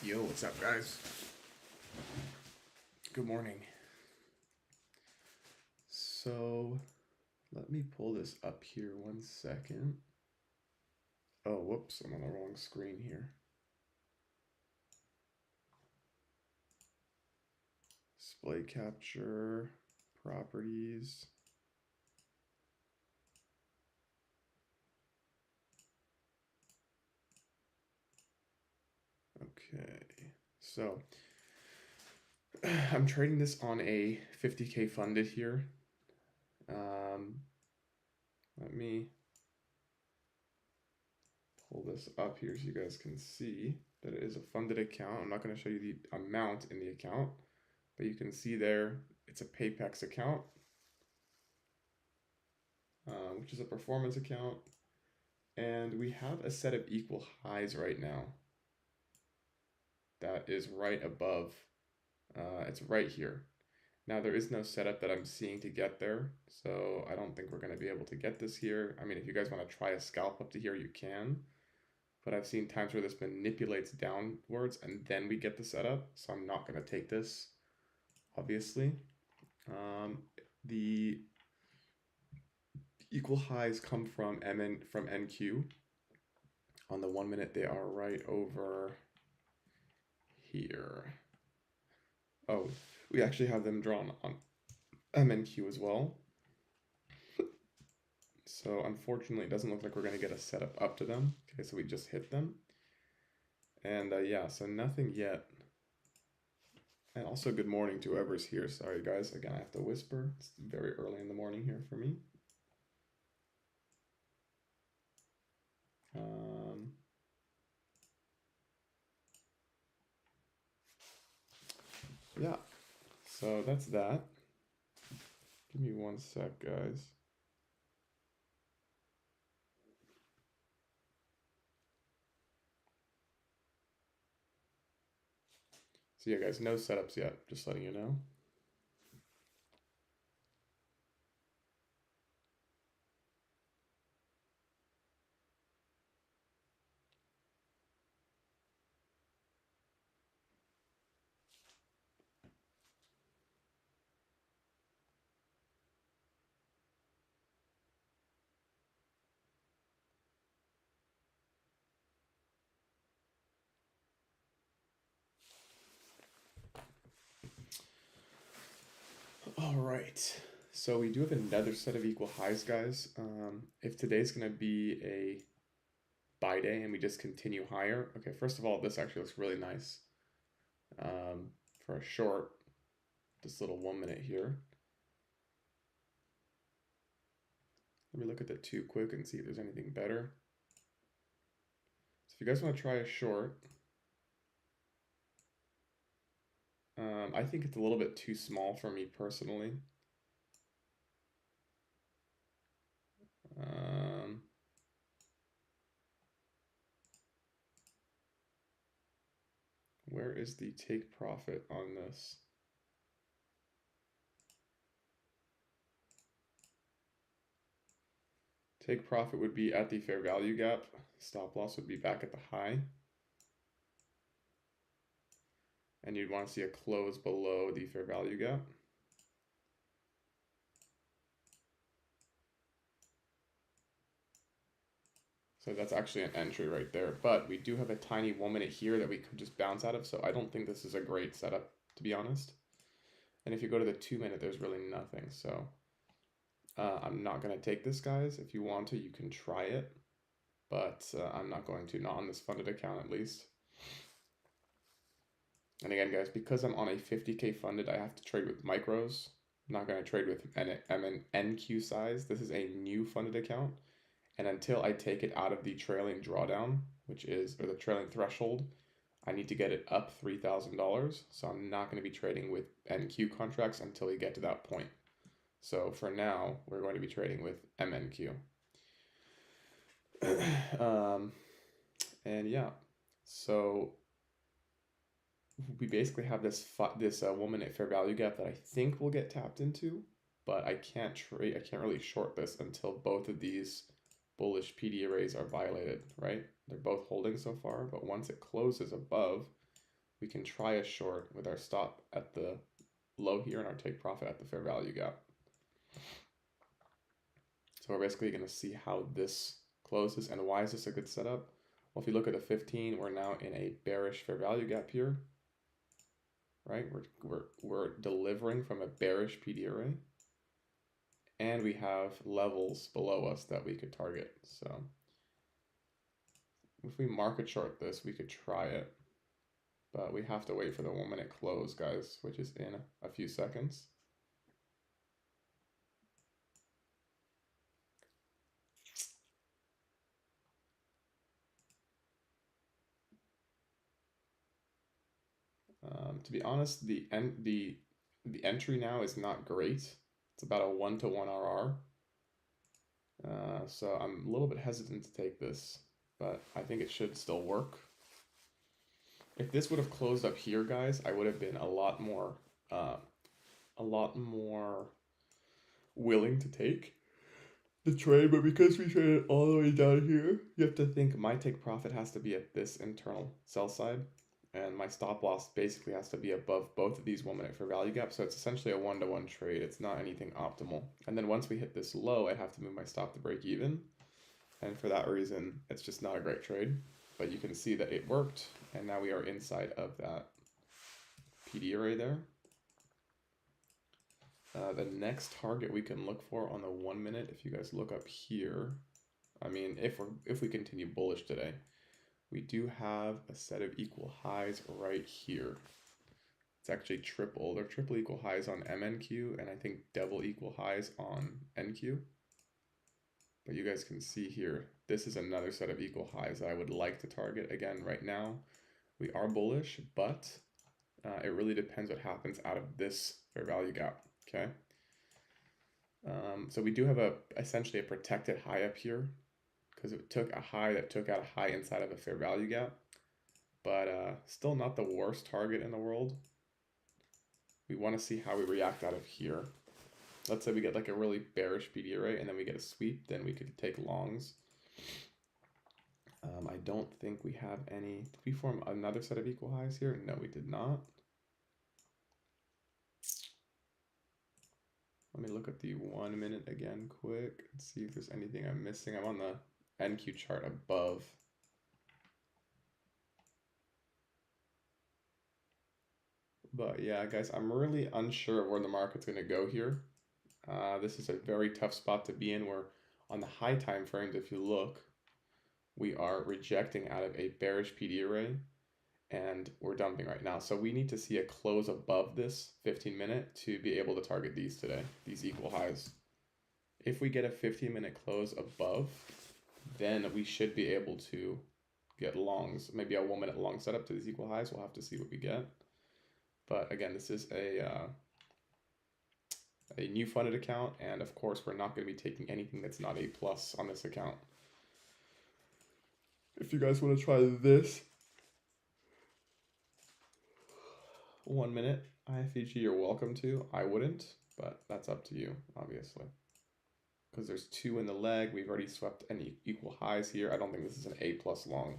Yo, what's up, guys? Good morning. So, let me pull this up here 1 second. Oh, whoops, I'm on the wrong screen here. Display capture, properties. Okay, so I'm trading this on a 50K funded here. Let me pull this up here so you guys can see that it is a funded account. I'm not going to show you the amount in the account, but you can see there it's a Paypex account, which is a performance account. And we have a set of equal highs right now. That is right above. It's right here. Now there is no setup that I'm seeing to get there, so I don't think we're going to be able to get this here. I mean, if you guys want to try a scalp up to here, you can. But I've seen times where this manipulates downwards and then we get the setup, so I'm not going to take this, obviously. The equal highs come from NQ. On the 1 minute, they are right over here. Oh, we actually have them drawn on MNQ as well. So unfortunately, it doesn't look like we're going to get a setup up to them. Okay, so we just hit them. And yeah, so nothing yet. And also good morning to whoever's here. Sorry guys, again, I have to whisper. It's very early in the morning here for me. Yeah, so that's that. Give me 1 sec, guys. So yeah, guys, no setups yet, just letting you know. All right, so we do have another set of equal highs, guys. If today's gonna be a buy day and we just continue higher, okay, first of all, this actually looks really nice for a short, this little 1 minute here. Let me look at the 2 quick and see if there's anything better. So if you guys want to try a short, I think it's a little bit too small for me personally. Where is the take profit on this? Take profit would be at the fair value gap. Stop loss would be back at the high. And you'd want to see a close below the fair value gap. So that's actually an entry right there. But we do have a tiny 1 minute here that we could just bounce out of. So I don't think this is a great setup, to be honest. And if you go to the 2 minute, there's really nothing. So I'm not going to take this, guys. If you want to, you can try it. But I'm not going to, not on this funded account at least. And again, guys, because I'm on a 50K funded, I have to trade with micros. I'm not going to trade with NQ size. This is a new funded account. And until I take it out of the trailing drawdown, which is, or the trailing threshold, I need to get it up $3,000. So I'm not going to be trading with NQ contracts until we get to that point. So for now, we're going to be trading with MNQ. And yeah, so we basically have this 1 minute fair value gap that I think will get tapped into, but I can't really short this until both of these bullish PD arrays are violated, right? They're both holding so far, but once it closes above, we can try a short with our stop at the low here and our take profit at the fair value gap. So we're basically going to see how this closes. And why is this a good setup? Well, if you look at the 15, we're now in a bearish fair value gap here, right? We're delivering from a bearish PD array, and we have levels below us that we could target. So if we market short this, we could try it, but we have to wait for the 1 minute close, guys, which is in a few seconds. To be honest, the entry now is not great. It's about a 1-to-1 RR. So I'm a little bit hesitant to take this, but I think it should still work. If this would have closed up here, guys, I would have been a lot more willing to take the trade, but because we traded all the way down here, you have to think my take profit has to be at this internal sell side, and my stop loss basically has to be above both of these 1 minute fair value gaps. So it's essentially a 1-to-1 trade. It's not anything optimal. And then once we hit this low, I'd have to move my stop to break even. And for that reason, it's just not a great trade. But you can see that it worked, and now we are inside of that PD array there. The next target we can look for on the 1 minute, if you guys look up here, I mean, if we continue bullish today, we do have a set of equal highs right here. It's actually triple. They're triple equal highs on MNQ, and I think double equal highs on NQ. But you guys can see here, this is another set of equal highs that I would like to target. Again, right now, we are bullish, but it really depends what happens out of this fair value gap, okay? So we do have essentially a protected high up here, because it took a high that took out a high inside of a fair value gap, but still not the worst target in the world. We want to see how we react out of here. Let's say we get like a really bearish PD array and then we get a sweep, then we could take longs. I don't think we have any. Did we form another set of equal highs here? No, we did not. Let me look at the 1 minute again quick and see if there's anything I'm missing. I'm on the NQ chart above. But yeah, guys, I'm really unsure of where the market's going to go here. This is a very tough spot to be in, where on the high time frames, if you look, we are rejecting out of a bearish PD array, and we're dumping right now. So we need to see a close above this 15-minute to be able to target these today, these equal highs. If we get a 15-minute close above, then we should be able to get longs, maybe a 1 minute long setup to these equal highs. We'll have to see what we get. But again, this is a new funded account, and of course we're not going to be taking anything that's not A+ on this account. If you guys want to try this 1 minute IFEG, you're welcome to. I wouldn't, but that's up to you, obviously. Because there's 2 in the leg, we've already swept any equal highs here. I don't think this is an A+ long.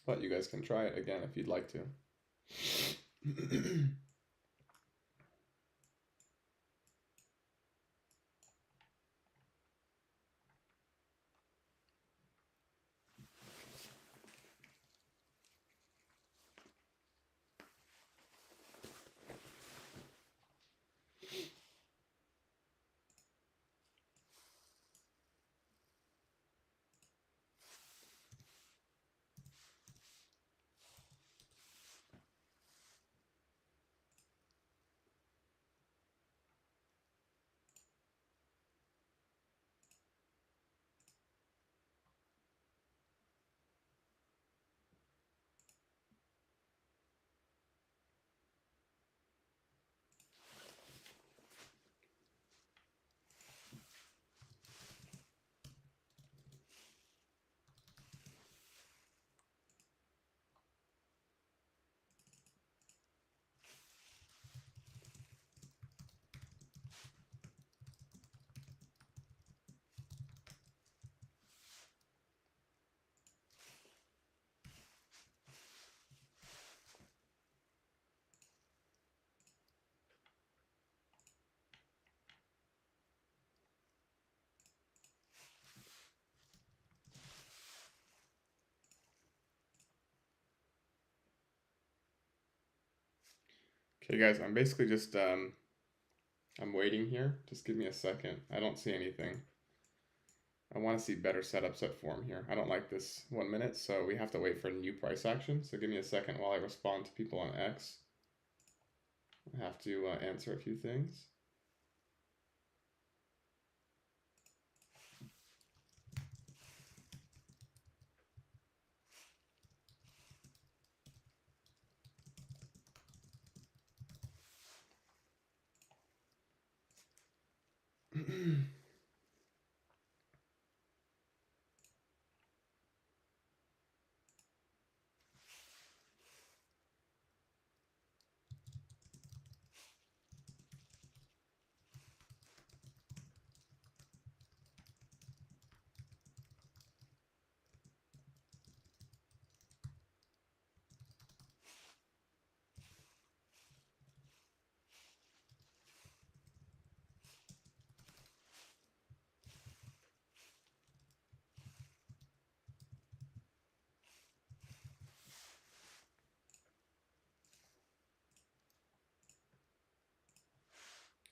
But you guys can try it again if you'd like to. Okay, guys, I'm basically just I'm waiting here. Just give me a second. I don't see anything. I want to see better setups at form here. I don't like this 1 minute, so we have to wait for a new price action. So give me a second while I respond to people on X. I have to answer a few things.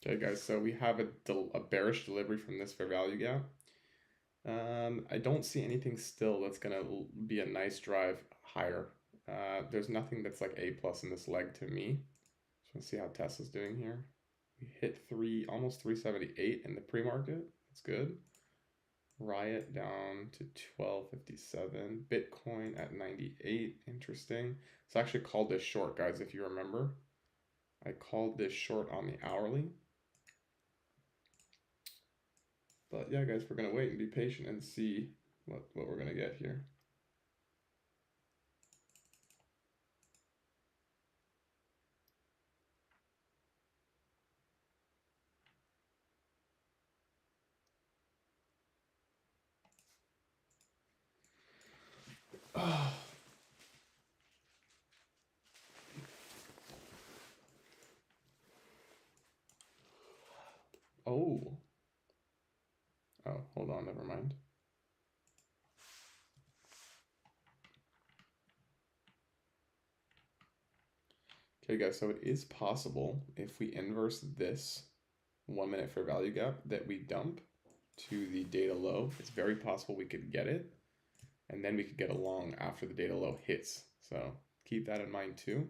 Okay, guys, so we have a bearish delivery from this fair value gap. I don't see anything still that's gonna be a nice drive higher. There's nothing that's like A plus in this leg to me. Just wanna see how Tesla's doing here. We hit almost 378 in the pre-market. That's good. Riot down to 1257. Bitcoin at 98. Interesting. So I actually called this short, guys, if you remember. I called this short on the hourly. But yeah, guys, we're going to wait and be patient and see what we're going to get here. Oh. Oh, hold on, never mind. Okay, guys, so it is possible if we inverse this 1 minute fair value gap that we dump to the data low. It's very possible we could get it, and then we could get a long after the data low hits. So keep that in mind too.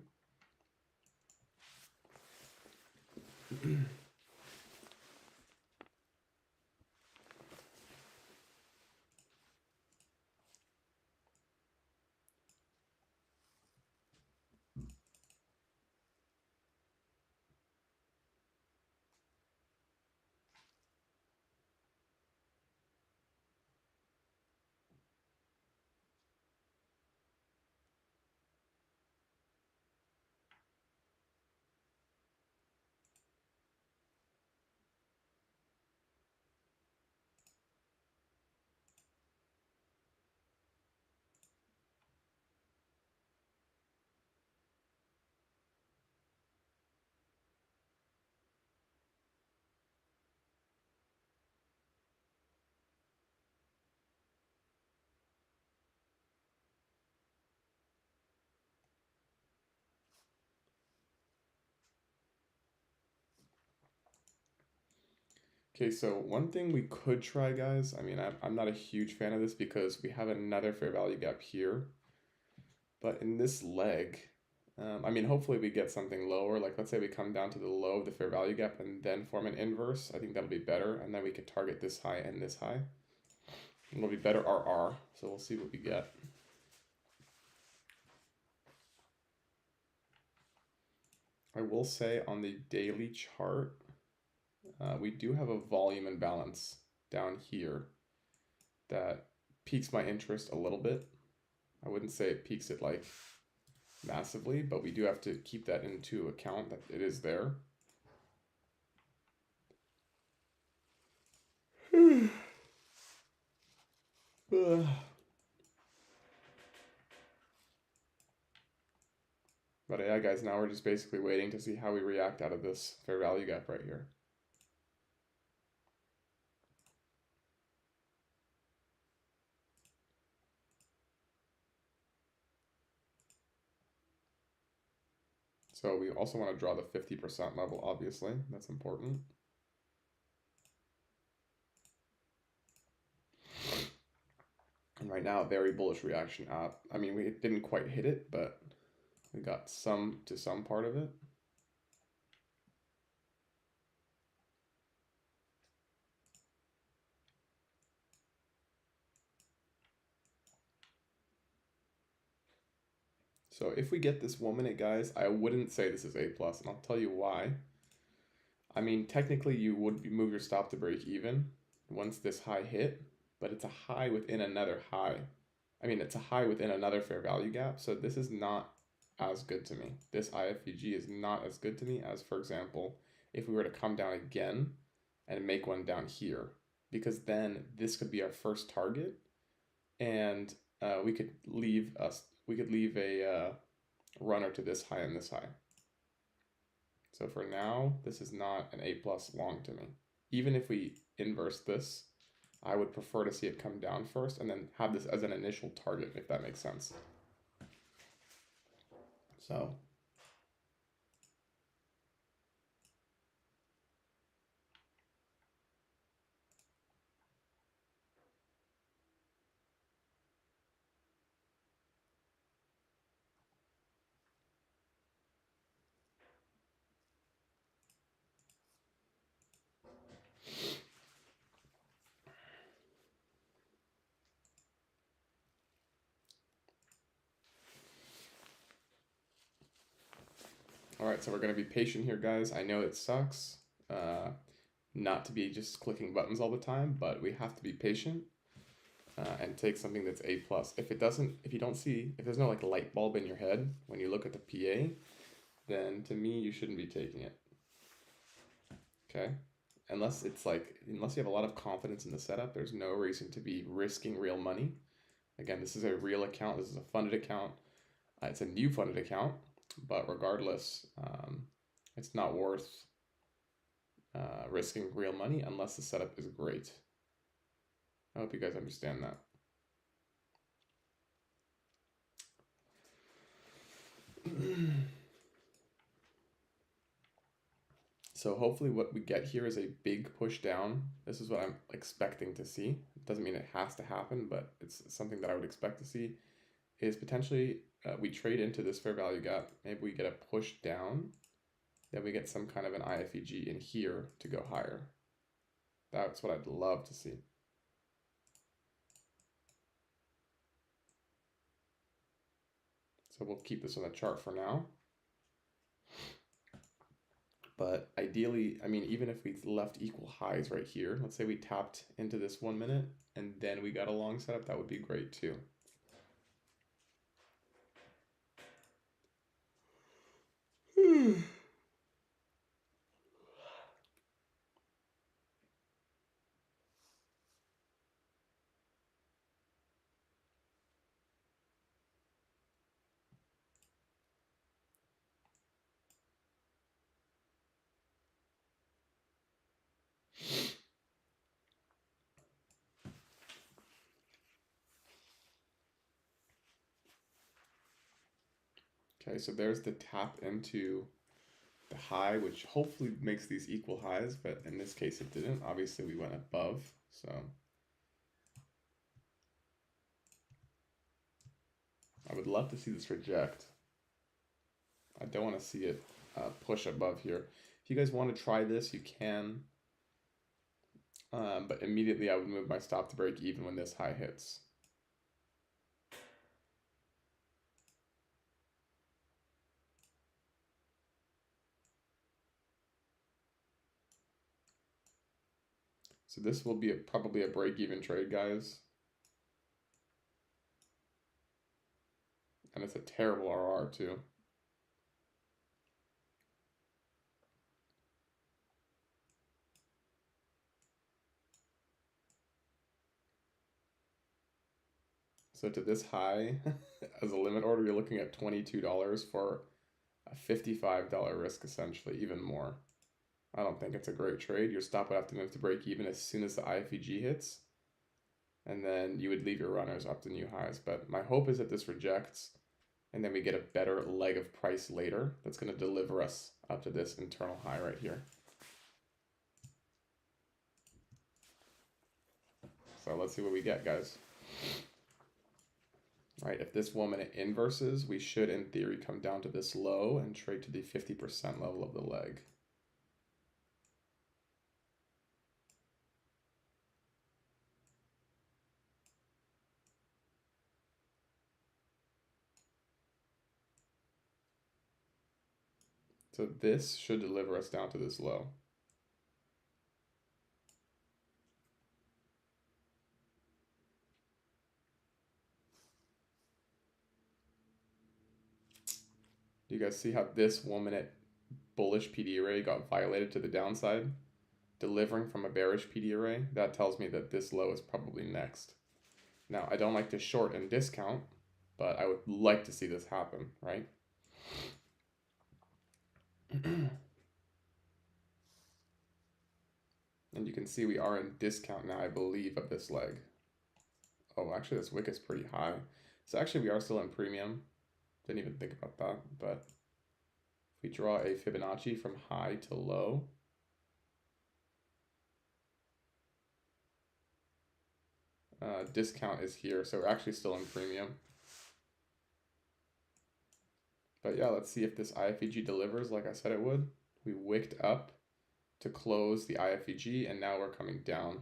Okay, so one thing we could try, guys, I mean, I'm not a huge fan of this because we have another fair value gap here. But in this leg, I mean, hopefully we get something lower. Like, let's say we come down to the low of the fair value gap and then form an inverse. I think that'll be better. And then we could target this high and this high. It'll be better RR. So we'll see what we get. I will say on the daily chart, we do have a volume imbalance down here that piques my interest a little bit. I wouldn't say it piques it like massively, but we do have to keep that into account that it is there. But yeah, guys, now we're just basically waiting to see how we react out of this fair value gap right here. So we also want to draw the 50% level, obviously. That's important. And right now, very bullish reaction up. I mean, we didn't quite hit it, but we got some part of it. So if we get this 1 minute, guys, I wouldn't say this is A+, and I'll tell you why. I mean, technically you would move your stop to break even once this high hit, but it's a high within another high. I mean, it's a high within another fair value gap, so this is not as good to me. This IFVG is not as good to me as, for example, if we were to come down again and make one down here, because then this could be our first target, and we could leave a runner to this high and this high. So for now, this is not an A+ long to me. Even if we inverse this, I would prefer to see it come down first and then have this as an initial target, if that makes sense. So all right, so we're going to be patient here, guys. I know it sucks not to be just clicking buttons all the time, but we have to be patient and take something that's A+. If you don't see, if there's no like light bulb in your head when you look at the PA, then to me, you shouldn't be taking it. Okay? Unless you have a lot of confidence in the setup, there's no reason to be risking real money. Again, this is a real account. This is a funded account. It's a new funded account, but regardless, it's not worth risking real money unless the setup is great. I hope you guys understand that. So hopefully what we get here is a big push down. This is what I'm expecting to see. It doesn't mean it has to happen, but it's something that I would expect to see, is potentially we trade into this fair value gap. Maybe we get a push down, then we get some kind of an IFEG in here to go higher. That's what I'd love to see. So we'll keep this on the chart for now. But ideally, I mean, even if we left equal highs right here, let's say we tapped into this 1 minute and then we got a long setup, that would be great too. Okay, so there's the tap into the high, which hopefully makes these equal highs, but in this case it didn't. Obviously we went above, so I would love to see this reject. I don't want to see it push above here. If you guys want to try this, you can, but immediately I would move my stop to break even when this high hits. So this will be probably a break-even trade, guys. And it's a terrible RR too. So to this high, as a limit order, you're looking at $22 for a $55 risk, essentially, even more. I don't think it's a great trade. Your stop would have to move to break even as soon as the IFEG hits, and then you would leave your runners up to new highs. But my hope is that this rejects, and then we get a better leg of price later that's going to deliver us up to this internal high right here. So let's see what we get, guys. All right, if this 1 minute inverses, we should, in theory, come down to this low and trade to the 50% level of the leg. So this should deliver us down to this low. Do you guys see how this 1 minute bullish PD array got violated to the downside? Delivering from a bearish PD array, that tells me that this low is probably next. Now, I don't like to short and discount, but I would like to see this happen, right? And you can see we are in discount now, I believe, of this leg. Oh, actually, this wick is pretty high. So actually, we are still in premium. Didn't even think about that, but if we draw a Fibonacci from high to low, discount is here, so we're actually still in premium. But yeah, let's see if this IFEG delivers like I said it would. We wicked up to close the IFEG, and now we're coming down.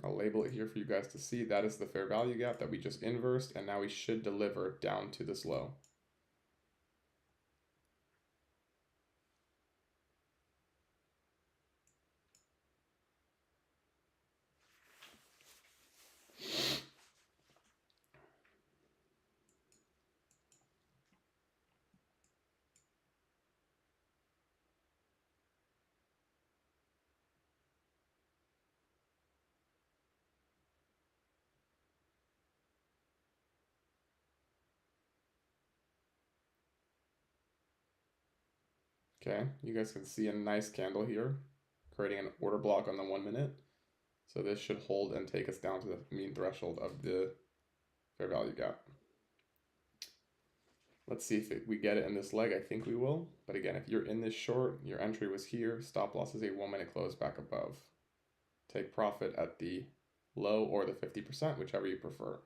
I'll label it here for you guys to see. That is the fair value gap that we just inversed, and now we should deliver down to this low. Okay, you guys can see a nice candle here, creating an order block on the 1 minute. So this should hold and take us down to the mean threshold of the fair value gap. Let's see if we get it in this leg. I think we will. But again, if you're in this short, your entry was here. Stop loss is a 1 minute close back above. Take profit at the low or the 50%, whichever you prefer.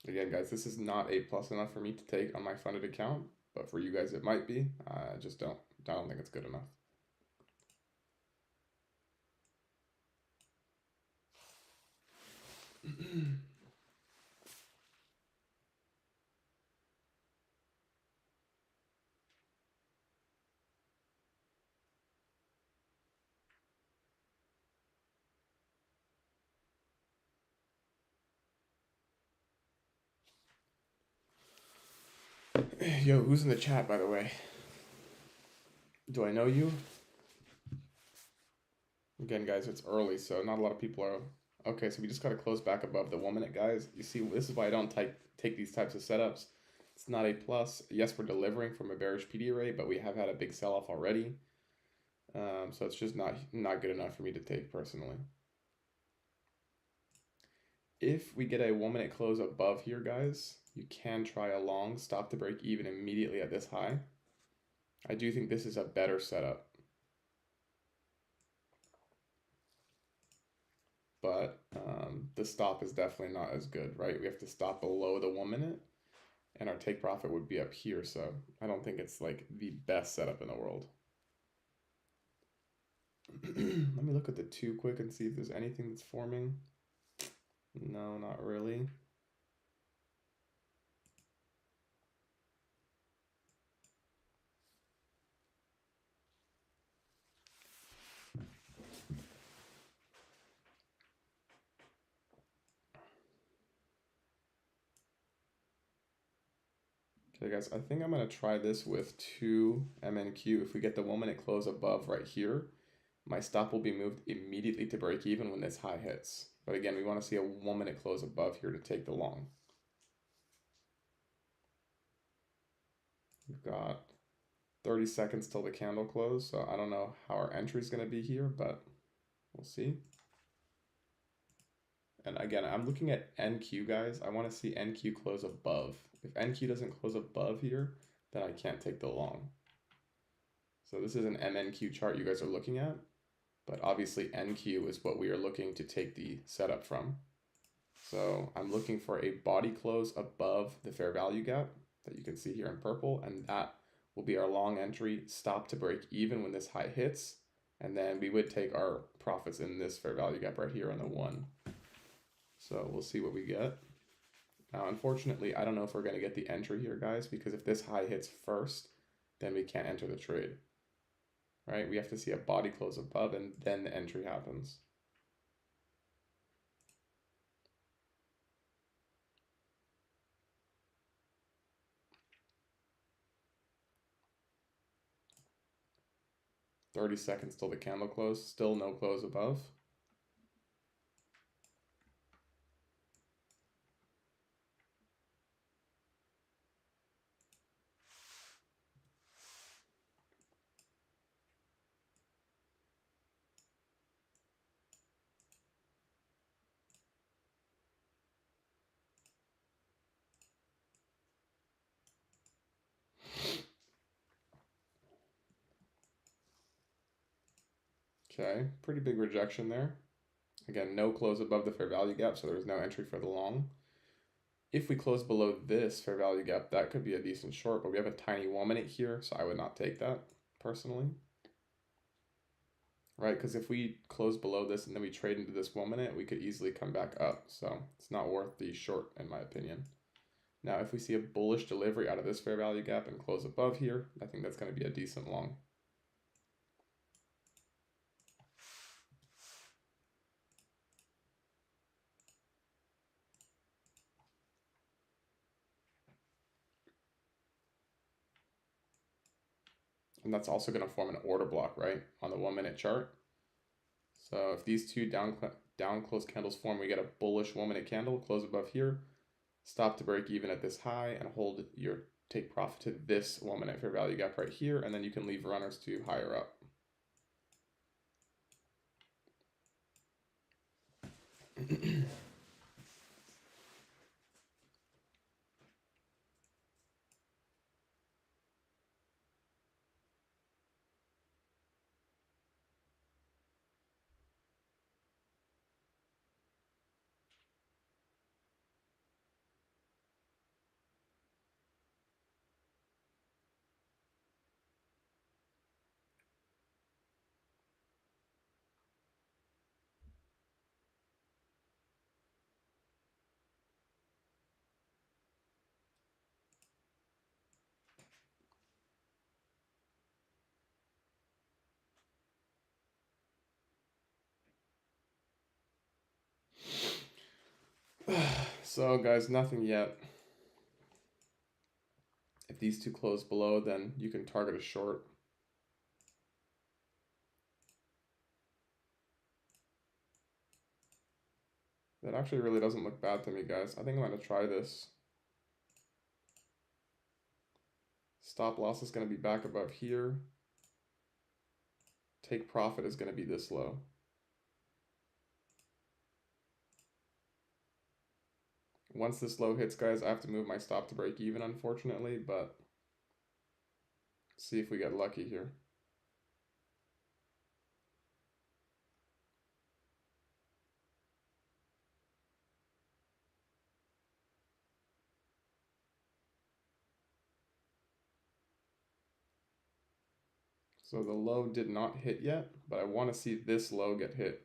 Again, guys, this is not A+ enough for me to take on my funded account, but for you guys it might be. I just don't think it's good enough. Yo, who's in the chat, by the way? Do I know you? Again, guys, it's early, so not a lot of people are... Okay, so we just got to close back above the 1 minute, guys. You see, this is why I don't take these types of setups. It's not A+. Yes, we're delivering from a bearish PD array, but we have had a big sell-off already. So it's just not good enough for me to take personally. If we get a 1 minute close above here, guys, you can try a long stop to break even immediately at this high. I do think this is a better setup. But the stop is definitely not as good, right? We have to stop below the 1 minute, and our take profit would be up here. So I don't think it's like the best setup in the world. Let me look at the 2 quick and see if there's anything that's forming. No, not really. Okay, guys, I think I'm going to try this with 2 MNQ. If we get the 1 minute close above right here, my stop will be moved immediately to break even when this high hits. But again, we want to see a 1 minute close above here to take the long. We've got 30 seconds till the candle close, so I don't know how our entry is going to be here, but we'll see. And again, I'm looking at NQ, guys. I want to see NQ close above. If NQ doesn't close above here, then I can't take the long. So this is an MNQ chart you guys are looking at, but obviously NQ is what we are looking to take the setup from. So I'm looking for a body close above the fair value gap that you can see here in purple, and that will be our long entry, stop to break even when this high hits, and then we would take our profits in this fair value gap right here on the 1. So we'll see what we get. Now, unfortunately, I don't know if we're going to get the entry here, guys, because if this high hits first, then we can't enter the trade, right? We have to see a body close above, and then the entry happens. "30 seconds till the candle close, still no close above. Okay, pretty big rejection there. Again, no close above the fair value gap, so there's no entry for the long. If we close below this fair value gap, that could be a decent short, but we have a tiny 1 minute here, so I would not take that personally. Right, because if we close below this and then we trade into this 1 minute, we could easily come back up. So it's not worth the short, in my opinion. Now, if we see a bullish delivery out of this fair value gap and close above here, I think that's going to be a decent long. And that's also going to form an order block, right, on the 1 minute chart. So if these two down close candles form, we get a bullish 1 minute candle, close above here, stop to break even at this high, and hold your take profit to this 1 minute fair value gap right here, and then you can leave runners to higher up. So guys, nothing yet. If these two close below, then you can target a short. That actually really doesn't look bad to me, guys. I think I'm going to try this. Stop loss is going to be back above here. Take profit is going to be this low. Once this low hits, guys, I have to move my stop to break even, unfortunately, but see if we get lucky here. So the low did not hit yet, but I want to see this low get hit.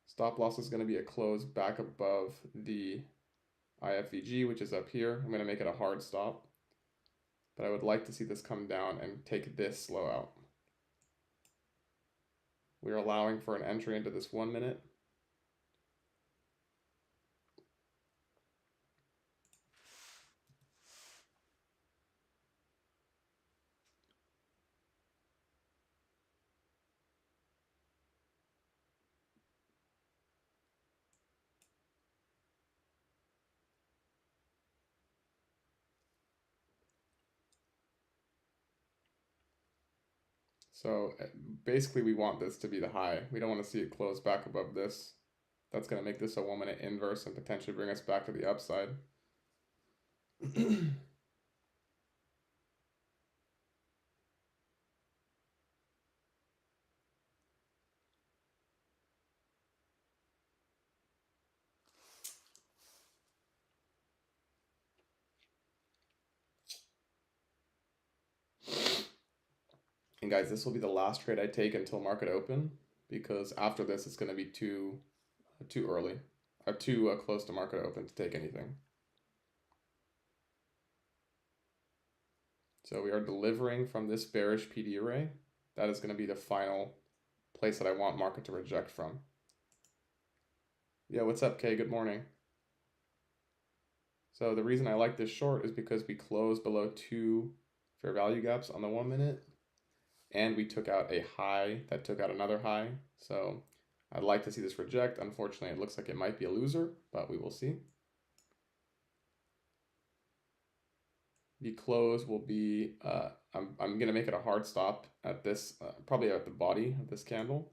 Stop loss is going to be a close back above the IFVG, which is up here. I'm going to make it a hard stop, but I would like to see this come down and take this low out. We're allowing for an entry into this 1 minute. So basically we want this to be the high. We don't want to see it close back above this. That's going to make this a 1 minute inverse and potentially bring us back to the upside. And guys, this will be the last trade I take until market open, because after this it's going to be too early, or too close to market open to take anything. So we are delivering from this bearish PD array. That is going to be the final place that I want market to reject from. Yeah, what's up, Kay? Good morning. So the reason I like this short is because we closed below 2 fair value gaps on the 1 minute, and we took out a high that took out another high. So I'd like to see this reject. Unfortunately, it looks like it might be a loser, but we will see. The close will be, I'm going to make it a hard stop at this, probably at the body of this candle,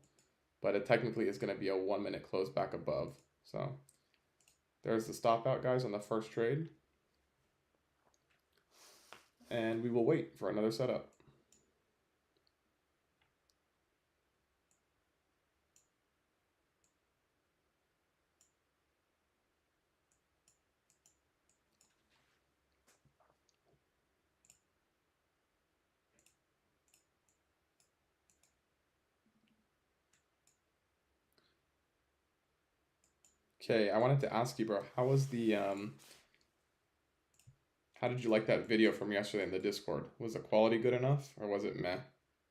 but it technically is going to be a 1 minute close back above. So there's the stop out, guys, on the first trade. And we will wait for another setup. Okay, I wanted to ask you, bro, how was the, how did you like that video from yesterday in the Discord? Was the quality good enough, or was it meh?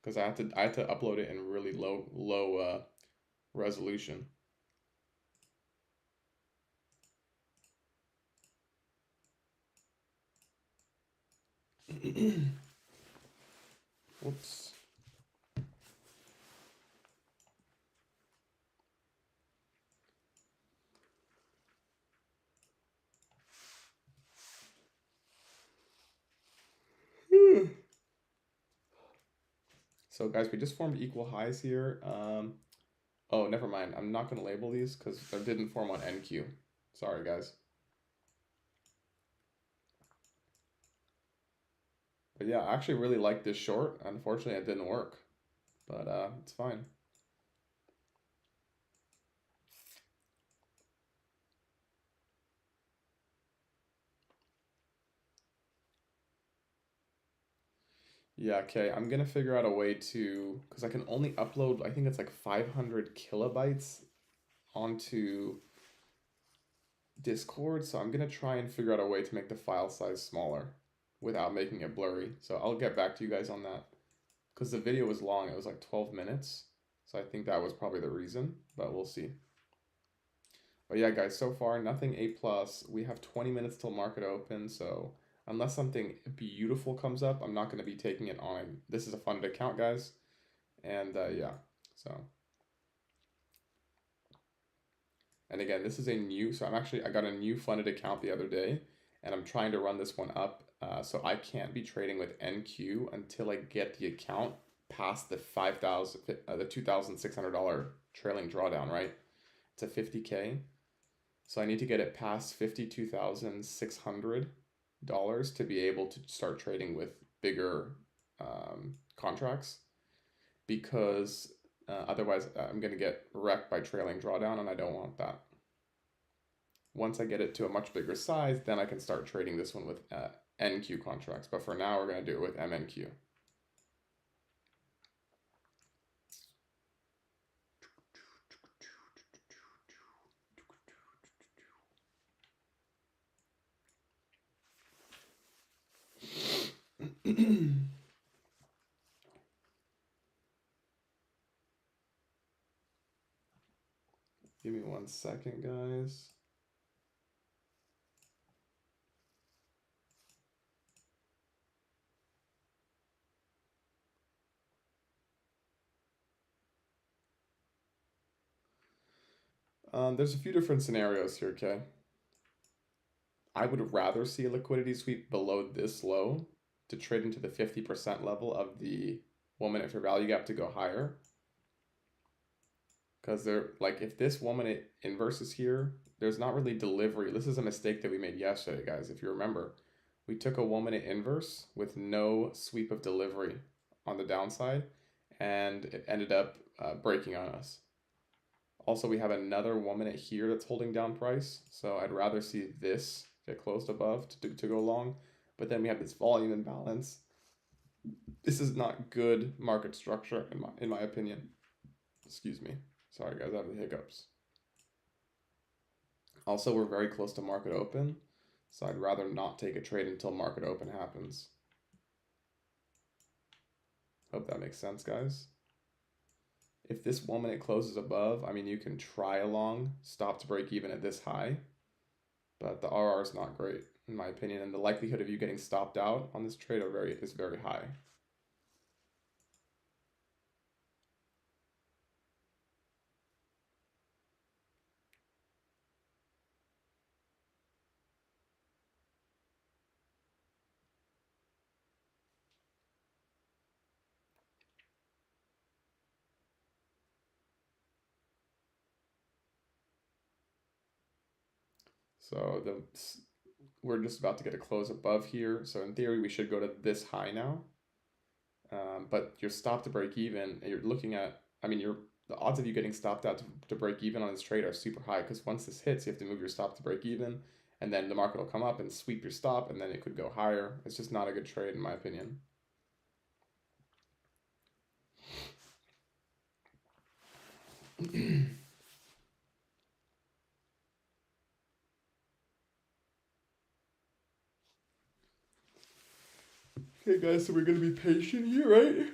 Because I had to upload it in really low resolution. Whoops. So guys, we just formed equal highs here. Oh, never mind. I'm not going to label these because they didn't form on NQ. Sorry, guys. But yeah, I actually really like this short. Unfortunately, it didn't work. But it's fine. Yeah, okay. I'm going to figure out a way to, because I can only upload, I think it's like 500 kilobytes onto Discord. So I'm going to try and figure out a way to make the file size smaller without making it blurry. So I'll get back to you guys on that. Because the video was long. It was like 12 minutes. So I think that was probably the reason, but we'll see. But yeah, guys, so far nothing A+. We have 20 minutes till market open, so unless something beautiful comes up, I'm not going to be taking it on. This is a funded account, guys, and yeah, so. And again, this is a new, so I got a new funded account the other day, and I'm trying to run this one up, so I can't be trading with NQ until I get the account past the the $2,600 trailing drawdown, right? It's a 50K. So I need to get it past $52,600 to be able to start trading with bigger contracts, because otherwise I'm going to get wrecked by trailing drawdown, and I don't want that. Once I get it to a much bigger size, then I can start trading this one with NQ contracts. But for now, we're going to do it with MNQ. Give me 1 second, guys. There's a few different scenarios here, okay? I would rather see a liquidity sweep below this low to trade into the 50% level of the 1 minute for value gap to go higher. Because they're like, if this 1 minute inverse is here, there's not really delivery. This is a mistake that we made yesterday, guys. If you remember, we took a 1 minute inverse with no sweep of delivery on the downside, and it ended up breaking on us. Also, we have another 1 minute here that's holding down price. So I'd rather see this get closed above to go long. But then we have this volume imbalance. This is not good market structure in my opinion. Excuse me. Sorry guys, I have the hiccups. Also, we're very close to market open. So I'd rather not take a trade until market open happens. Hope that makes sense, guys. If this 1 minute closes above, I mean, you can try a long stop to break even at this high, but the RR is not great in my opinion, and the likelihood of you getting stopped out on this trade is very high. So we're just about to get a close above here. So in theory, we should go to this high now. But your stop to break even, you're looking at, I mean, the odds of you getting stopped out to break even on this trade are super high, because once this hits, you have to move your stop to break even, and then the market will come up and sweep your stop, and then it could go higher. It's just not a good trade in my opinion. Okay guys, so we're gonna be patient here, right?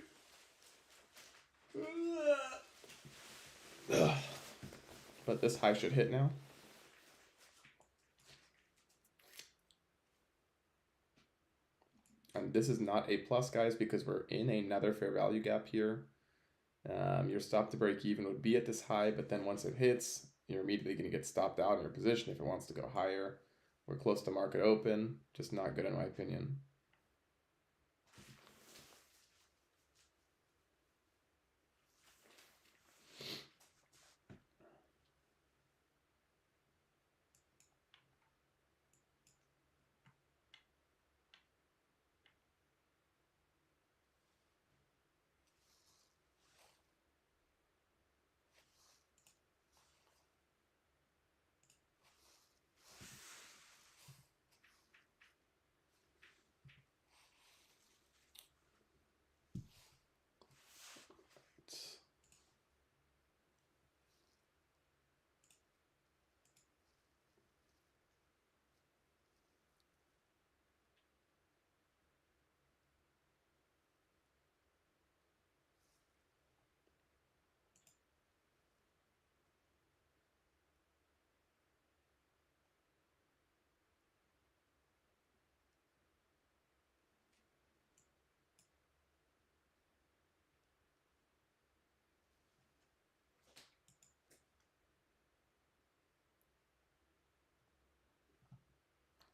But this high should hit now. And this is not A plus, guys, because we're in another fair value gap here. Your stop to break even would be at this high, but then once it hits, you're immediately going to get stopped out in your position if it wants to go higher. We're close to market open, just not good in my opinion.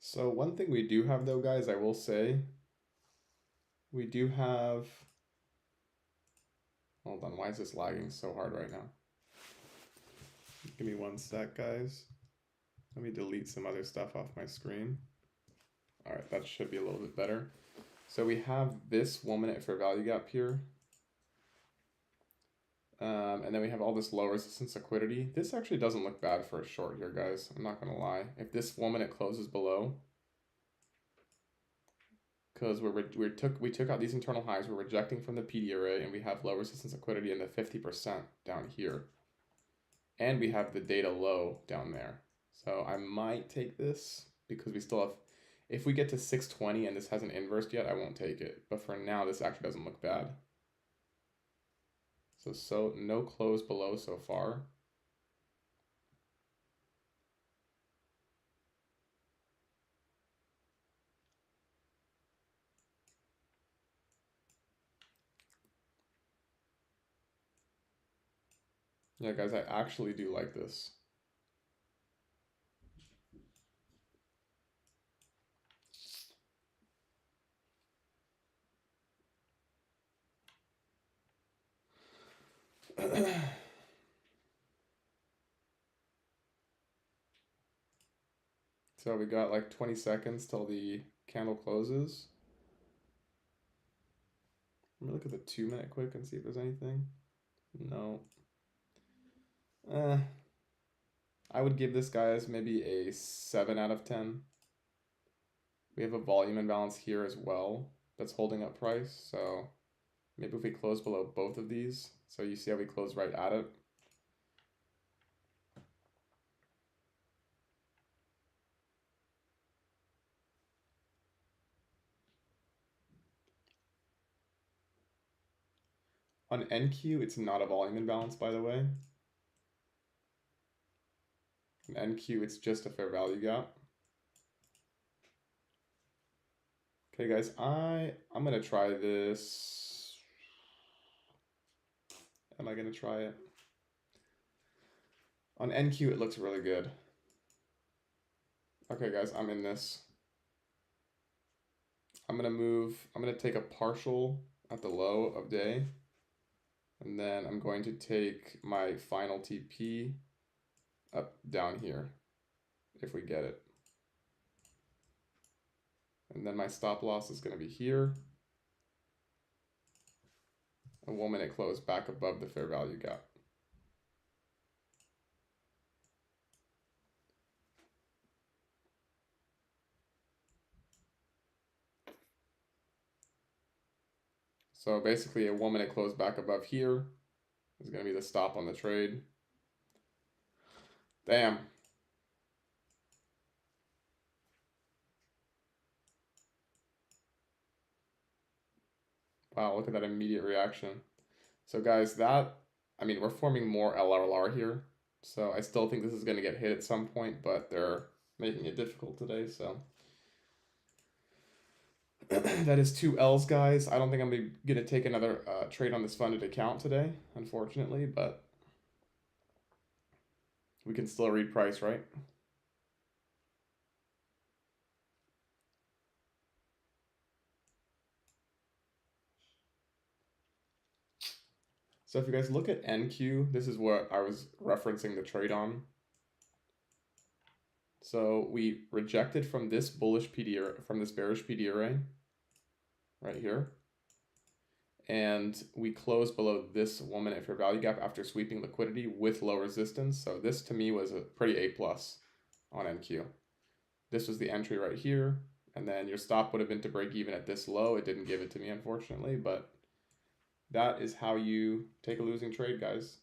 So one thing we do have though, guys, I will say, we do have, hold on, why is this lagging so hard right now? Give me 1 sec, guys. Let me delete some other stuff off my screen. All right, that should be a little bit better. So we have this 1 minute for value gap here. And then we have all this low resistance liquidity. This actually doesn't look bad for a short here, guys. I'm not gonna lie. If this 1 minute closes below, because we took out these internal highs, we're rejecting from the PD array, and we have low resistance liquidity in the 50% down here, and we have the data low down there. So I might take this because we still have. If we get to 620 and this hasn't inversed yet, I won't take it. But for now, this actually doesn't look bad. So no close below so far. Yeah, guys, I actually do like this. So we got like 20 seconds till the candle closes. Let me look at the 2-minute quick and see if there's anything. No. I would give this guys maybe a 7 out of 10. We have a volume imbalance here as well that's holding up price. So maybe if we close below both of these, so you see how we close right at it. On NQ, it's not a volume imbalance, by the way. On NQ, it's just a fair value gap. Okay, guys, I'm gonna try this. Am I gonna try it? On NQ, it looks really good. Okay, guys, I'm in this. I'm gonna take a partial at the low of day. And then I'm going to take my final TP up down here, if we get it. And then my stop loss is gonna be here. And 1 minute close back above the fair value gap. So basically a 1 minute close back above here is going to be the stop on the trade. Damn. Wow, look at that immediate reaction. So guys, we're forming more LRLR here. So I still think this is going to get hit at some point, but they're making it difficult today, so. That is 2 L's, guys. I don't think I'm going to take another trade on this funded account today, unfortunately, but we can still read price, right? So if you guys look at NQ, this is what I was referencing the trade on. So we rejected from this bullish PD, from this bearish PD array, right here. And we closed below this 1 minute fair value gap after sweeping liquidity with low resistance. So this to me was a pretty A+ on NQ. This was the entry right here. And then your stop would have been to break even at this low. It didn't give it to me, unfortunately, but that is how you take a losing trade, guys.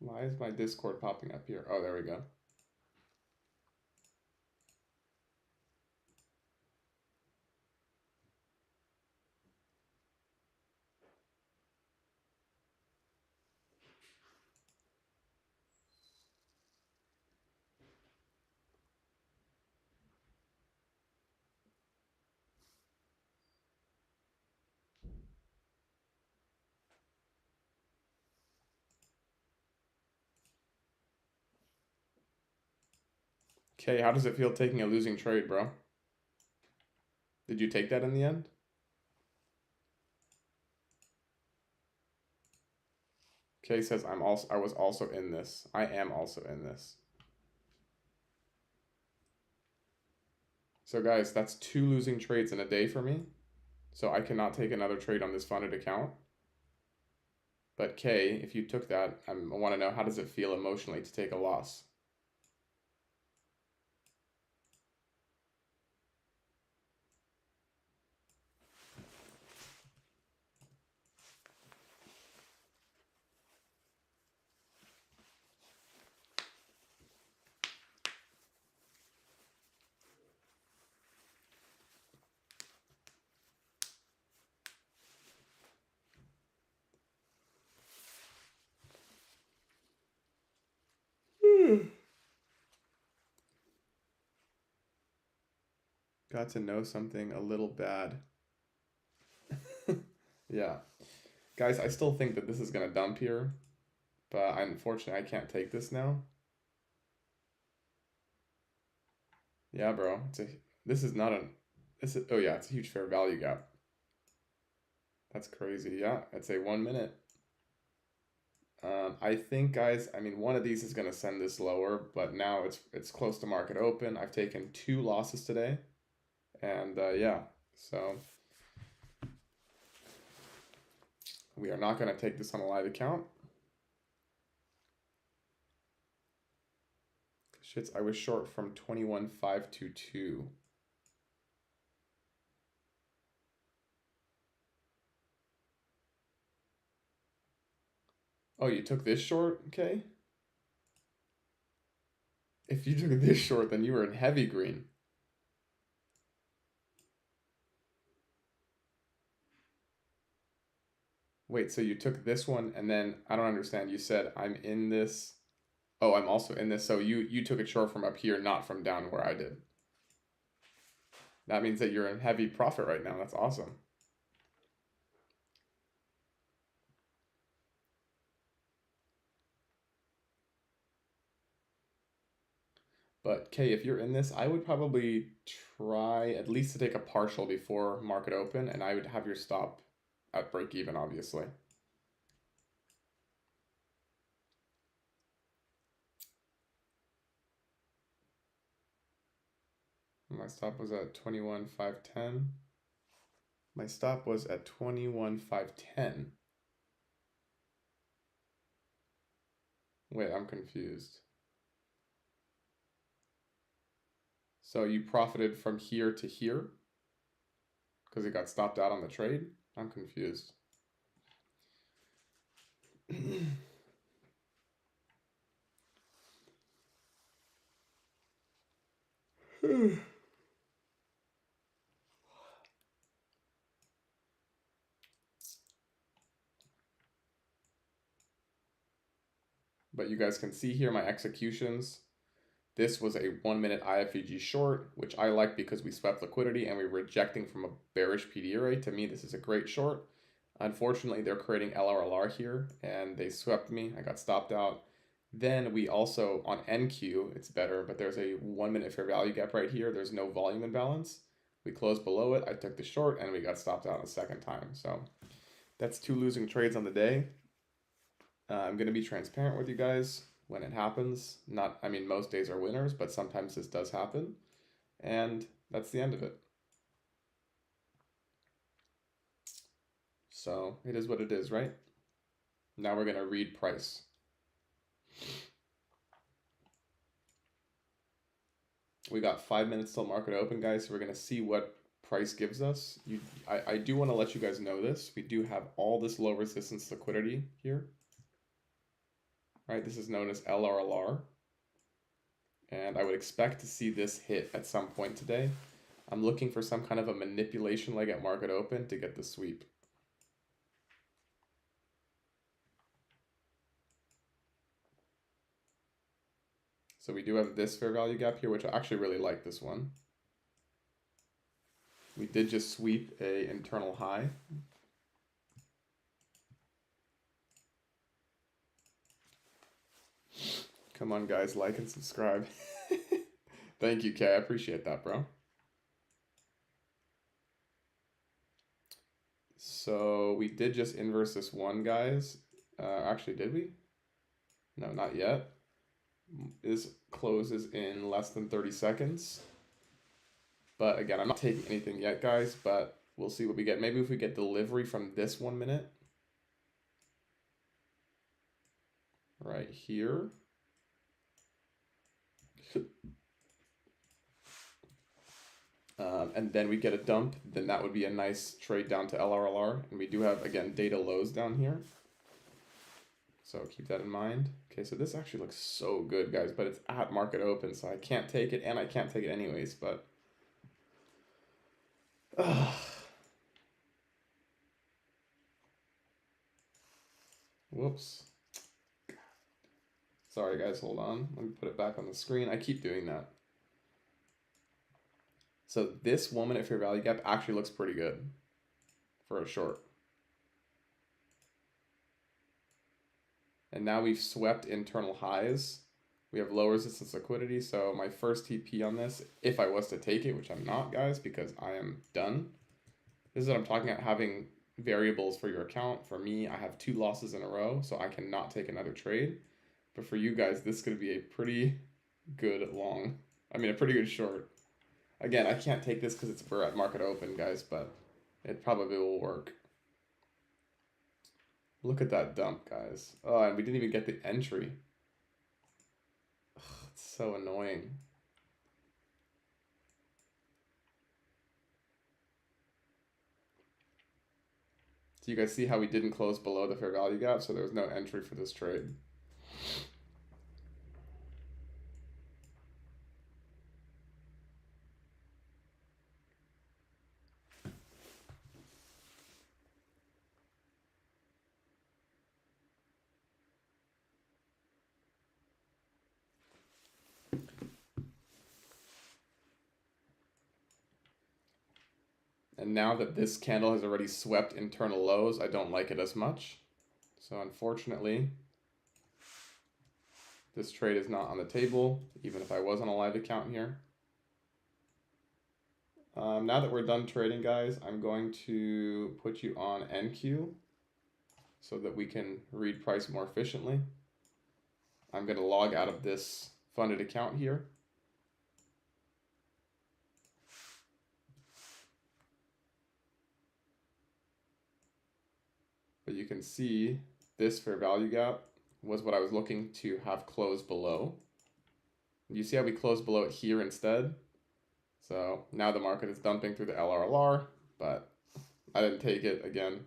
Why is my Discord popping up here? Oh, there we go. Okay, how does it feel taking a losing trade, bro? Did you take that in the end? Kay says I was also in this. I am also in this. So guys, that's 2 losing trades in a day for me. So I cannot take another trade on this funded account. But Kay, if you took that, I want to know, how does it feel emotionally to take a loss? Got to know something a little bad. Yeah. Guys, I still think that this is going to dump here, but unfortunately I can't take this now. Yeah, bro. This is not a oh yeah, it's a huge fair value gap. That's crazy. Yeah, it's a 1 minute. I think, guys, I mean, one of these is going to send this lower, but now it's close to market open. I've taken 2 losses today, and yeah, so we are not going to take this on a live account. Shits, I was short from 21,522. Oh, you took this short? Okay. If you took this short, then you were in heavy green. Wait, so you took this one and then I don't understand. You said I'm in this. Oh, I'm also in this. So you took it short from up here, not from down where I did. That means that you're in heavy profit right now. That's awesome. But Kay, if you're in this, I would probably try at least to take a partial before market open, and I would have your stop at break even, obviously. My stop was at 21,510. My stop was at 21,510. Wait, I'm confused. So you profited from here to here because it got stopped out on the trade? I'm confused. But you guys can see here my executions. This was a 1 minute IFEG short, which I like because we swept liquidity and we're rejecting from a bearish PD array. To me, this is a great short. Unfortunately, they're creating LRLR here and they swept me. I got stopped out. Then we also, on NQ, it's better, but there's a 1 minute fair value gap right here. There's no volume imbalance. We closed below it. I took the short and we got stopped out a second time. So that's 2 losing trades on the day. I'm going to be transparent with you guys when it happens. I mean, most days are winners, but sometimes this does happen. And that's the end of it. So it is what it is, right? Now we're going to read price. We got 5 minutes till market open, guys. So we're going to see what price gives us. I do want to let you guys know this. We do have all this low resistance liquidity here. Right, this is known as LRLR. And I would expect to see this hit at some point today. I'm looking for some kind of a manipulation leg at market open to get the sweep. So we do have this fair value gap here, which I actually really like this one. We did just sweep a internal high. Come on, guys, like and subscribe. Thank you, Kay. I appreciate that, bro. So we did just inverse this one, guys. Actually, did we? No, not yet. This closes in less than 30 seconds. But again, I'm not taking anything yet, guys, but we'll see what we get. Maybe if we get delivery from this 1 minute. Right here. And then we get a dump, then that would be a nice trade down to LRLR. And we do have, again, data lows down here. So keep that in mind. Okay, so this actually looks so good, guys, but it's at market open, so I can't take it, and I can't take it anyways, but... Whoops. Sorry, guys, hold on. Let me put it back on the screen. I keep doing that. So this 1 minute fair value gap actually looks pretty good for a short. And now we've swept internal highs. We have low resistance liquidity. So my first TP on this, if I was to take it, which I'm not, guys, because I am done. This is what I'm talking about, having variables for your account. For me, I have 2 losses in a row, so I cannot take another trade. But for you guys, this is going to be a pretty good a pretty good short. Again, I can't take this because we're at market open, guys, but it probably will work. Look at that dump, guys. Oh, and we didn't even get the entry. Ugh, it's so annoying. So you guys see how we didn't close below the fair value gap, so there was no entry for this trade. And now that this candle has already swept internal lows, I don't like it as much. So unfortunately, this trade is not on the table, even if I was on a live account here. Now that we're done trading, guys, I'm going to put you on NQ so that we can read price more efficiently. I'm going to log out of this funded account here. But you can see this fair value gap was what I was looking to have close below. You see how we closed below it here instead? So now the market is dumping through the LRLR, but I didn't take it again.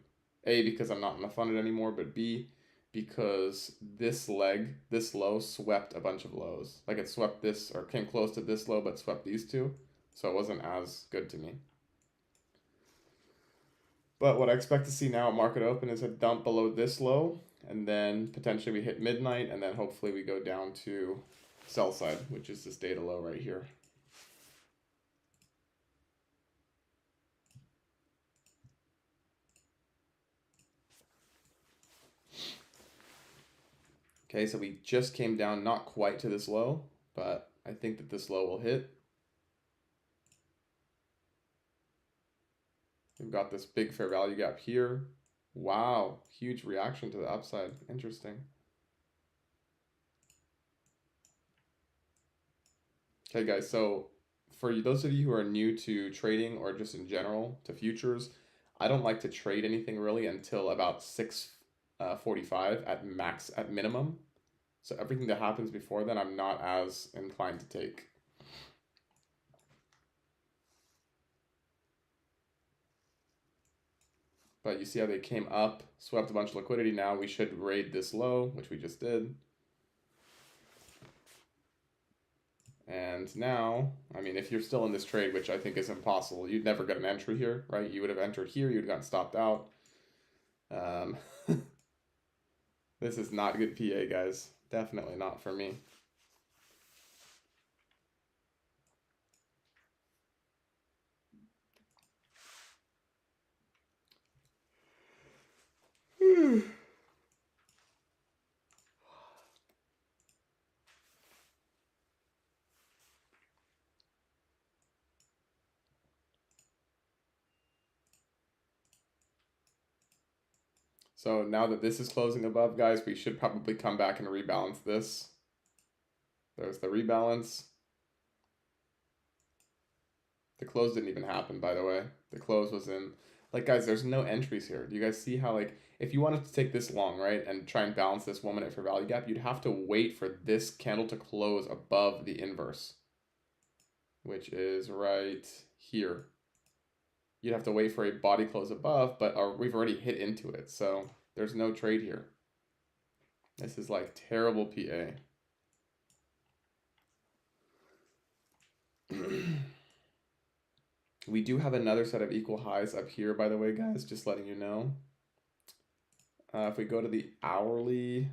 A, because I'm not in the funded anymore, but B, because this leg, this low, swept a bunch of lows. Like it swept this, or came close to this low, but swept these two. So it wasn't as good to me. But what I expect to see now at market open is a dump below this low, and then potentially we hit midnight, and then hopefully we go down to sell side, which is this data low right here. Okay, so we just came down not quite to this low, but I think that this low will hit. We've got this big fair value gap here. Wow, huge reaction to the upside. Interesting. Okay, guys, so for those of you who are new to trading or just in general to futures, I don't like to trade anything really until about 6:45 at minimum. So everything that happens before then, I'm not as inclined to take. But you see how they came up, swept a bunch of liquidity. Now we should raid this low, which we just did. And now, I mean, if you're still in this trade, which I think is impossible, you'd never get an entry here, right? You would have entered here, you'd have gotten stopped out. This is not good PA, guys. Definitely not for me. So now that this is closing above, guys, we should probably come back and rebalance this. There's the rebalance. The close didn't even happen, by the way. The close was in... Like, guys, there's no entries here. Do you guys see how, like, if you wanted to take this long, right, and try and balance this 1 minute for value gap, you'd have to wait for this candle to close above the inverse, which is right here. You'd have to wait for a body close above, but we've already hit into it, so there's no trade here. This is like terrible PA. We do have another set of equal highs up here, by the way, guys, just letting you know. If we go to the hourly.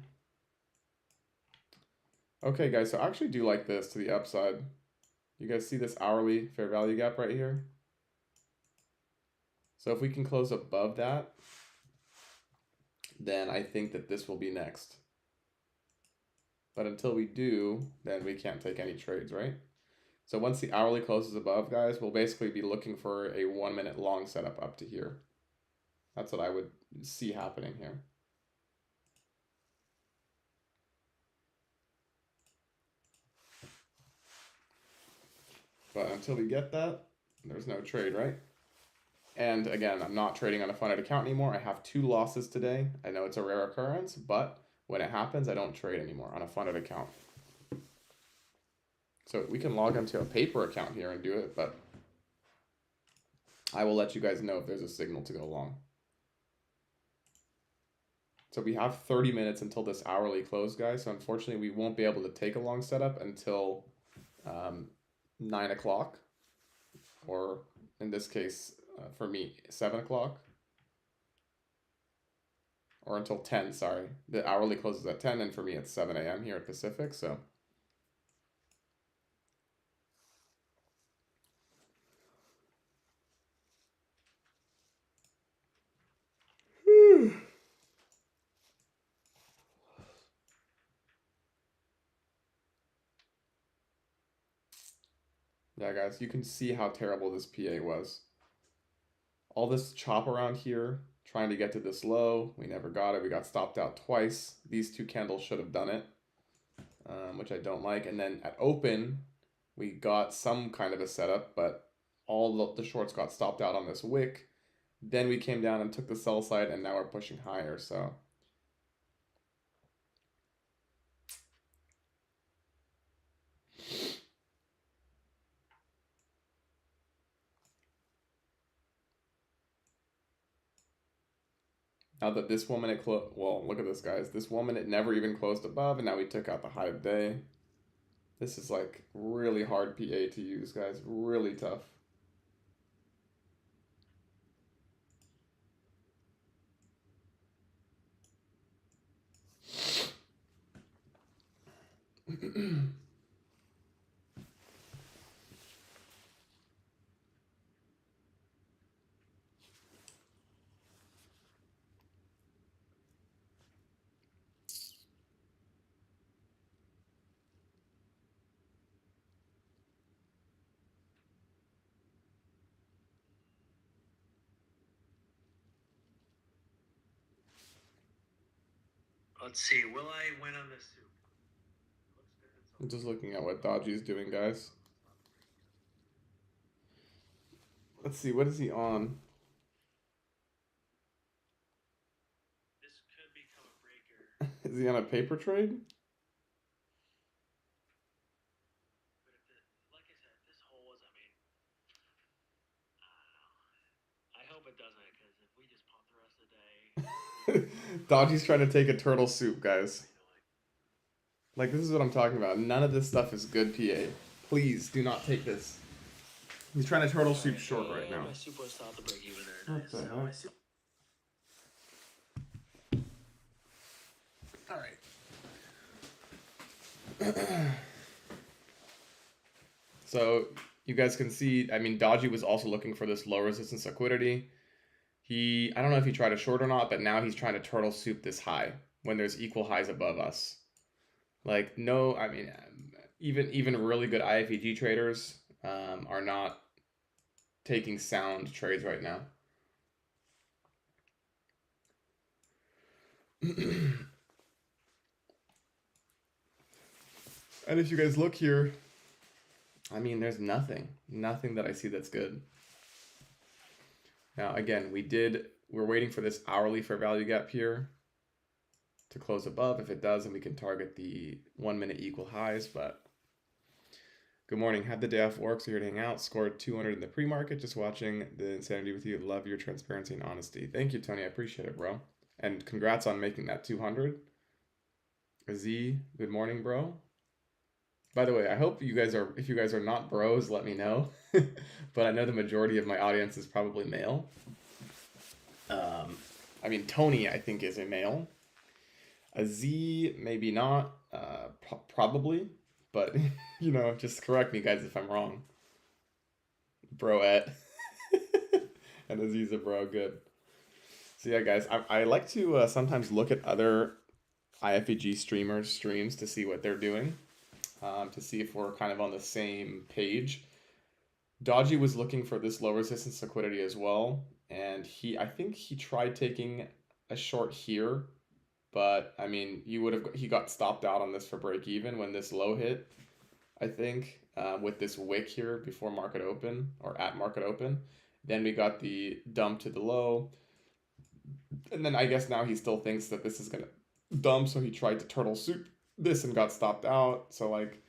Okay, guys, so I actually do like this to the upside. You guys see this hourly fair value gap right here? So if we can close above that, then I think that this will be next. But until we do, then we can't take any trades, right? So once the hourly closes above, guys, we'll basically be looking for a 1 minute long setup up to here. That's what I would see happening here. But until we get that, there's no trade, right? And again, I'm not trading on a funded account anymore. I have 2 losses today. I know it's a rare occurrence, but when it happens, I don't trade anymore on a funded account. So we can log into a paper account here and do it, but I will let you guys know if there's a signal to go long. So we have 30 minutes until this hourly close, guys. So unfortunately, we won't be able to take a long setup until 9 o'clock, or in this case, for me, 7 o'clock, or until 10, sorry. The hourly closes at 10, and for me, it's 7 a.m. here at Pacific, so. Yeah, guys, you can see how terrible this PA was. All this chop around here, trying to get to this low. We never got it. We got stopped out twice. These 2 candles should have done it, which I don't like. And then at open, we got some kind of a setup, but all the shorts got stopped out on this wick. Then we came down and took the sell side, and now we're pushing higher, so. Now that this 1 minute well, look at this, guys. This 1 minute never even closed above, and now we took out the high of day. This is like really hard PA to use, guys. Really tough. Let's see. Will I win on this soup? I'm just looking at what Dodgy's doing, guys. Let's see, what is he on? This could become a breaker. Is he on a paper trade? But like I said, this hole is, I mean, I don't know. I hope it doesn't, because if we just pump the rest of the day. Dodgy's trying to take a turtle soup, guys. Like, this is what I'm talking about. None of this stuff is good PA. Please do not take this. He's trying to turtle soup short right now. My super was out the break even there. What the hell? Alright. So, you guys can see, I mean, Dodgy was also looking for this low resistance liquidity. I don't know if he tried a short or not, but now he's trying to turtle soup this high when there's equal highs above us. Like, no, I mean, even really good IFEG traders are not taking sound trades right now. And if you guys look here, I mean, there's nothing that I see that's good. Now, again, we're waiting for this hourly fair value gap here to close above. If it does, then we can target the 1 minute equal highs, but good morning. Had the day off work, so here to hang out. Scored 200 in the pre-market. Just watching the insanity with you. Love your transparency and honesty. Thank you, Tony. I appreciate it, bro. And congrats on making that 200. Z, good morning, bro. By the way, I hope if you guys are not bros, let me know. But I know the majority of my audience is probably male. I mean, Tony, I think, is a male. A Z, maybe not. Probably. But, you know, just correct me, guys, if I'm wrong. Broette. And Aziza, bro, good. So, yeah, guys, I like to sometimes look at other IFEG streamers streams to see what they're doing, to see if we're kind of on the same page. Dodgy was looking for this low resistance liquidity as well, and I think he tried taking a short here, but I mean, he got stopped out on this for break even when this low hit. I think with this wick here before market open or at market open. Then we got the dump to the low, and then I guess now he still thinks that this is gonna dump, so he tried to turtle soup this and got stopped out. So like,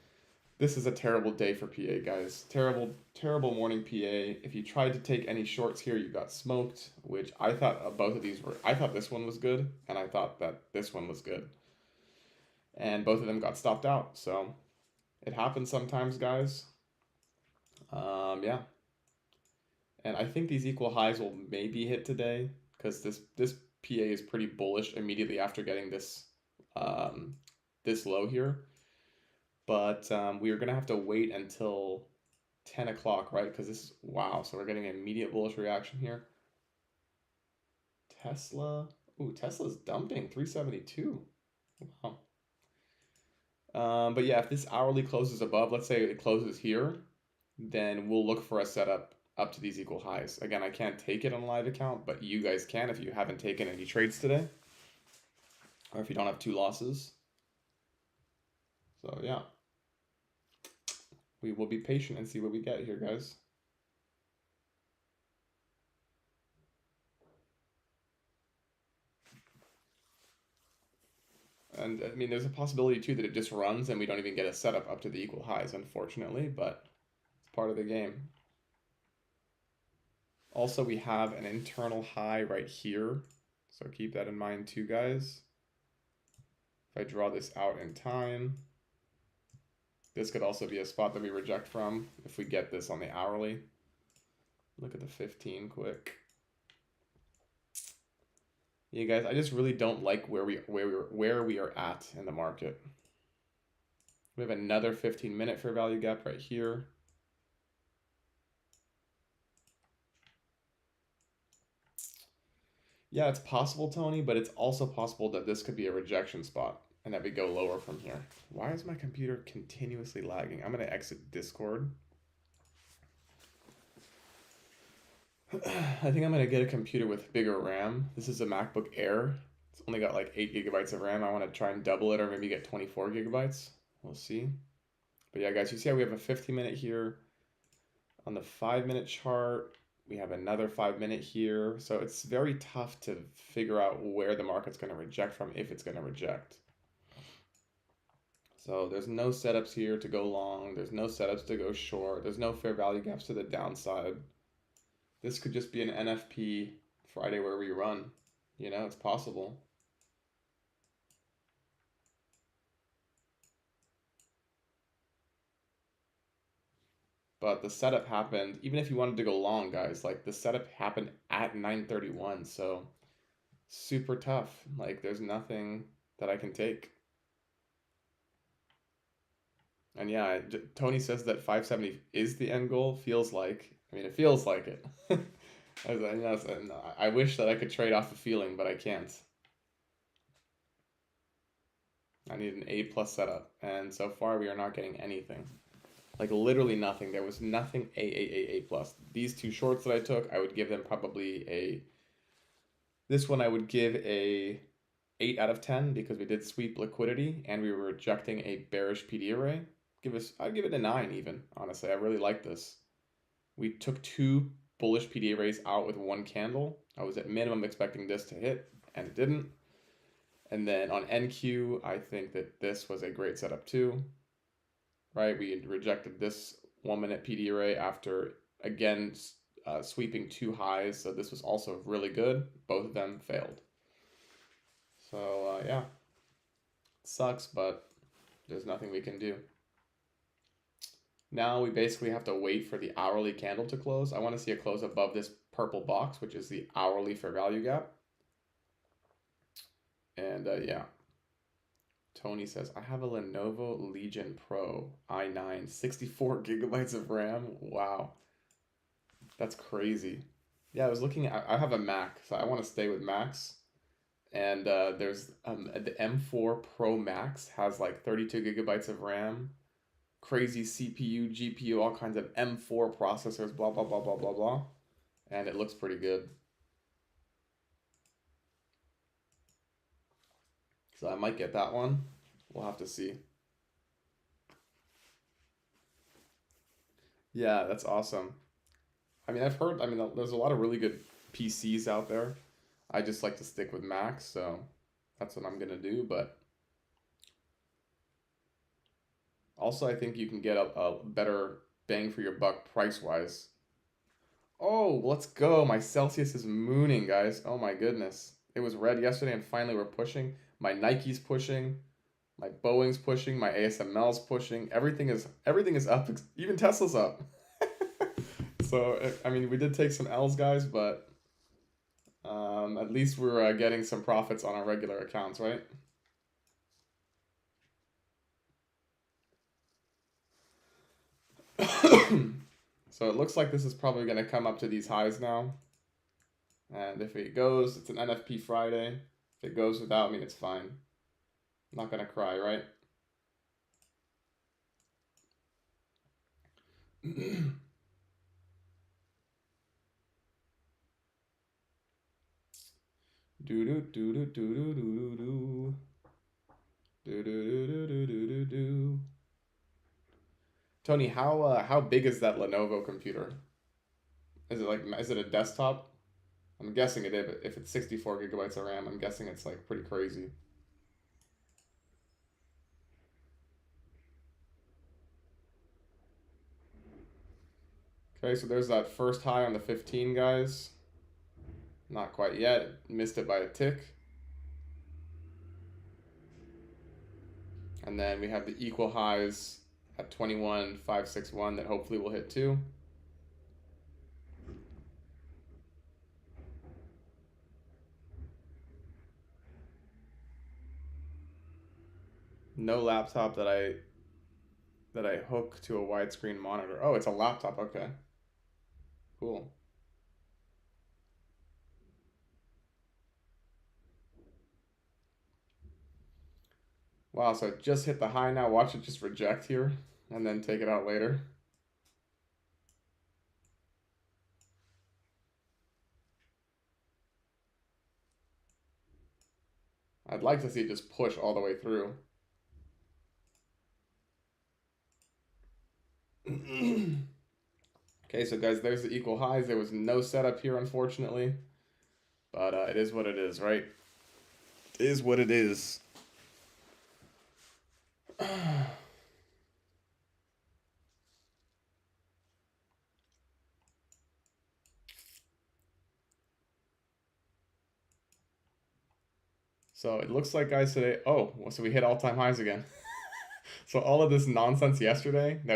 this is a terrible day for PA, guys. Terrible, terrible morning PA. If you tried to take any shorts here, you got smoked, which I thought both of these were, I thought this one was good, and I thought that this one was good. And both of them got stopped out, so it happens sometimes, guys. Yeah. And I think these equal highs will maybe hit today, because this PA is pretty bullish immediately after getting this low here. But we are going to have to wait until 10 o'clock, right? Because this, wow, so we're getting an immediate bullish reaction here. Tesla, ooh, Tesla's dumping 372. Wow. But yeah, if this hourly closes above, let's say it closes here, then we'll look for a setup up to these equal highs. Again, I can't take it on a live account, but you guys can if you haven't taken any trades today, or if you don't have 2 losses. So yeah, we will be patient and see what we get here, guys. And I mean, there's a possibility too that it just runs and we don't even get a setup up to the equal highs, unfortunately, but it's part of the game. Also, we have an internal high right here, so keep that in mind too, guys. If I draw this out in time, this could also be a spot that we reject from if we get this on the hourly. Look at the 15 quick. Yeah, guys, I just really don't like where we are at in the market. We have another 15-minute fair value gap right here. Yeah, it's possible, Tony, but it's also possible that this could be a rejection spot and that we go lower from here. Why is my computer continuously lagging? I'm going to exit Discord. I think I'm going to get a computer with bigger RAM. This is a MacBook Air. It's only got like 8 gigabytes of RAM. I want to try and double it or maybe get 24 gigabytes. We'll see. But yeah, guys, you see how we have a 15-minute here. On the 5-minute chart, we have another 5-minute here. So it's very tough to figure out where the market's going to reject from, if it's going to reject. So there's no setups here to go long. There's no setups to go short. There's no fair value gaps to the downside. This could just be an NFP Friday where we run. You know, it's possible. But the setup happened, even if you wanted to go long, guys, like the setup happened at 9:31, so super tough. Like there's nothing that I can take. And yeah, Tony says that 570 is the end goal. Feels like, I mean, it feels like it. I wish that I could trade off the feeling, but I can't. I need an A+ setup, and so far we are not getting anything. Like literally nothing. There was nothing A+. These 2 shorts that I took, I would give them probably a. This one I would give a 8 out of 10 because we did sweep liquidity and we were rejecting a bearish PD array. I'd give it a 9 even. Honestly, I really like this. We took 2 bullish PD arrays out with 1 candle. I was at minimum expecting this to hit, and it didn't. And then on NQ, I think that this was a great setup too. Right, we had rejected this 1-minute PD array after again sweeping 2 highs, so this was also really good. Both of them failed. So yeah, it sucks, but there's nothing we can do. Now we basically have to wait for the hourly candle to close. I want to see a close above this purple box, which is the hourly fair value gap. And yeah. Tony says, I have a Lenovo Legion Pro i9, 64 gigabytes of RAM. Wow. That's crazy. Yeah, I was looking at, I have a Mac, so I want to stay with Macs. And there's the M4 Pro Max has like 32 gigabytes of RAM, crazy CPU, GPU, all kinds of M4 processors, blah blah blah blah blah blah, and it looks pretty good. So I might get that one. We'll have to see. Yeah, that's awesome. I mean, I've heard, I mean, there's a lot of really good PCs out there. I just like to stick with Macs, so that's what I'm gonna do. But also, I think you can get a better bang for your buck price wise. Oh, let's go. My Celsius is mooning, guys. Oh my goodness. It was red yesterday and finally we're pushing. My Nike's pushing. My Boeing's pushing. My ASML's pushing. Everything is up. Even Tesla's up. So, I mean, we did take some L's, guys, but at least we're getting some profits on our regular accounts, right? So it looks like this is probably going to come up to these highs now. And if it goes, it's an NFP Friday. If it goes without me, it's fine. I'm not going to cry, right? Do do do do do do do do do do do do do do do. Tony, how big is that Lenovo computer? Is it a desktop? I'm guessing it is, but if it's 64 gigabytes of RAM, I'm guessing it's like pretty crazy. Okay, so there's that first high on the 15, guys. Not quite yet. Missed it by a tick. And then we have the equal highs at 21,561 that hopefully will hit too. No laptop that I hook to a widescreen monitor. Oh, it's a laptop. Okay. Cool. Wow, so it just hit the high now. Watch it just reject here and then take it out later. I'd like to see it just push all the way through. Okay, so guys, there's the equal highs. There was no setup here, unfortunately. But it is what it is, right? It is what it is. So it looks like, guys, today. Oh, so we hit all-time highs again. So all of this nonsense yesterday that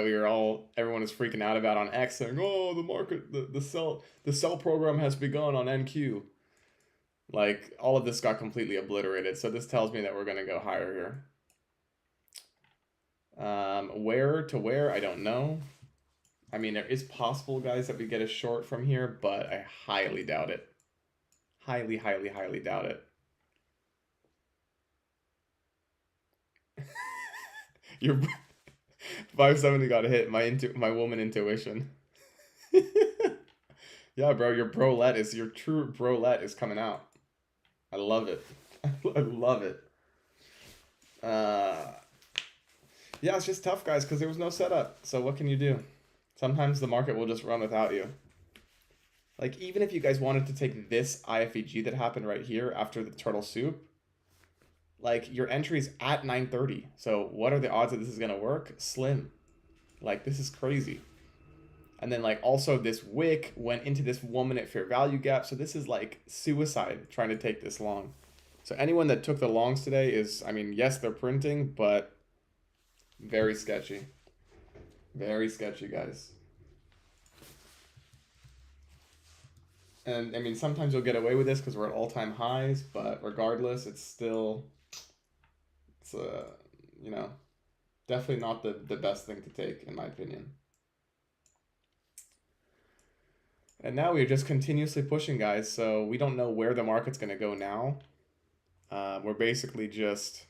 everyone is freaking out about on X, saying, "Oh, the market, the sell program has begun on NQ." Like all of this got completely obliterated. So this tells me that we're gonna go higher here. Where to where, I don't know. I mean, it is possible, guys, that we get a short from here, but I highly doubt it. Highly, highly, highly doubt it. Your 570 got hit. My woman intuition. Yeah, bro, your true brolette is coming out. I love it. I love it. Uh, yeah, it's just tough, guys, because there was no setup. So what can you do? Sometimes the market will just run without you. Like, even if you guys wanted to take this IFEG that happened right here after the turtle soup, like, your entry's at 930. So what are the odds that this is going to work? Slim. Like, this is crazy. And then, like, also this wick went into this 1 minute fair value gap. So this is like suicide trying to take this long. So anyone that took the longs today is, I mean, yes, they're printing, but very sketchy. Very sketchy, guys. And I mean, sometimes you'll get away with this because we're at all-time highs, but regardless, it's uh, you know, definitely not the best thing to take, in my opinion. And now we're just continuously pushing, guys, so we don't know where the market's going to go now. We're basically just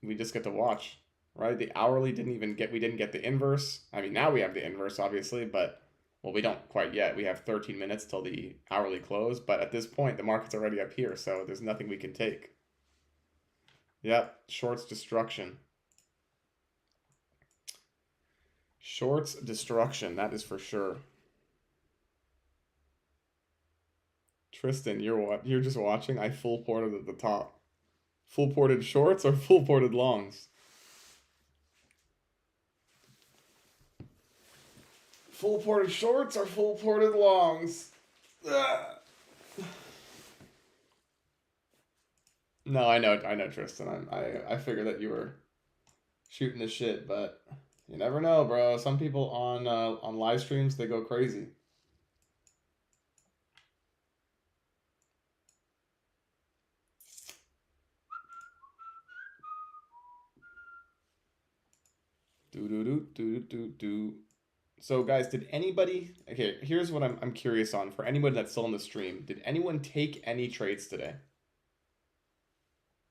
we just get to watch, right? The hourly we didn't get the inverse. I mean, now we have the inverse, obviously, but well, we don't quite yet. We have 13 minutes till the hourly close, but at this point, the market's already up here, so there's nothing we can take. Yep, shorts destruction. Shorts destruction, that is for sure. Tristan, you're just watching. I full ported at the top. Full ported shorts or full ported longs? Full ported shorts or full ported longs? Ugh. No, I know, Tristan. I figured that you were shooting the shit, but you never know, bro. Some people on live streams they go crazy. Do do do do do do. So guys, did anybody? Okay, here's what I'm curious on for anybody that's still in the stream. Did anyone take any trades today?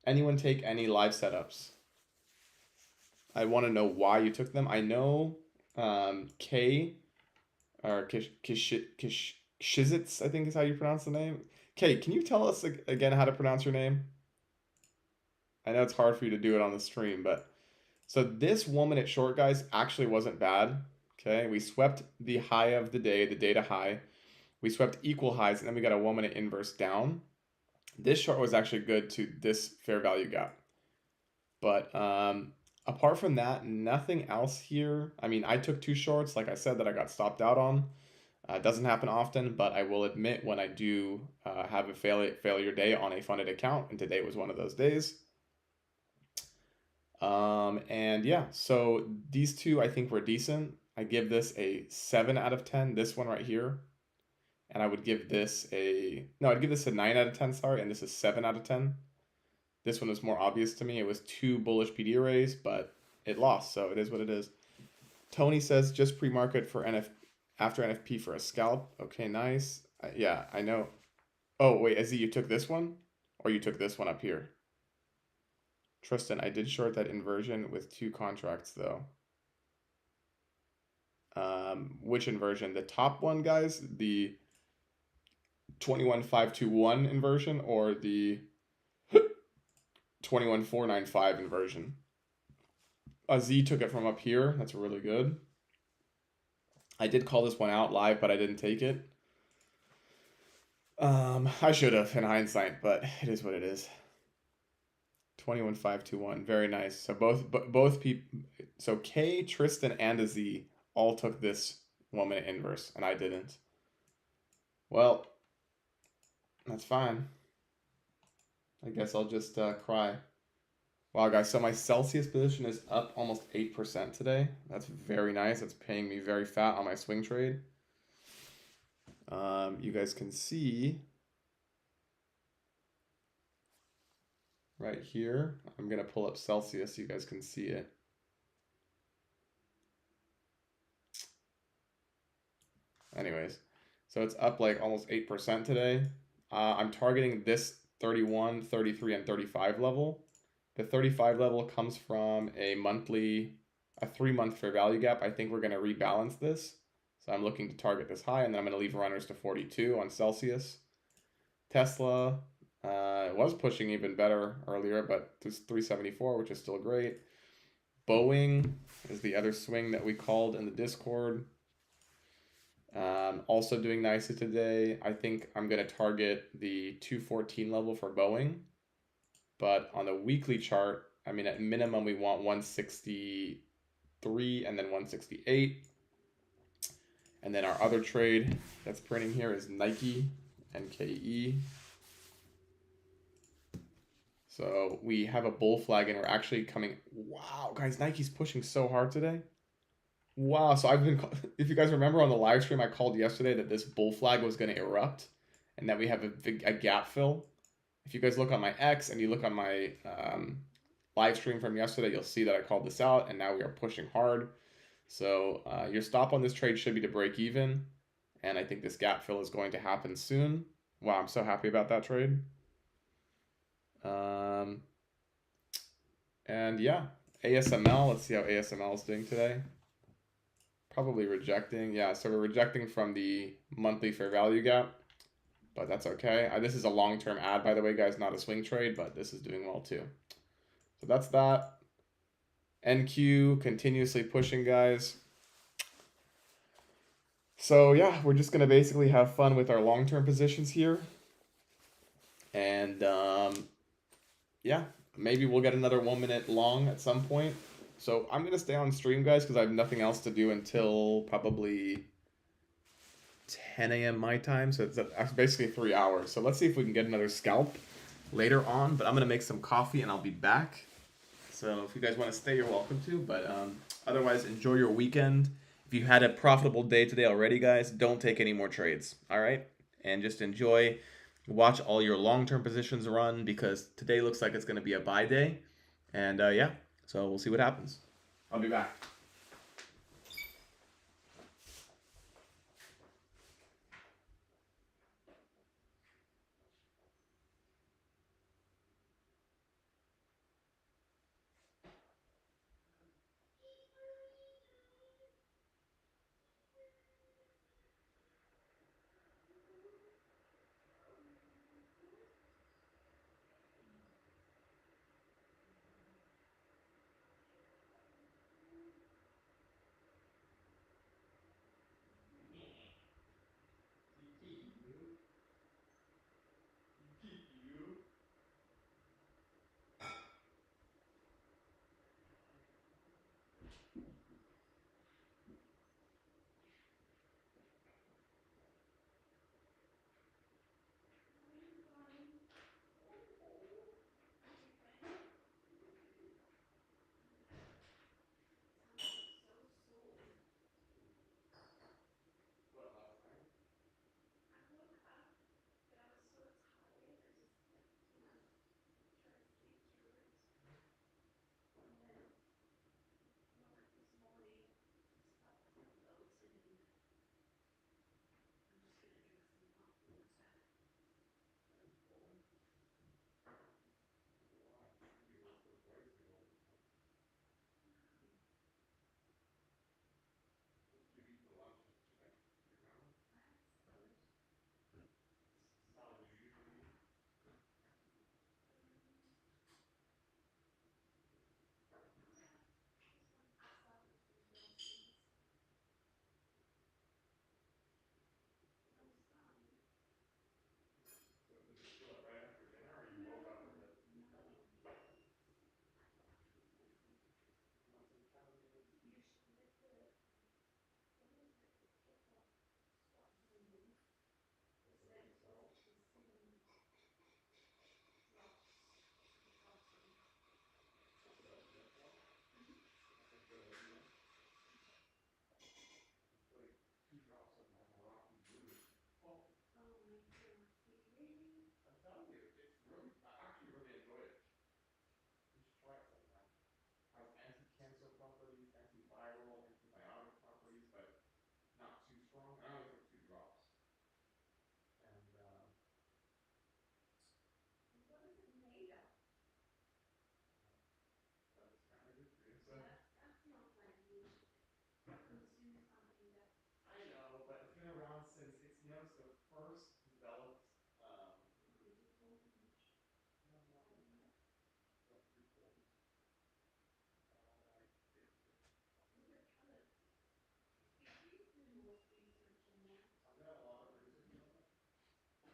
Anyone take any live setups? I want to know why you took them. I know K or Kishizits, I think is how you pronounce the name. Kay, can you tell us again how to pronounce your name? I know it's hard for you to do it on the stream, but so this woman at short guys actually wasn't bad. Okay, we swept the high of the day, the data high. We swept equal highs, and then we got a 1 minute inverse down. This short was actually good to this fair value gap. But apart from that, nothing else here. I mean, I took two shorts, like I said, that I got stopped out on. It doesn't happen often, but I will admit when I do have a failure day on a funded account, and today was one of those days. And yeah, so these two I think were decent. I give this a 7 out of 10, this one right here. And I would give this I'd give this a 9 out of 10, sorry, and this is 7 out of 10. This one was more obvious to me. It was two bullish PD arrays, but it lost, so it is what it is. Tony says just pre-market for after NFP for a scalp. Okay, nice. Yeah, I know. Oh, wait, Izzy, you took this one? Or you took this one up here? Tristan, I did short that inversion with two contracts, though. Which inversion? The top one, guys? The 21521 inversion or the 21495 inversion? Z took it from up here. That's really good. I did call this one out live, but I didn't take it. I should have in hindsight, but it is what it is. 21521. Very nice. So both people. So K, Tristan, and a Z all took this 1 minute inverse, and I didn't. Well, that's fine. I guess I'll just cry. Wow, guys. So my Celsius position is up almost 8% today. That's very nice. It's paying me very fat on my swing trade. You guys can see right here. I'm gonna pull up Celsius so you guys can see it. Anyways, so it's up like almost 8% today. I'm targeting this 31, 33, and 35 level. The 35 level comes from a 3-month fair value gap. I think we're going to rebalance this. So I'm looking to target this high, and then I'm going to leave runners to 42 on Celsius. Tesla was pushing even better earlier, but it's 374, which is still great. Boeing is the other swing that we called in the Discord. Also doing nicely today. I think I'm going to target the 214 level for Boeing. But on the weekly chart, I mean, at minimum, we want 163 and then 168. And then our other trade that's printing here is Nike, NKE. So we have a bull flag and we're actually coming. Wow, guys, Nike's pushing so hard today. Wow, so if you guys remember on the live stream, I called yesterday that this bull flag was going to erupt and that we have a gap fill. If you guys look on my X and you look on my live stream from yesterday, you'll see that I called this out and now we are pushing hard. So your stop on this trade should be to break even. And I think this gap fill is going to happen soon. Wow, I'm so happy about that trade. Um, and yeah, ASML. Let's see how ASML is doing today. Probably rejecting. Yeah, so we're rejecting from the monthly fair value gap, but that's okay. This is a long-term ad, by the way, guys, not a swing trade, but this is doing well too. So that's that. NQ continuously pushing, guys. So yeah, we're just gonna basically have fun with our long-term positions here, and yeah, maybe we'll get another 1 minute long at some point. So I'm gonna stay on stream, guys, because I have nothing else to do until probably 10 a.m. my time. So it's basically 3 hours. So let's see if we can get another scalp later on. But I'm gonna make some coffee and I'll be back. So if you guys want to stay, you're welcome to. But otherwise, enjoy your weekend. If you had a profitable day today already, guys, don't take any more trades. All right, and just enjoy. Watch all your long-term positions run because today looks like it's going to be a buy day. And yeah, so we'll see what happens. I'll be back. I'm telling you, it's really, I actually really enjoy it. You should try it sometime. Has anti-cancer properties, antiviral, antibiotic properties, but not too strong. I only took 2 drops, and but it's kind of good for you. So I know, but it's been around since it's the first developed. Um, no, not really. Don't too cold. Uh, I've done a lot of research on it.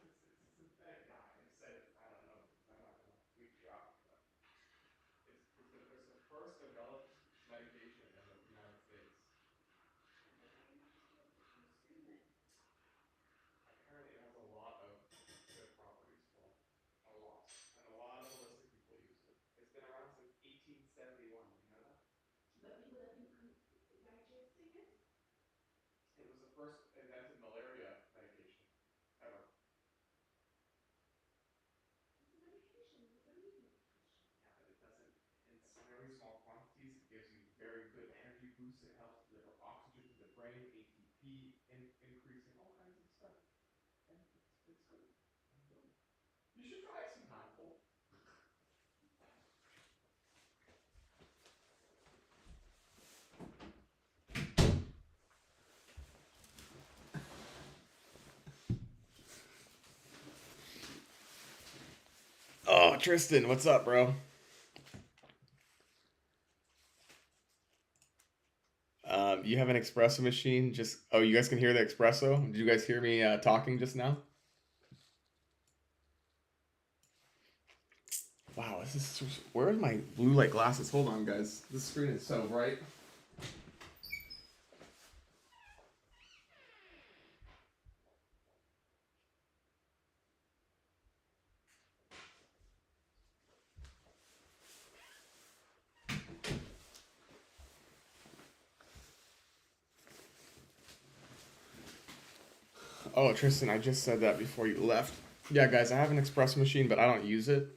It's a synthetic guy. I said it's, I don't know because I'm not gonna freak you out, but it's the first developed medication in the United States. Apparently, it has a lot of good properties for it. A lot, and a lot of holistic people use it. It's been around since 1871. Did you know that? It was the first invented malaria medication ever. Yeah, but it doesn't, in very small quantities, it gives you very good energy boosts. It helps deliver oxygen to the brain, ATP, increasing all kinds of stuff. Yeah, it's good. I'm good. You should try it sometime, Cole. Oh, Tristan, what's up, bro? You have an espresso machine? Just oh, you guys can hear the espresso? Did you guys hear me talking just now? Wow, this is where are my blue light glasses? Hold on, guys. This screen is so bright. Oh, Tristan, I just said that before you left. Yeah, guys, I have an espresso machine, but I don't use it.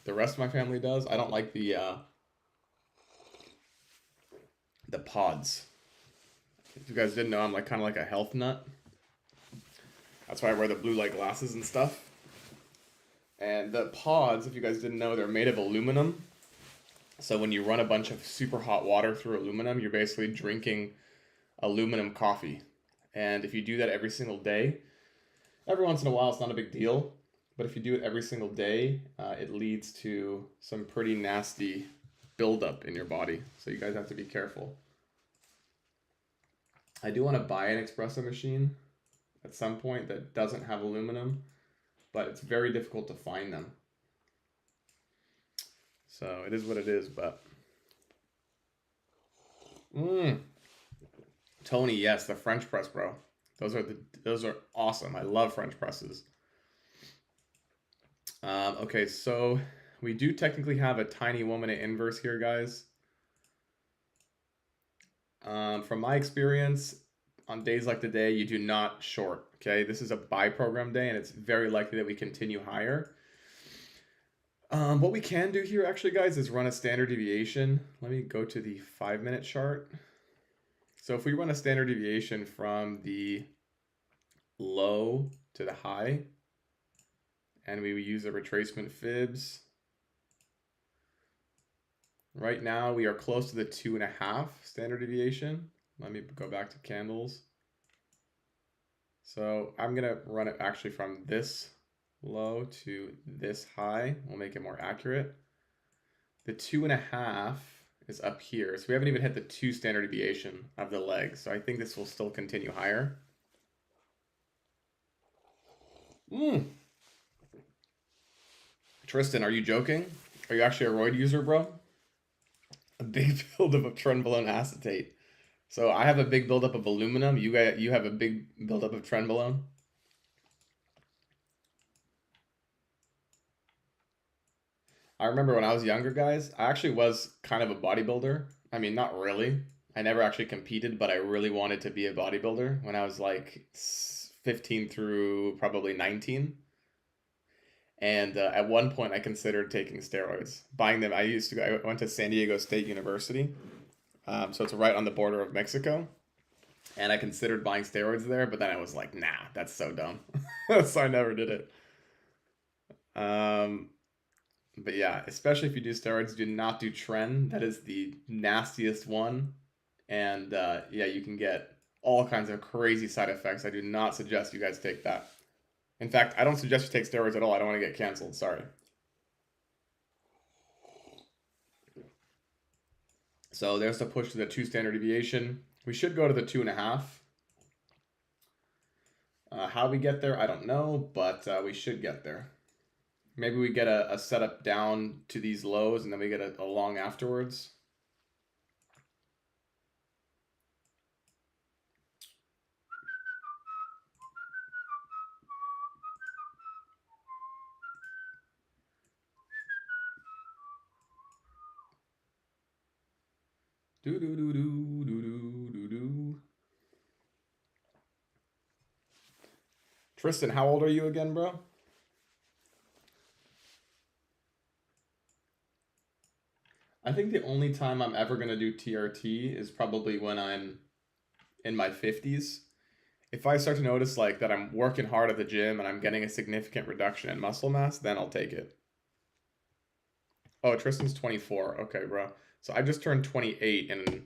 The rest of my family does. I don't like the pods. If you guys didn't know, I'm like kind of like a health nut. That's why I wear the blue light glasses and stuff. And the pods, if you guys didn't know, they're made of aluminum. So when you run a bunch of super hot water through aluminum, you're basically drinking aluminum coffee. And if you do that every single day, every once in a while it's not a big deal. But if you do it every single day, it leads to some pretty nasty buildup in your body. So you guys have to be careful. I do want to buy an espresso machine at some point that doesn't have aluminum, but it's very difficult to find them. So it is what it is, but Tony, yes, the French press, bro. Those are awesome. I love French presses. Okay, so we do technically have a tiny 1 minute inverse here, guys. From my experience, on days like today, you do not short. Okay, this is a buy program day, and it's very likely that we continue higher. What we can do here, actually, guys, is run a standard deviation. Let me go to the 5 minute chart. So if we run a standard deviation from the low to the high, and we use the retracement fibs, right now we are close to the 2.5 standard deviation. Let me go back to candles. So I'm gonna run it actually from this low to this high. We'll make it more accurate. The 2.5 is up here. So we haven't even hit the 2 standard deviation of the leg. So I think this will still continue higher. Tristan, are you joking? Are you actually a roid user, bro? A big buildup of trenbolone acetate. So I have a big buildup of aluminum. You have a big buildup of trenbolone. I remember when I was younger, guys, I actually was kind of a bodybuilder. I mean, not really. I never actually competed, but I really wanted to be a bodybuilder when I was like 15 through probably 19. And at one point, I considered taking steroids, buying them. I went to San Diego State University, so it's right on the border of Mexico. And I considered buying steroids there, but then I was like, nah, that's so dumb. So I never did it. But yeah, especially if you do steroids, do not do tren. That is the nastiest one. And yeah, you can get all kinds of crazy side effects. I do not suggest you guys take that. In fact, I don't suggest you take steroids at all. I don't want to get canceled. Sorry. So there's the push to the 2 standard deviation. We should go to the 2.5. How we get there, I don't know, but we should get there. Maybe we get a setup down to these lows, and then we get a long afterwards. Do do do do do do do do. Tristan, how old are you again, bro? I think the only time I'm ever gonna do TRT is probably when I'm in my 50s. If I start to notice like that I'm working hard at the gym and I'm getting a significant reduction in muscle mass, then I'll take it. Oh, Tristan's 24. Okay, bro. So I just turned 28 in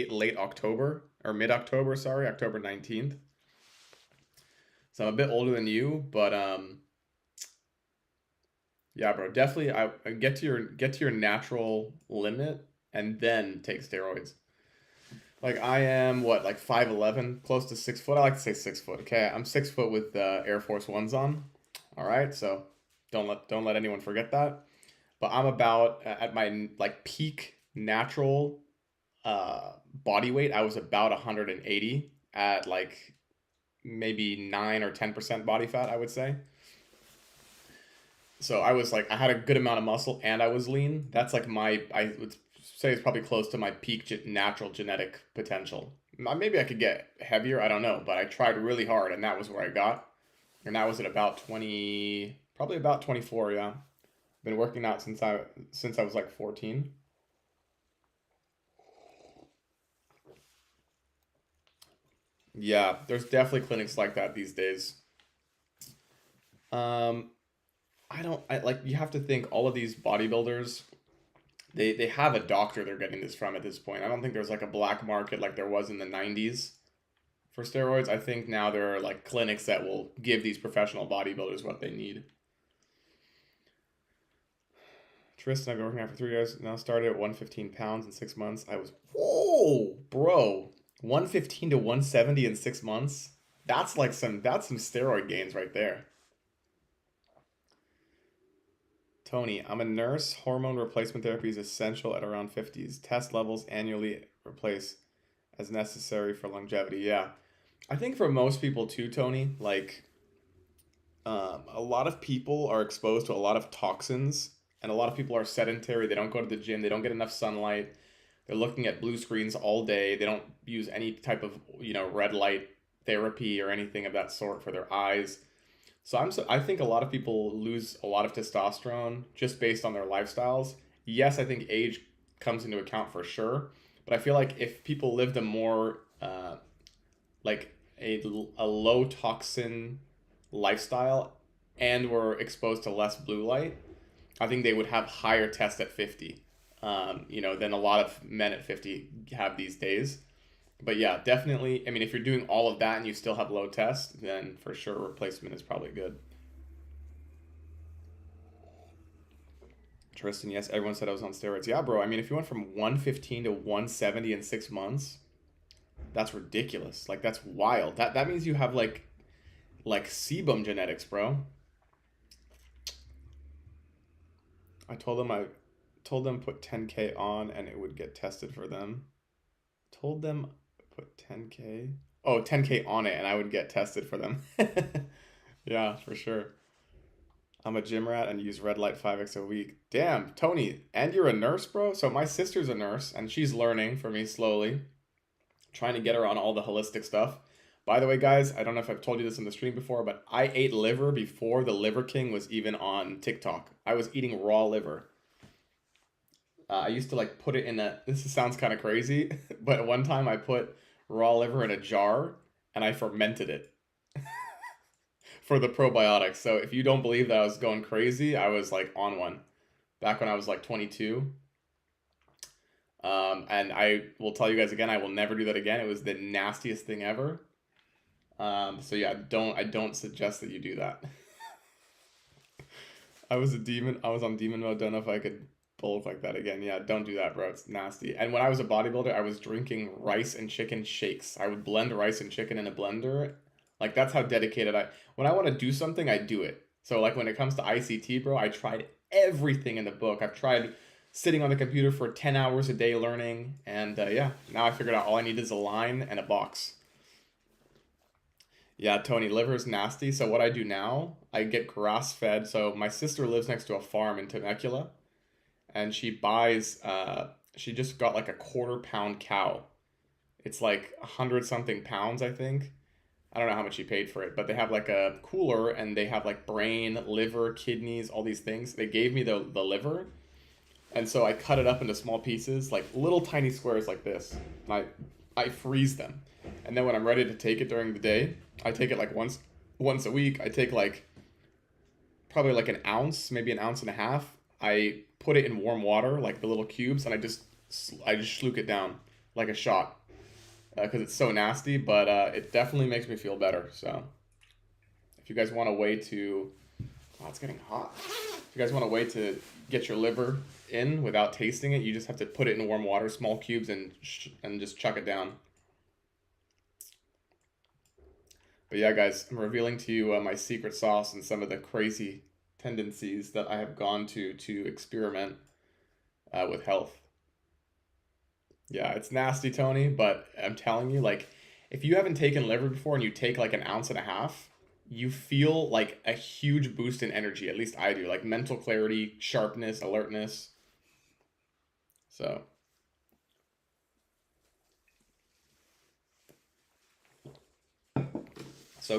late October or mid October, sorry, October 19th. So I'm a bit older than you, but Yeah, bro. Definitely I get to your natural limit and then take steroids. Like I am what, like 5'11", close to 6 foot. I like to say 6 foot. Okay, I'm 6 foot with Air Force Ones on. All right, so don't let anyone forget that. But I'm about at my like peak natural body weight. I was about 180 at like maybe 9 or 10% body fat, I would say. So I was like, I had a good amount of muscle and I was lean. That's like I would say it's probably close to my peak natural genetic potential. Maybe I could get heavier, I don't know, but I tried really hard and that was where I got. And that was at about 20, probably about 24, yeah. Been working out since I was like 14. Yeah, there's definitely clinics like that these days. Um, I like you have to think all of these bodybuilders, they have a doctor they're getting this from at this point. I don't think there's like a black market like there was in the 90s for steroids. I think now there are like clinics that will give these professional bodybuilders what they need. Tristan, I've been working out for 3 years now. Started at 115 pounds in 6 months. I was whoa, bro, 115 to 170 in 6 months. That's some steroid gains right there. Tony, I'm a nurse. Hormone replacement therapy is essential at around 50s. Test levels annually, replace as necessary for longevity. Yeah. I think for most people too, Tony, like a lot of people are exposed to a lot of toxins, and a lot of people are sedentary. They don't go to the gym. They don't get enough sunlight. They're looking at blue screens all day. They don't use any type of red light therapy or anything of that sort for their eyes. I think a lot of people lose a lot of testosterone just based on their lifestyles. Yes, I think age comes into account for sure, but I feel like if people lived a more like a low toxin lifestyle and were exposed to less blue light, I think they would have higher tests at 50, than a lot of men at 50 have these days. But yeah, definitely. I mean, if you're doing all of that and you still have low test, then for sure replacement is probably good. Tristan, yes, everyone said I was on steroids. Yeah, bro. I mean, if you went from 115 to 170 in 6 months, that's ridiculous. Like that's wild. That means you have like sebum genetics, bro. I told them put 10K on and it would get tested for them. Told them put 10K. Oh, 10K on it and I would get tested for them. Yeah, for sure. I'm a gym rat and use red light 5x a week. Damn, Tony, and you're a nurse, bro? So my sister's a nurse and she's learning for me slowly, trying to get her on all the holistic stuff. By the way, guys, I don't know if I've told you this in the stream before, but I ate liver before the Liver King was even on TikTok. I was eating raw liver. I used to like put it in a. This sounds kind of crazy, but one time I put raw liver in a jar and I fermented it for the probiotics. So if you don't believe that I was going crazy, I was like on one back when I was like 22. And I will tell you guys again, I will never do that again. It was the nastiest thing ever. So yeah, I don't suggest that you do that. I was a demon. I was on demon mode. Don't know if I could bulk like that again. Yeah, don't do that, bro. It's nasty. And when I was a bodybuilder, I was drinking rice and chicken shakes. I would blend rice and chicken in a blender. Like that's how dedicated I. When I want to do something, I do it. So like when it comes to ICT, bro, I tried everything in the book. I've tried sitting on the computer for 10 hours a day learning, and yeah, now I figured out all I need is a line and a box. Yeah, Tony, liver's nasty. So what I do now, I get grass fed. So my sister lives next to a farm in Temecula, and she just got like a quarter-pound cow. It's like 100 something pounds, I think. I don't know how much she paid for it, but they have like a cooler and they have like brain, liver, kidneys, all these things. They gave me the liver, and so I cut it up into small pieces, like little tiny squares like this. And I freeze them. And then when I'm ready to take it during the day, I take it like once a week. I take like probably like an ounce, maybe an ounce and a half. I put it in warm water, like the little cubes, and I just sluk it down like a shot because it's so nasty. But it definitely makes me feel better. So if you guys want a way to Oh, it's getting hot. If you guys want a way to get your liver in without tasting it, you just have to put it in warm water, small cubes, and just chuck it down. But yeah, guys, I'm revealing to you my secret sauce and some of the crazy tendencies that I have gone to experiment with health. Yeah, it's nasty, Tony, but I'm telling you, like, if you haven't taken liver before and you take like an ounce and a half, you feel like a huge boost in energy. At least I do, like mental clarity, sharpness, alertness. So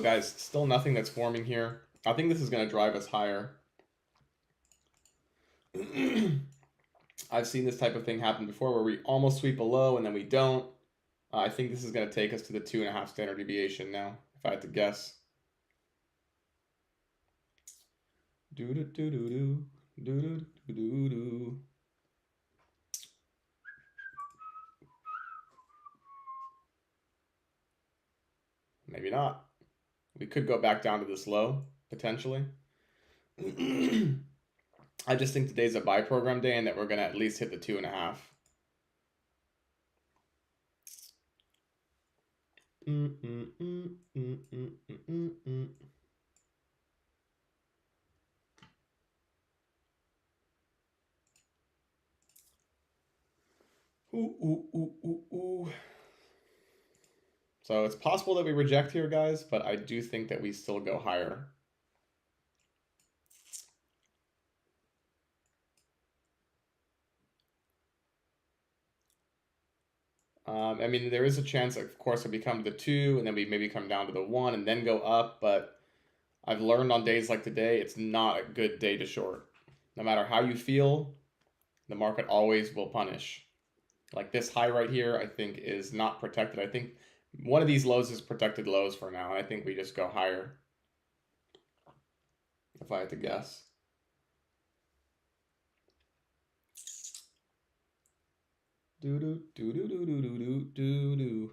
guys, still nothing that's forming here. I think this is going to drive us higher. I've seen this type of thing happen before where we almost sweep below and then we don't. I think this is going to take us to the 2.5 standard deviation now, if I had to guess. Do do do do do do do do do. Maybe not. We could go back down to this low, potentially. I just think today's a buy program day and that we're going to at least hit the 2.5. Ooh. So it's possible that we reject here, guys, but I do think that we still go higher. I mean, there is a chance, of course, that we come to the 2, and then we maybe come down to the 1, and then go up, but I've learned on days like today, it's not a good day to short. No matter how you feel, the market always will punish. Like this high right here, I think is not protected. I think one of these lows is protected lows for now, and I think we just go higher, if I had to guess. Do do do do do do do do do.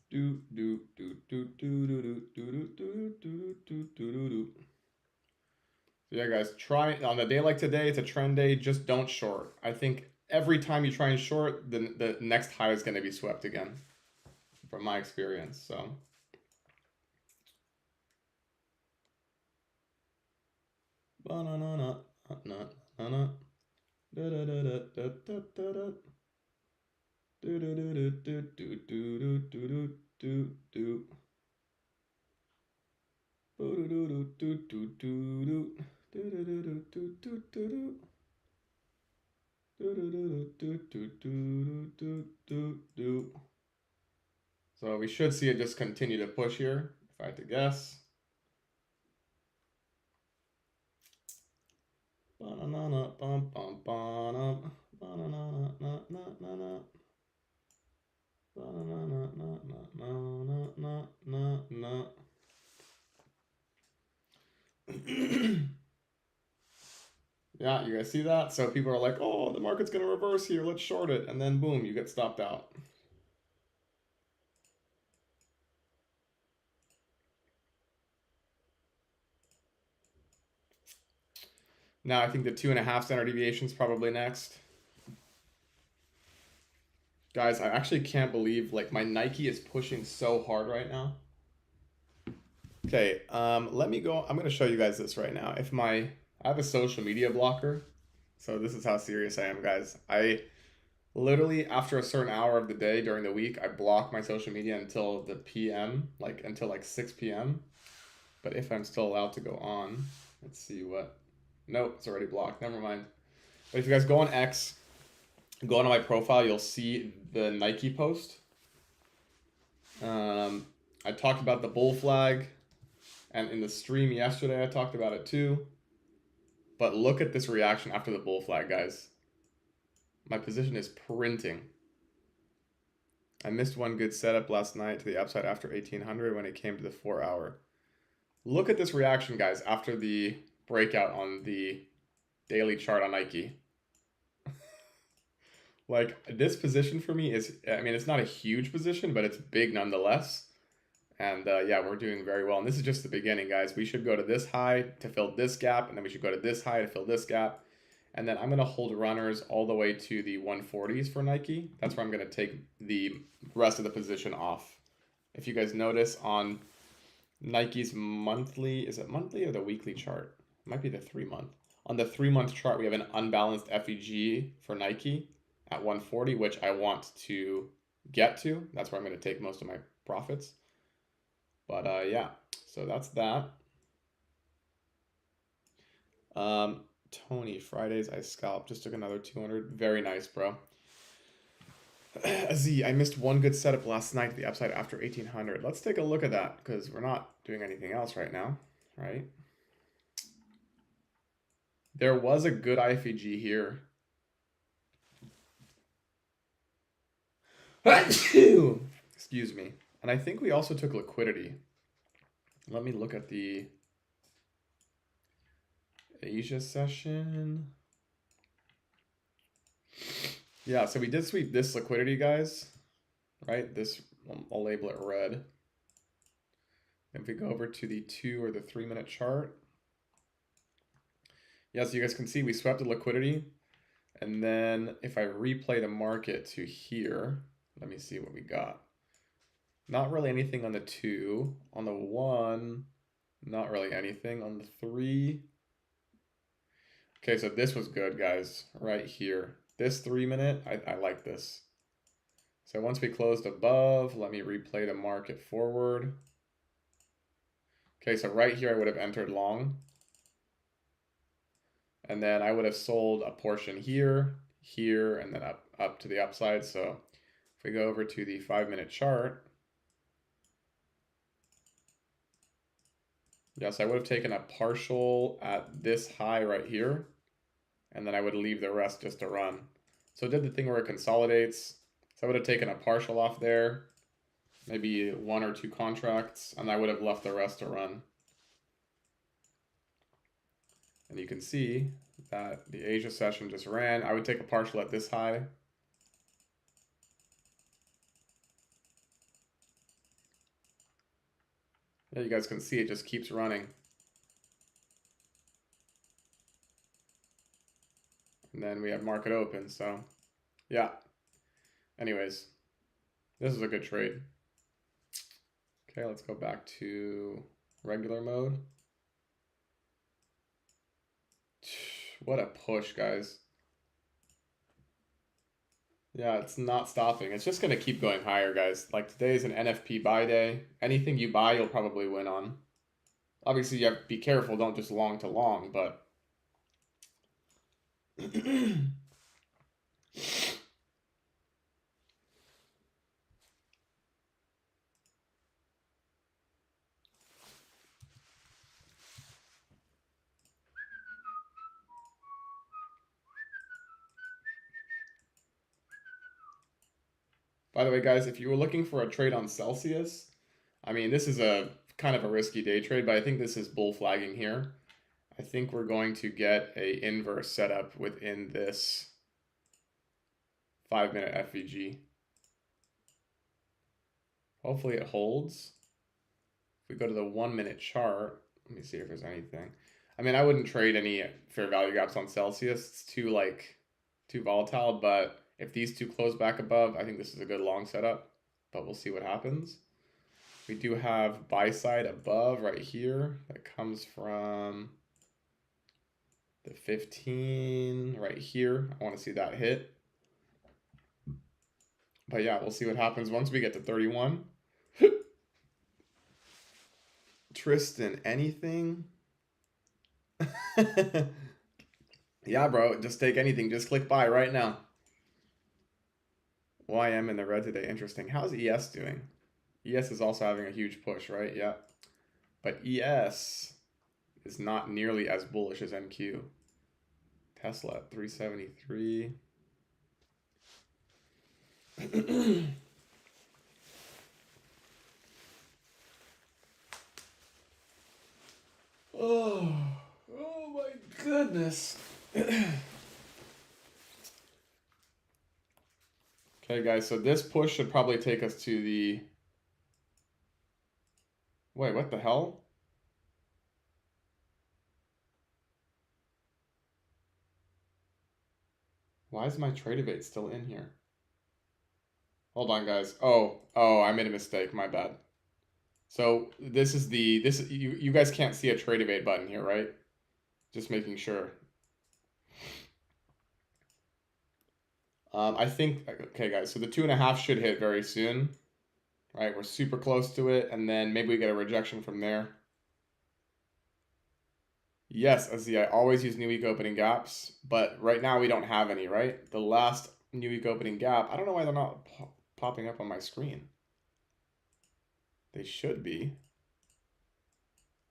Do do do do do do do do do do do do do. So yeah, guys, try on a day like today. It's a trend day. Just don't short. I think every time you try and short, the next high is going to be swept again, from my experience. So. Banana, banana, da da da da da da da da. Do do do do do do do do do do. Do do do do do do do. Do do do do do do do. Do do do do do do do do do. So we should see it just continue to push here, if I had to guess. Banana bum bum bum. Banana na na na na. Banana na na na na na na. Yeah, you guys see that? So people are like, oh, the market's going to reverse here. Let's short it. And then boom, you get stopped out. Now I think the 2.5 standard deviation is probably next. Guys, I actually can't believe, like, my Nike is pushing so hard right now. Okay, let me go. I'm going to show you guys this right now. I have a social media blocker. So this is how serious I am, guys. I literally, after a certain hour of the day during the week, I block my social media until the PM, like until like 6 p.m. But if I'm still allowed to go on, let's see what. Nope, it's already blocked. Never mind. But if you guys go on X, go onto my profile, you'll see the Nike post. I talked about the bull flag, and in the stream yesterday, I talked about it too. But look at this reaction after the bull flag, guys. My position is printing. I missed one good setup last night to the upside after 1800 when it came to the 4 hour. Look at this reaction, guys, after the breakout on the daily chart on Nike. Like, this position for me is, I mean, it's not a huge position, but it's big nonetheless. And yeah, we're doing very well. And this is just the beginning, guys. We should go to this high to fill this gap, and then we should go to this high to fill this gap. And then I'm going to hold runners all the way to the 140s for Nike. That's where I'm going to take the rest of the position off. If you guys notice on Nike's monthly, is it monthly or the weekly chart? It might be the 3-month. On the 3-month chart, we have an unbalanced FEG for Nike at 140, which I want to get to. That's where I'm going to take most of my profits. But yeah, so that's that. Tony, Fridays I scalped, just took another 200. Very nice, bro. Z, I missed one good setup last night to the upside after 1800. Let's take a look at that because we're not doing anything else right now, right? There was a good IFEG here. Excuse me. And I think we also took liquidity. Let me look at the Asia session. Yeah, so we did sweep this liquidity, guys, right? This, I'll label it red. If we go over to the 2 or the 3-minute chart. Yeah, so you guys can see we swept the liquidity. And then if I replay the market to here, let me see what we got. Not really anything on the 2. On the 1, not really anything. On the 3. Okay, so this was good, guys, right here. This 3-minute, I like this. So once we closed above, let me replay the market forward. Okay, so right here I would have entered long. And then I would have sold a portion here, here, and then up to the upside. So if we go over to the 5-minute chart, yes, I would have taken a partial at this high right here, and then I would leave the rest just to run. So it did the thing where it consolidates. So I would have taken a partial off there, maybe 1 or 2 contracts, and I would have left the rest to run. And you can see that the Asia session just ran. I would take a partial at this high. Yeah, you guys can see it just keeps running. And then we have market open, so yeah. Anyways, this is a good trade. Okay, let's go back to regular mode. What a push, guys. Yeah, it's not stopping. It's just going to keep going higher, guys. Like today is an NFP buy day. Anything you buy, you'll probably win on. Obviously, you have to be careful. Don't just long to long, but... By the way, guys, if you were looking for a trade on Celsius, I mean, this is a kind of a risky day trade, but I think this is bull flagging here. I think we're going to get a inverse setup within this 5-minute FVG. Hopefully it holds. If we go to the 1-minute chart, let me see if there's anything. I mean, I wouldn't trade any fair value gaps on Celsius. It's too volatile, but if these two close back above, I think this is a good long setup, but we'll see what happens. We do have buy side above right here that comes from the 15 right here. I want to see that hit. But yeah, we'll see what happens once we get to 31. Tristan, anything? Yeah, bro, just take anything. Just click buy right now. YM in the red today. Interesting. How's ES doing? ES is also having a huge push, right? Yeah. But ES is not nearly as bullish as NQ. Tesla at 373. Oh, oh my goodness. Okay, guys, so this push should probably take us to the... Wait, what the hell? Why is my trade evade still in here? Hold on, guys. Oh, I made a mistake. My bad. So this is you guys can't see a trade evade button here, right? Just making sure. I think, okay, guys, so the 2.5 should hit very soon, right? We're super close to it, and then maybe we get a rejection from there. Yes, as I always use new week opening gaps, but right now we don't have any, right? The last new week opening gap, I don't know why they're not popping up on my screen. They should be.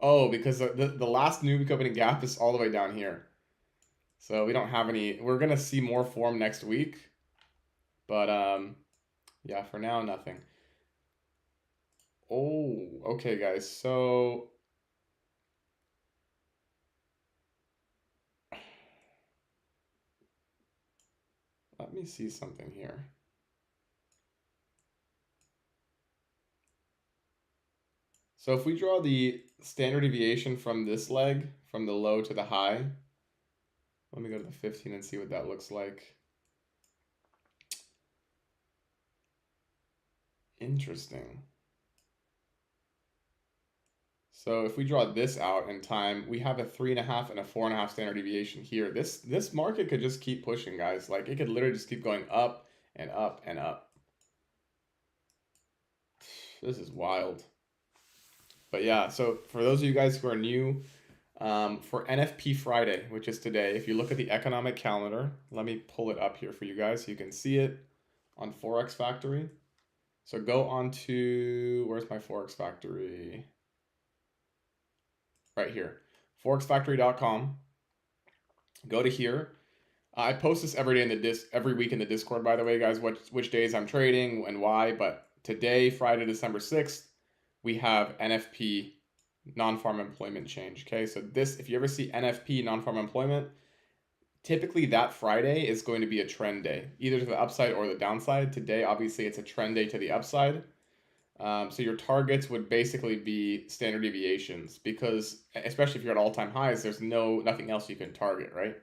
Oh, because the last new week opening gap is all the way down here. So we don't have any. We're going to see more form next week. But yeah, for now, nothing. Oh, okay, guys. So let me see something here. So if we draw the standard deviation from this leg, from the low to the high, let me go to the 15 and see what that looks like. Interesting. So if we draw this out in time, we have a 3.5 and a 4.5 standard deviation here. This market could just keep pushing, guys. Like it could literally just keep going up and up and up. This is wild. But yeah, so for those of you guys who are new, for NFP Friday, which is today, if you look at the economic calendar, let me pull it up here for you guys so you can see it on Forex Factory. So go on to, where's my Forex Factory? Right here, forexfactory.com. Go to here. I post this every day in the every week in the Discord, by the way, guys, which days I'm trading and why. But today, Friday, December 6th, we have NFP, non-farm employment change. Okay, so this, if you ever see NFP, non-farm employment, typically that Friday is going to be a trend day, either to the upside or the downside. Today, obviously, it's a trend day to the upside. So your targets would basically be standard deviations because, especially if you're at all-time highs, there's nothing else you can target, right?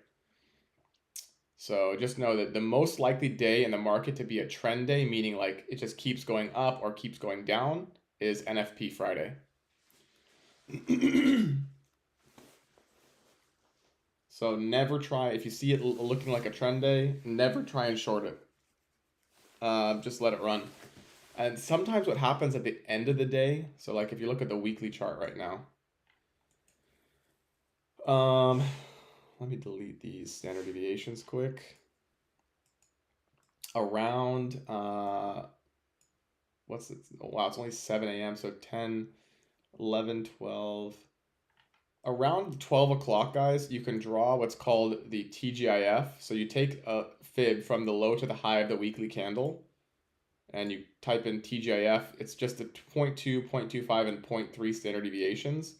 So just know that the most likely day in the market to be a trend day, meaning like it just keeps going up or keeps going down, is NFP Friday. So never try, if you see it looking like a trend day, never try and short it. Just let it run. And sometimes what happens at the end of the day, so like if you look at the weekly chart right now, let me delete these standard deviations quick. Around, what's it? Oh, wow, it's only 7 a.m. So 10, 11, 12. Around 12 o'clock, guys, you can draw what's called the TGIF. So you take a fib from the low to the high of the weekly candle, and you type in TGIF. It's just the 0.2, 0.25, and 0.3 standard deviations.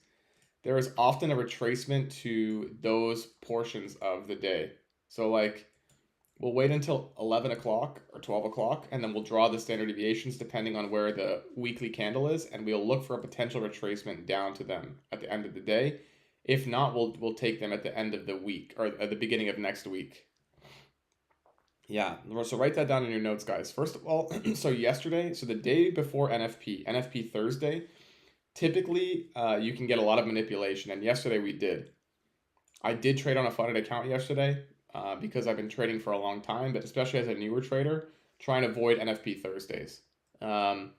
There is often a retracement to those portions of the day. So like, we'll wait until 11 o'clock or 12 o'clock, and then we'll draw the standard deviations depending on where the weekly candle is, and we'll look for a potential retracement down to them at the end of the day. If not, we'll take them at the end of the week or at the beginning of next week. Yeah, so write that down in your notes, guys. First of all, so yesterday, so the day before NFP Thursday, typically you can get a lot of manipulation, and yesterday we did. I did trade on a funded account yesterday because I've been trading for a long time, but especially as a newer trader, trying to avoid NFP Thursdays. And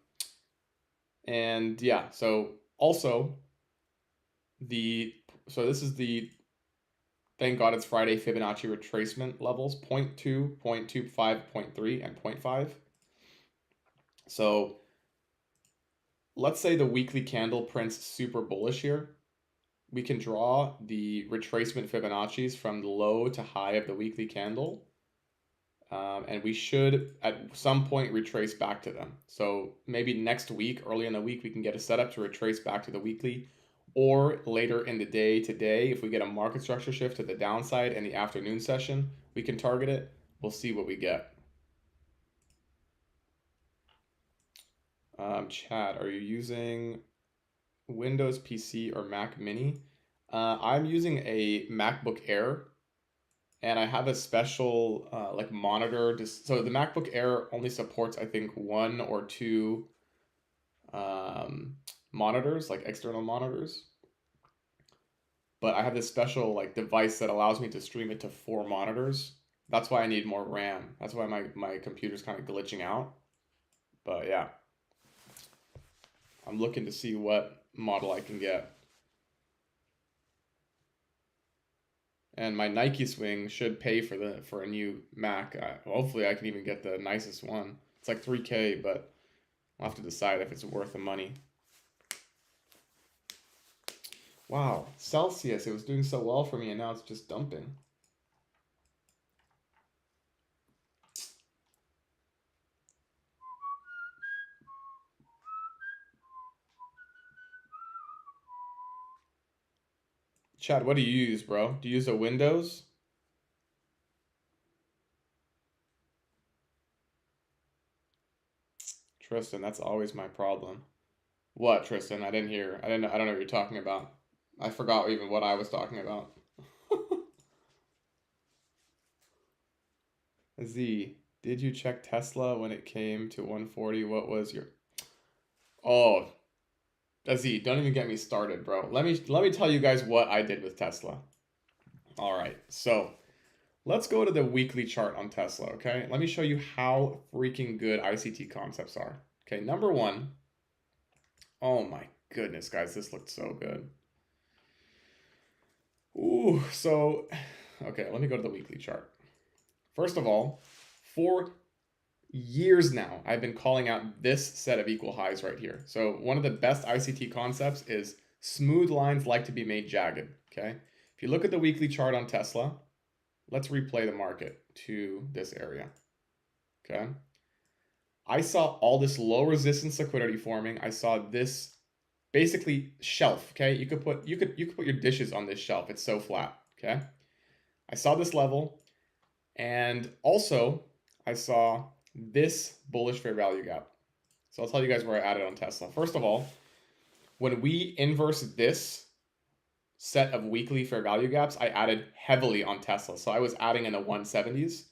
yeah, so also so this is the, thank God it's Friday, Fibonacci retracement levels, 0.2, 0.25, 0.3, and 0.5. So let's say the weekly candle prints super bullish here. We can draw the retracement Fibonacci's from the low to high of the weekly candle. And we should at some point retrace back to them. So maybe next week, early in the week, we can get a setup to retrace back to the weekly. or later in the day today, if we get a market structure shift to the downside in the afternoon session, we can target it. We'll see what we get. Chad, are you using Windows PC or Mac Mini? I'm using a MacBook Air, and I have a special like monitor. So the MacBook Air only supports, I think, one or two monitors, like external monitors. But I have this special like device that allows me to stream it to 4 monitors. That's why I need more RAM. That's why my computer's kind of glitching out. But yeah, I'm looking to see what model I can get. And my Nike swing should pay for a new Mac. Hopefully I can even get the nicest one. It's like 3K, but I'll have to decide if it's worth the money. Wow, Celsius, it was doing so well for me and now it's just dumping. Chad, what do you use, bro? Do you use a Windows? Tristan, that's always my problem. What, Tristan? I didn't hear. I don't know what you're talking about. I forgot even what I was talking about. Z, did you check Tesla when it came to 140? What was your... Oh, Z, don't even get me started, bro. Let me tell you guys what I did with Tesla. All right, so let's go to the weekly chart on Tesla, okay? Let me show you how freaking good ICT concepts are. Okay, number one. Oh my goodness, guys, this looked so good. Ooh, so, okay, let me go to the weekly chart. First of all, for years now, I've been calling out this set of equal highs right here. So one of the best ICT concepts is smooth lines like to be made jagged, okay? If you look at the weekly chart on Tesla, let's replay the market to this area, okay? I saw all this low resistance liquidity forming. I saw this basically shelf, okay? You could put your dishes on this shelf. It's so flat, okay? I saw this level, and also I saw this bullish fair value gap. So I'll tell you guys where I added on Tesla. First of all, when we inverse this set of weekly fair value gaps, I added heavily on Tesla. So I was adding in the 170s.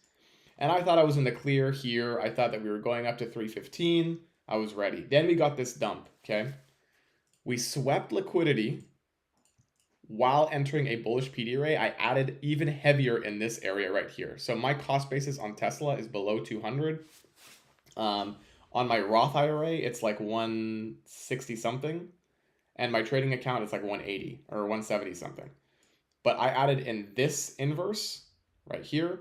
And I thought I was in the clear here. I thought that we were going up to 315. I was ready. Then we got this dump, okay? We swept liquidity while entering a bullish PD array. I added even heavier in this area right here. So my cost basis on Tesla is below 200. On my Roth IRA, it's like 160 something. And my trading account is like 180 or 170 something. But I added in this inverse right here.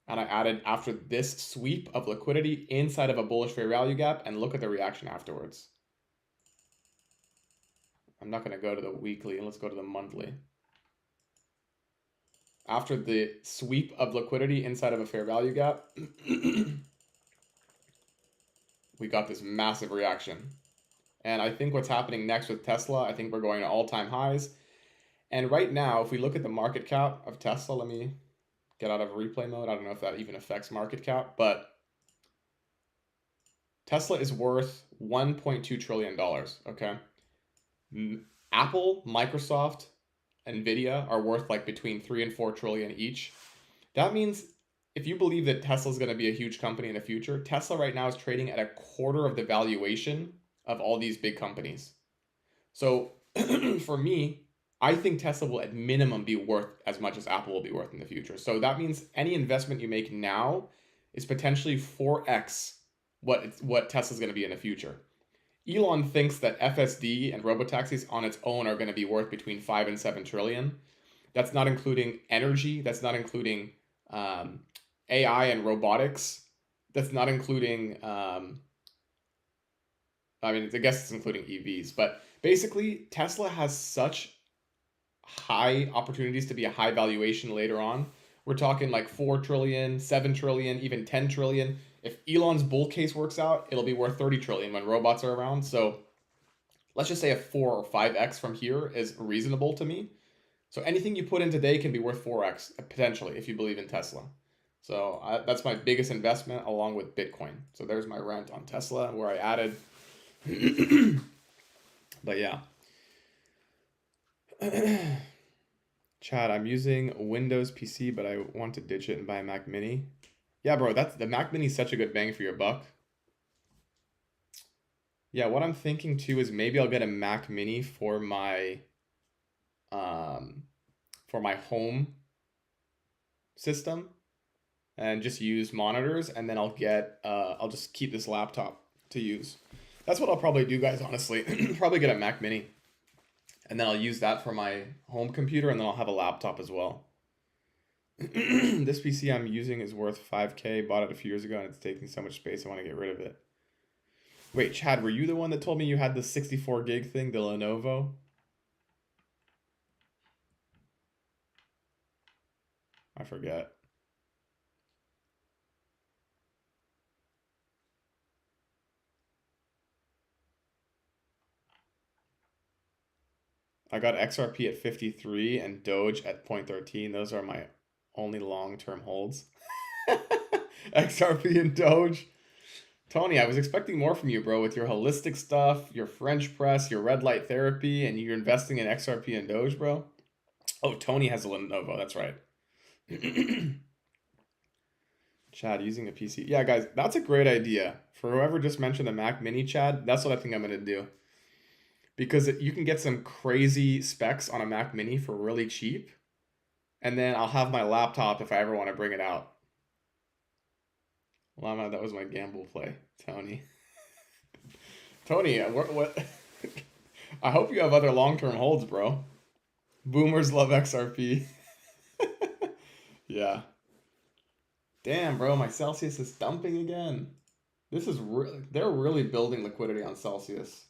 And I added after this sweep of liquidity inside of a bullish fair value gap, and look at the reaction afterwards. I'm not going to go to the weekly. Let's go to the monthly. After the sweep of liquidity inside of a fair value gap, we got this massive reaction. And I think what's happening next with Tesla, I think we're going to all-time highs. And right now, if we look at the market cap of Tesla, let me get out of replay mode. I don't know if that even affects market cap, but Tesla is worth $1.2 trillion, okay? Apple, Microsoft, Nvidia are worth like between 3 and 4 trillion each. That means if you believe that Tesla is going to be a huge company in the future, Tesla right now is trading at a quarter of the valuation of all these big companies. So for me, I think Tesla will at minimum be worth as much as Apple will be worth in the future. So that means any investment you make now is potentially 4x what Tesla's going to be in the future. Elon thinks that FSD and robotaxis on its own are going to be worth between 5 and 7 trillion. That's not including energy. That's not including AI and robotics. That's not including, I guess it's including EVs. But basically, Tesla has such high opportunities to be a high valuation later on. We're talking like 4 trillion, 7 trillion, even 10 trillion. If Elon's bull case works out, it'll be worth 30 trillion when robots are around. So let's just say a 4 or 5x from here is reasonable to me. So anything you put in today can be worth 4x potentially if you believe in Tesla. So that's my biggest investment along with Bitcoin. So there's my rant on Tesla where I added. But yeah. Chad, I'm using Windows PC, but I want to ditch it and buy a Mac Mini. Yeah, bro, that's the Mac Mini is such a good bang for your buck. Yeah, what I'm thinking too is maybe I'll get a Mac Mini for my home system and just use monitors, and then I'll just keep this laptop to use. That's what I'll probably do, guys, honestly. Probably get a Mac Mini. And then I'll use that for my home computer, and then I'll have a laptop as well. This PC I'm using is worth 5K. Bought it a few years ago, and it's taking so much space, I want to get rid of it. Wait, Chad, were you the one that told me you had the 64 gig thing, the Lenovo? I forget. I got XRP at 53 and Doge at 0.13. Those are my only long-term holds. XRP and Doge. Tony, I was expecting more from you, bro, with your holistic stuff, your French press, your red light therapy, and you're investing in XRP and Doge, bro. Oh, Tony has a Lenovo. That's right. Chad, using a PC. Yeah, guys, that's a great idea. For whoever just mentioned the Mac Mini, Chad, that's what I think I'm going to do. Because you can get some crazy specs on a Mac Mini for really cheap. And then I'll have my laptop if I ever want to bring it out. Llama, that was my gamble play, Tony. Tony, what? I hope you have other long-term holds, bro. Boomers love XRP. Yeah. Damn, bro, my Celsius is dumping again. This is they're really building liquidity on Celsius.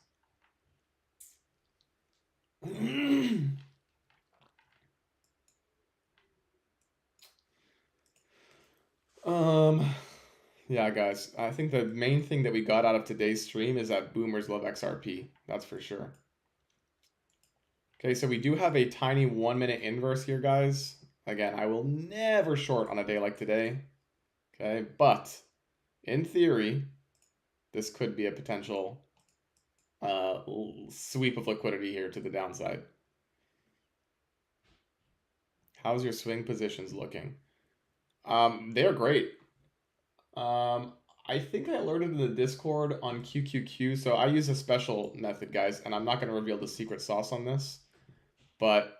Yeah, guys, I think the main thing that we got out of today's stream is that boomers love XRP. That's for sure. Okay, so we do have a tiny 1-minute inverse here, guys. Again, I will never short on a day like today. Okay, but in theory, this could be a potential sweep of liquidity here to the downside. How's your swing positions looking? They're great. I think I alerted in the Discord on QQQ, so I use a special method, guys, and I'm not going to reveal the secret sauce on this, but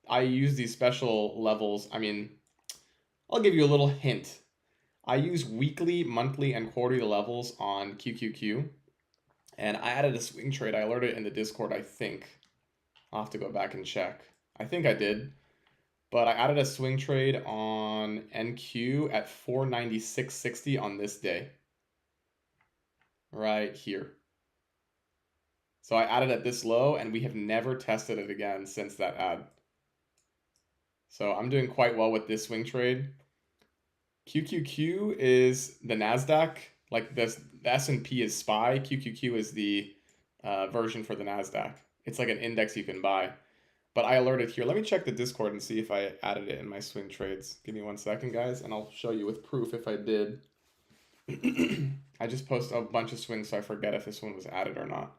I use these special levels. I mean, I'll give you a little hint. I use weekly, monthly, and quarterly levels on QQQ, and I added a swing trade. I alerted it in the Discord, I think. I'll have to go back and check. I think I did. But I added a swing trade on NQ at 496.60 on this day. Right here. So I added at this low, and we have never tested it again since that ad. So I'm doing quite well with this swing trade. QQQ is the Nasdaq. Like this, the S&P is SPY. QQQ is the version for the Nasdaq. It's like an index you can buy. But I alerted here. Let me check the Discord and see if I added it in my swing trades. Give me 1 second, guys, and I'll show you with proof if I did. I just post a bunch of swings, so I forget if this one was added or not.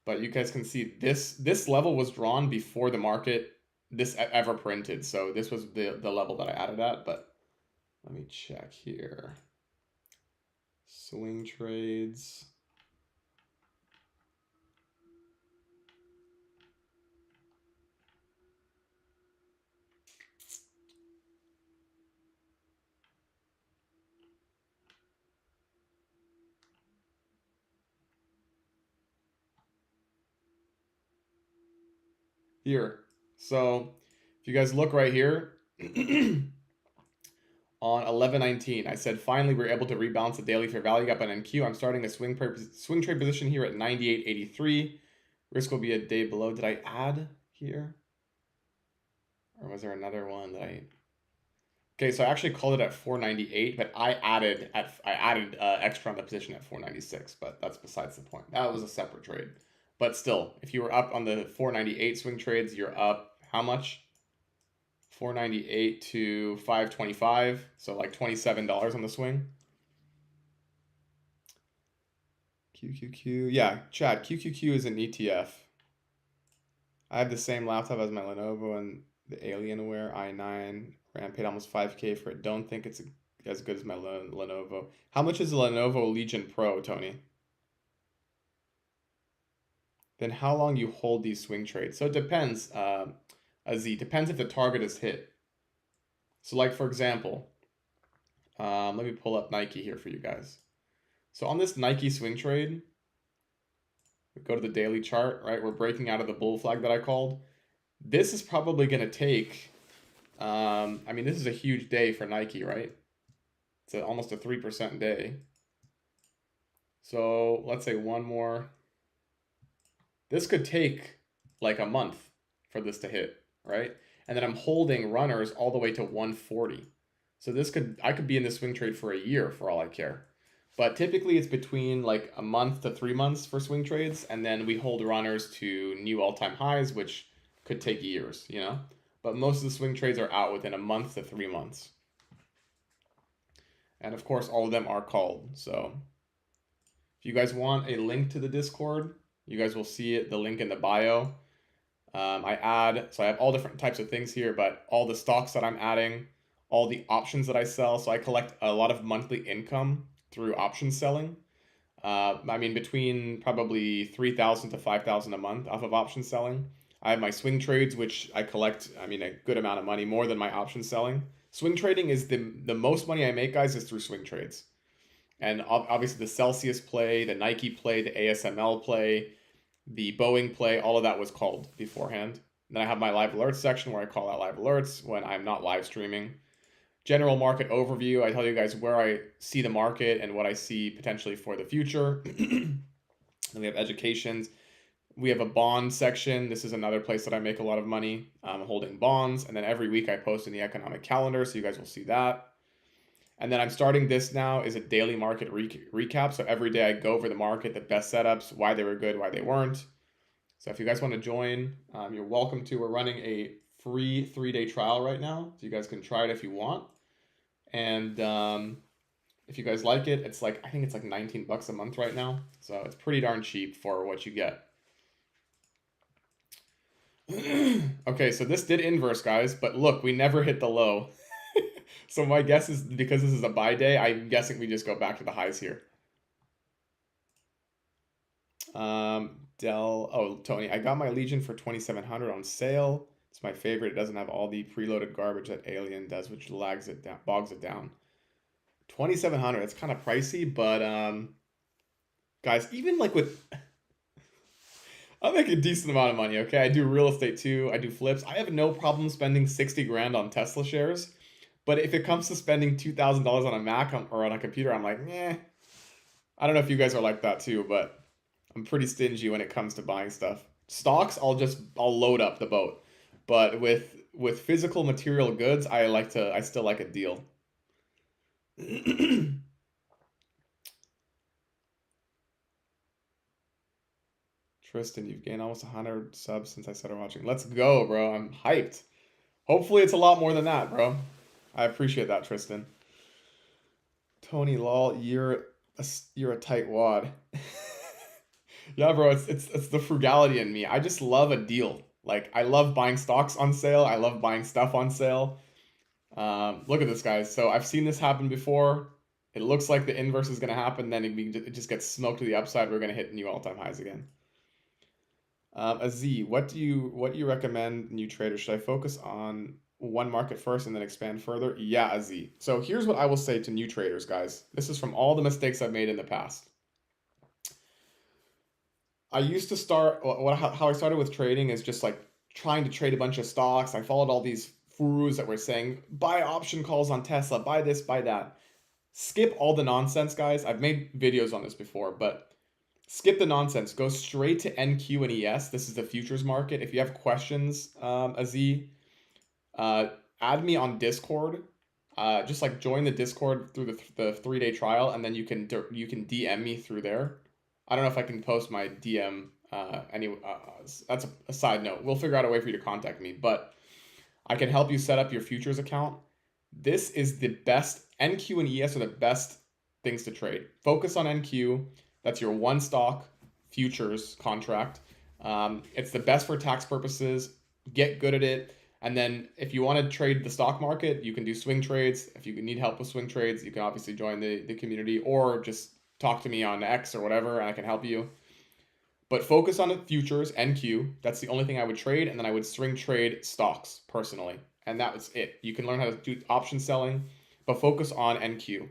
But you guys can see this level was drawn before the market this ever printed. So this was the level that I added at. But let me check here. Swing trades. Here. So if you guys look right here, on 11/19, I said finally we're able to rebalance the daily fair value gap on NQ. I'm starting a swing trade position here at 98.83. Risk will be a day below. Did I add here? Or was there another one that I... Okay, so I actually called it at 498, but I added extra on the position at 496, but that's besides the point. That was a separate trade. But still, if you were up on the 498 swing trades, you're up how much? 498 to 525, so like $27 on the swing. QQQ, yeah, Chad, QQQ is an ETF. I have the same laptop as my Lenovo and the Alienware i9. Ran paid almost 5K for it. Don't think it's as good as my Lenovo. How much is the Lenovo Legion Pro, Tony? Then how long you hold these swing trades? So it depends, Z. Depends if the target is hit. So like for example, let me pull up Nike here for you guys. So on this Nike swing trade, we go to the daily chart, right? We're breaking out of the bull flag that I called. This is probably going to take, I mean, this is a huge day for Nike, right? It's almost a 3% day. So let's say one more. This could take like a month for this to hit, right? And then I'm holding runners all the way to 140. So I could be in this swing trade for a year for all I care. But typically it's between like a month to 3 months for swing trades, and then we hold runners to new all-time highs, which could take years, you know? But most of the swing trades are out within a month to 3 months. And of course, all of them are called. So if you guys want a link to the Discord, you guys will see it, the link in the bio. So I have all different types of things here, but all the stocks that I'm adding, all the options that I sell. So I collect a lot of monthly income through option selling. I mean, between probably 3,000 to 5,000 a month off of option selling. I have my swing trades, which I collect, I mean, a good amount of money, more than my option selling. Swing trading is the most money I make, guys, is through swing trades. And obviously the Celsius play, the Nike play, the ASML play, the Boeing play, all of that was called beforehand. And then I have my live alerts section where I call out live alerts when I'm not live streaming. General market overview, I tell you guys where I see the market and what I see potentially for the future. Then we have educations. We have a bond section. This is another place that I make a lot of money. I'm holding bonds. And then every week I post in the economic calendar, so you guys will see that. And then I'm starting this now is a daily market recap. So every day I go over the market, the best setups, why they were good, why they weren't. So if you guys want to join, you're welcome to. We're running a free 3-day trial right now. So you guys can try it if you want. And if you guys like it, it's like, I think it's like 19 bucks a month right now. So it's pretty darn cheap for what you get. Okay, so this did inverse, guys, but look, we never hit the low. So my guess is because this is a buy day, I'm guessing we just go back to the highs here. Tony, I got my Legion for 2,700 on sale. It's my favorite. It doesn't have all the preloaded garbage that Alien does, which lags it down, bogs it down. 2,700. It's kind of pricey, but guys, even like with I make a decent amount of money, okay? I do real estate too. I do flips. I have no problem spending 60 grand on Tesla shares. But if it comes to spending $2,000 on a Mac or on a computer, I'm like, eh. I don't know if you guys are like that too, but I'm pretty stingy when it comes to buying stuff. Stocks, I'll load up the boat. But with physical material goods, I still like a deal. Tristan, you've gained almost 100 subs since I started watching. Let's go, bro. I'm hyped. Hopefully it's a lot more than that, bro. I appreciate that, Tristan. Tony lol, you're a tight wad. Yeah, bro, it's the frugality in me. I just love a deal. Like I love buying stocks on sale. I love buying stuff on sale. Look at this, guys. So I've seen this happen before. It looks like the inverse is gonna happen. Then it just gets smoked to the upside. We're gonna hit new all-time highs again. Aziz, what do you recommend new traders? Should I focus on one market first and then expand further? Yeah, Aziz. So here's what I will say to new traders, guys. This is from all the mistakes I've made in the past. I used to how I started with trading is just like trying to trade a bunch of stocks. I followed all these gurus that were saying buy option calls on Tesla, buy this, buy that. Skip all the nonsense, guys. I've made videos on this before, but skip the nonsense. Go straight to NQ and ES. This is the futures market. If you have questions, Aziz, add me on Discord. just like join the Discord through the 3-day trial, and then you can DM me through there. I don't know if I can post my DM. That's a side note. We'll figure out a way for you to contact me, but I can help you set up your futures account. This is the best. NQ and ES are the best things to trade. Focus on NQ. That's your one stock futures contract. It's the best for tax purposes. Get good at it. And then if you want to trade the stock market, you can do swing trades. If you need help with swing trades, you can obviously join the community or just talk to me on X or whatever, and I can help you. But focus on the futures, NQ. That's the only thing I would trade, and then I would swing trade stocks personally. And that was it. You can learn how to do option selling, but focus on NQ.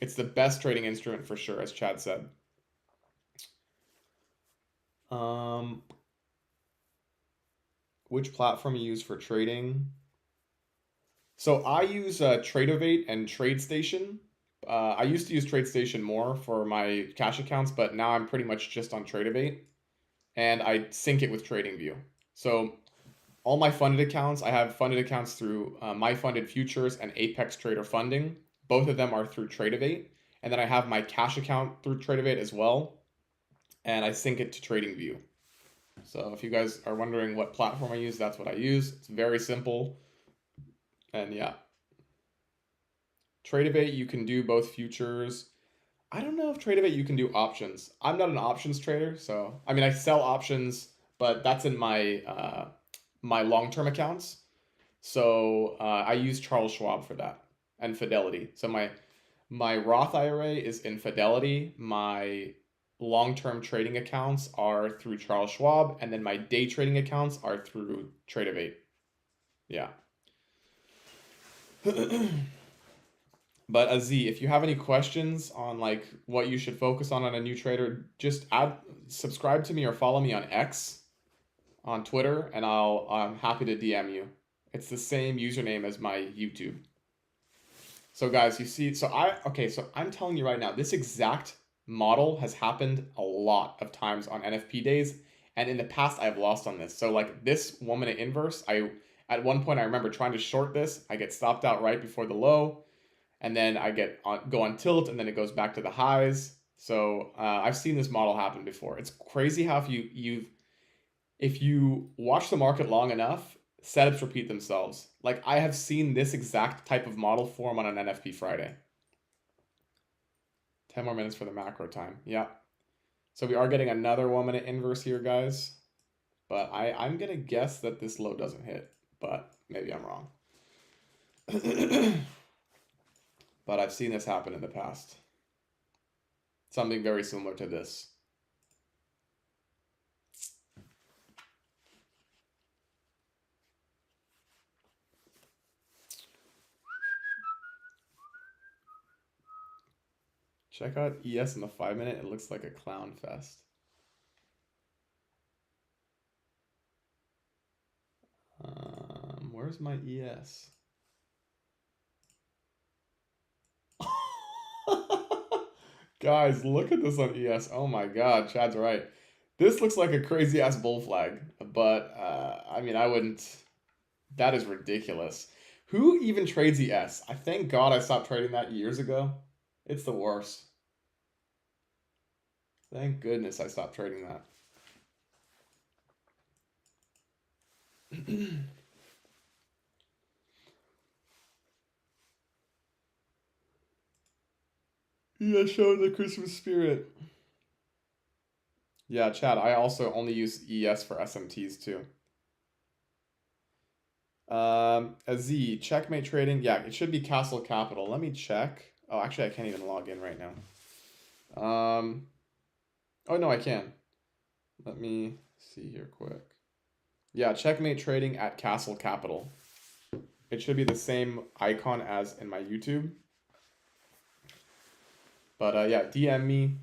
It's the best trading instrument for sure, as Chad said. Which platform you use for trading? So I use Tradeovate and TradeStation. I used to use TradeStation more for my cash accounts, but now I'm pretty much just on Tradeovate, and I sync it with TradingView. So all my funded accounts, I have funded accounts through My Funded Futures and Apex Trader Funding. Both of them are through Tradeovate, and then I have my cash account through Tradeovate as well, and I sync it to TradingView. So if you guys are wondering what platform I use, that's what I use. It's very simple. And yeah. Tradeovate, you can do both futures. I don't know if Tradeovate you can do options. I'm not an options trader, so I mean I sell options, but that's in my my long-term accounts. So I use Charles Schwab for that and Fidelity. So my Roth IRA is in Fidelity. My long-term trading accounts are through Charles Schwab, and then my day trading accounts are through Tradeovate. Yeah. But Aziz, if you have any questions on like what you should focus on a new trader, just subscribe to me or follow me on X, on Twitter, and I'm happy to DM you. It's the same username as my YouTube. So guys, you see, so I'm telling you right now, this exact model has happened a lot of times on NFP days, and in the past I've lost on this. So like this 1 minute inverse, at one point I remember trying to short this, I get stopped out right before the low, and then I go on tilt, and then it goes back to the highs. So I've seen this model happen before. It's crazy how if you watch the market long enough, setups repeat themselves. Like I have seen this exact type of model form on an NFP Friday. 10 more minutes for the macro time. Yeah. So we are getting another 1 minute inverse here, guys. But I'm going to guess that this low doesn't hit, but maybe I'm wrong. But I've seen this happen in the past. Something very similar to this. Check out ES in the 5 minute. It looks like a clown fest. Where's my ES? Guys, look at this on ES. Oh my God, Chad's right. This looks like a crazy ass bull flag, but I mean, I wouldn't. That is ridiculous. Who even trades ES? I thank God I stopped trading that years ago. It's the worst. Thank goodness I stopped trading that. Yeah, showing the Christmas spirit. Yeah, Chad, I also only use ES for SMTs too. A Z, checkmate trading. Yeah, it should be Castle Capital. Let me check. Oh, actually, I can't even log in right now. Oh no, I can. Let me see here quick. Yeah, checkmate trading at Castle Capital. It should be the same icon as in my YouTube. But yeah, DM me,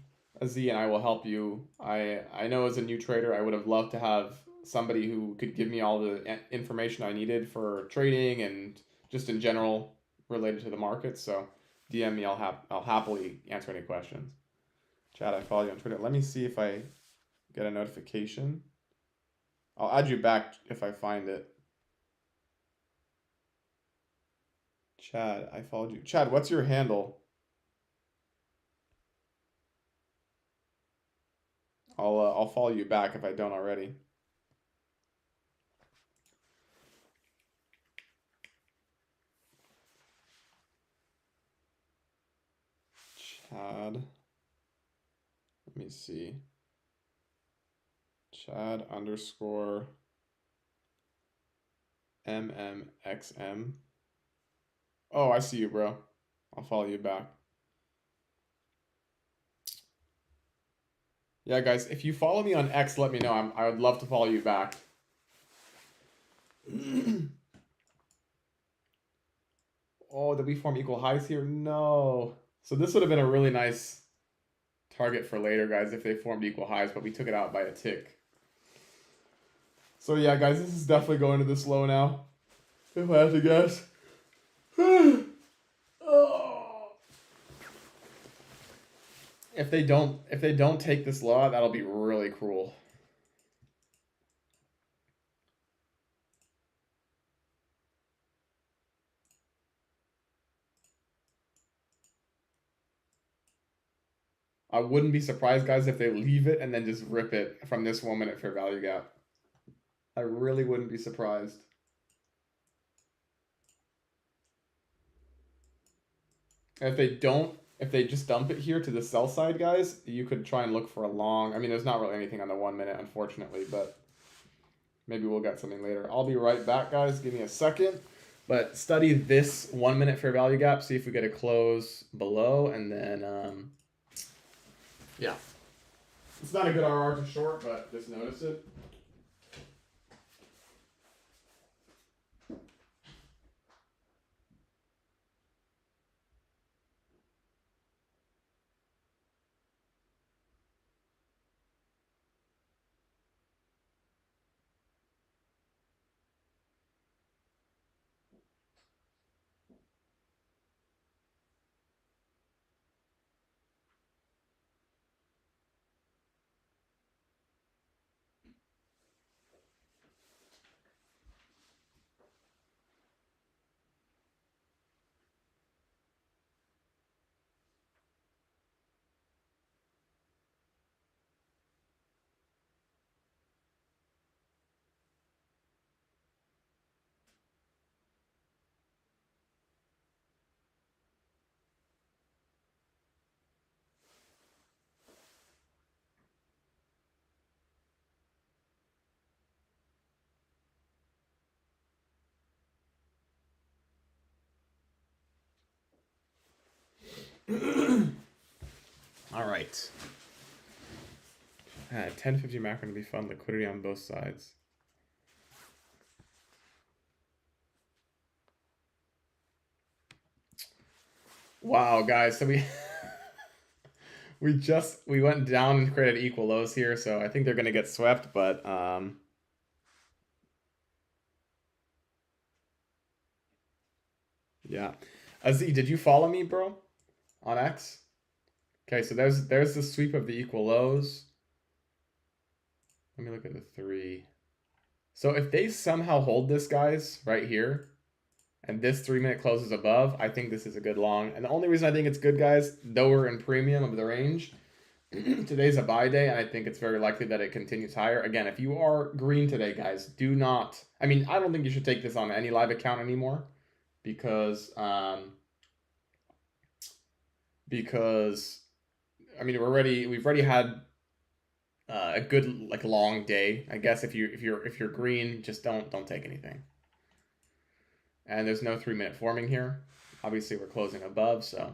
Z, and I will help you. I know as a new trader, I would have loved to have somebody who could give me all the information I needed for trading and just in general related to the market. So DM me, I'll happily answer any questions. Chad, I follow you on Twitter. Let me see if I get a notification. I'll add you back if I find it. Chad, I followed you. Chad, what's your handle? I'll follow you back if I don't already. Chad. Let me see. Chad underscore MMXM. Oh, I see you, bro. I'll follow you back. Yeah, guys, if you follow me on X, let me know. I would love to follow you back. Oh, did we form equal highs here? No. So this would have been a really nice target for later, guys, if they formed equal highs, but we took it out by a tick. So yeah, guys, this is definitely going to this low now, if I have to guess. Oh. If they don't take this low out, that'll be really cruel. I wouldn't be surprised, guys, if they leave it and then just rip it from this 1 minute fair value gap. I really wouldn't be surprised. And if they just dump it here to the sell side, guys, you could try and look for a long. I mean, there's not really anything on the 1 minute, unfortunately, but maybe we'll get something later. I'll be right back, guys. Give me a second. But study this 1 minute fair value gap, see if we get a close below, and then, yeah. It's not a good RR to short, but just notice it. All right. 1050 macro to be fun. Liquidity on both sides. Wow, guys. So we we went down and created equal lows here, so I think they're gonna get swept, but yeah. Aziz, did you follow me, bro? On X? Okay, so there's the sweep of the equal lows. Let me look at the 3. So if they somehow hold this, guys, right here, and this 3 minute closes above, I think this is a good long. And the only reason I think it's good, guys, though we're in premium of the range, today's a buy day, and I think it's very likely that it continues higher. Again, if you are green today, guys, do not. I mean, I don't think you should take this on any live account anymore, because I mean we've already had a good like long day. I guess if you're green, just don't take anything. And there's no 3 minute forming here. Obviously, we're closing above, so.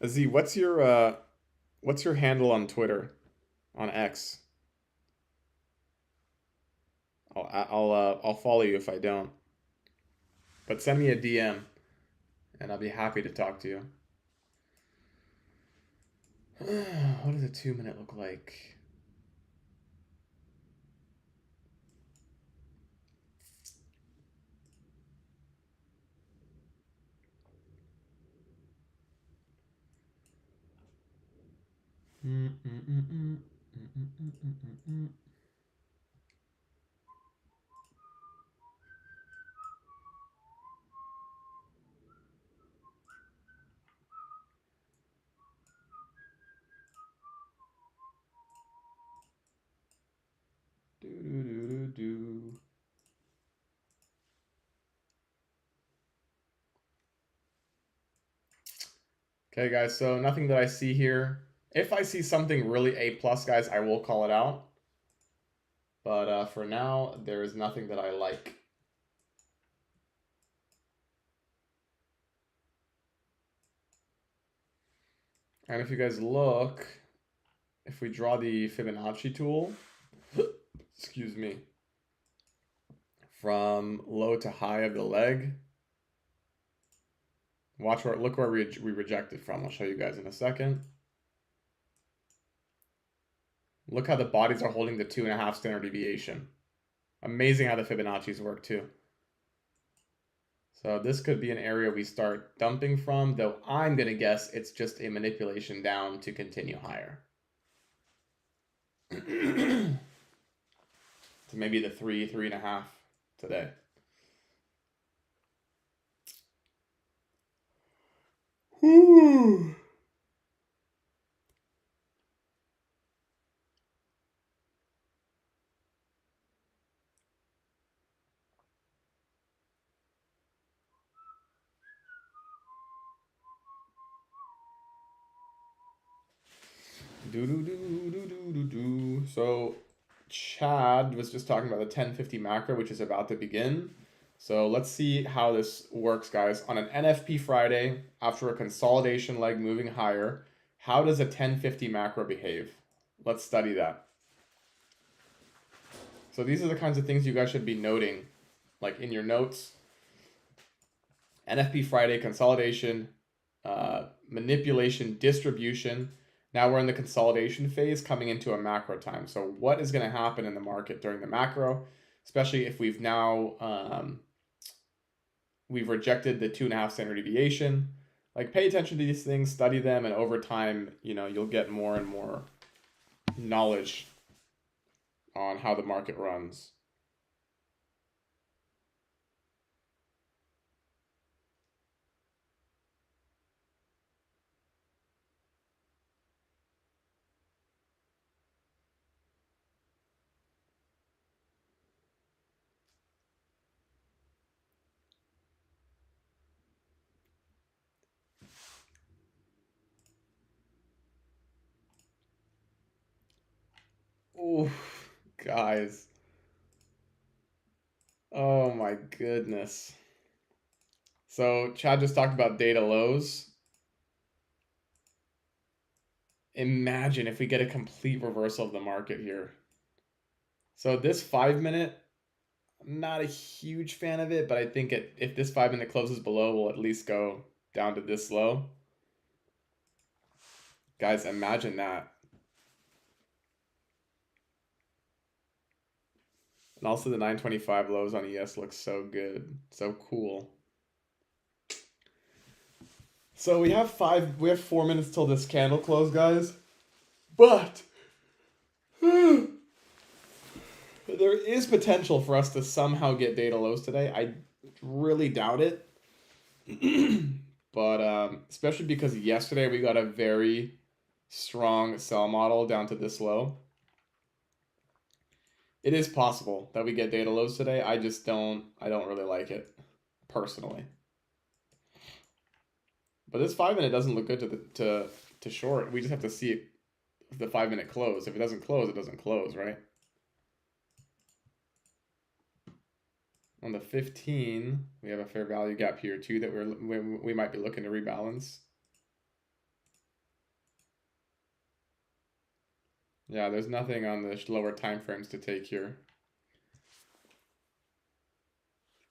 Z, what's your handle on Twitter, on X? I'll follow you if I don't. But send me a DM, and I'll be happy to talk to you. What does a 2 minute look like? Okay, guys, so nothing that I see here. If I see something really A plus, guys, I will call it out. But for now, there is nothing that I like. And if you guys look, if we draw the Fibonacci tool, excuse me, from low to high of the leg, watch where, look where we rejected from. I'll show you guys in a second. Look how the bodies are holding the 2.5 standard deviation. Amazing how the Fibonacci's work too. So this could be an area we start dumping from, though I'm going to guess it's just a manipulation down to continue higher. To maybe the 3.5 today. Whew. So Chad was just talking about the 1050 macro, which is about to begin. So let's see how this works, guys. On an NFP Friday, after a consolidation leg moving higher, how does a 1050 macro behave? Let's study that. So these are the kinds of things you guys should be noting, like in your notes. NFP Friday, consolidation, manipulation, distribution. Now we're in the consolidation phase coming into a macro time. So what is going to happen in the market during the macro, especially if we've now we've rejected the 2.5 standard deviation. Like, pay attention to these things, study them, and over time, you'll get more and more knowledge on how the market runs. Ooh, guys. Oh my goodness. So Chad just talked about data lows. Imagine if we get a complete reversal of the market here. So this 5-minute, I'm not a huge fan of it, but I think if this 5-minute closes below, we'll at least go down to this low. Guys, imagine that. And also the 925 lows on ES looks so good. So cool. So we have 4 minutes till this candle close, guys. But there is potential for us to somehow get data lows today. I really doubt it. But especially because yesterday we got a very strong sell model down to this low. It is possible that we get data lows today. I don't really like it personally. But this 5-minute doesn't look good to short. We just have to see it, the 5-minute close. If it doesn't close, it doesn't close, right? On the 15, we have a fair value gap here too that we might be looking to rebalance. Yeah, there's nothing on the lower time frames to take here.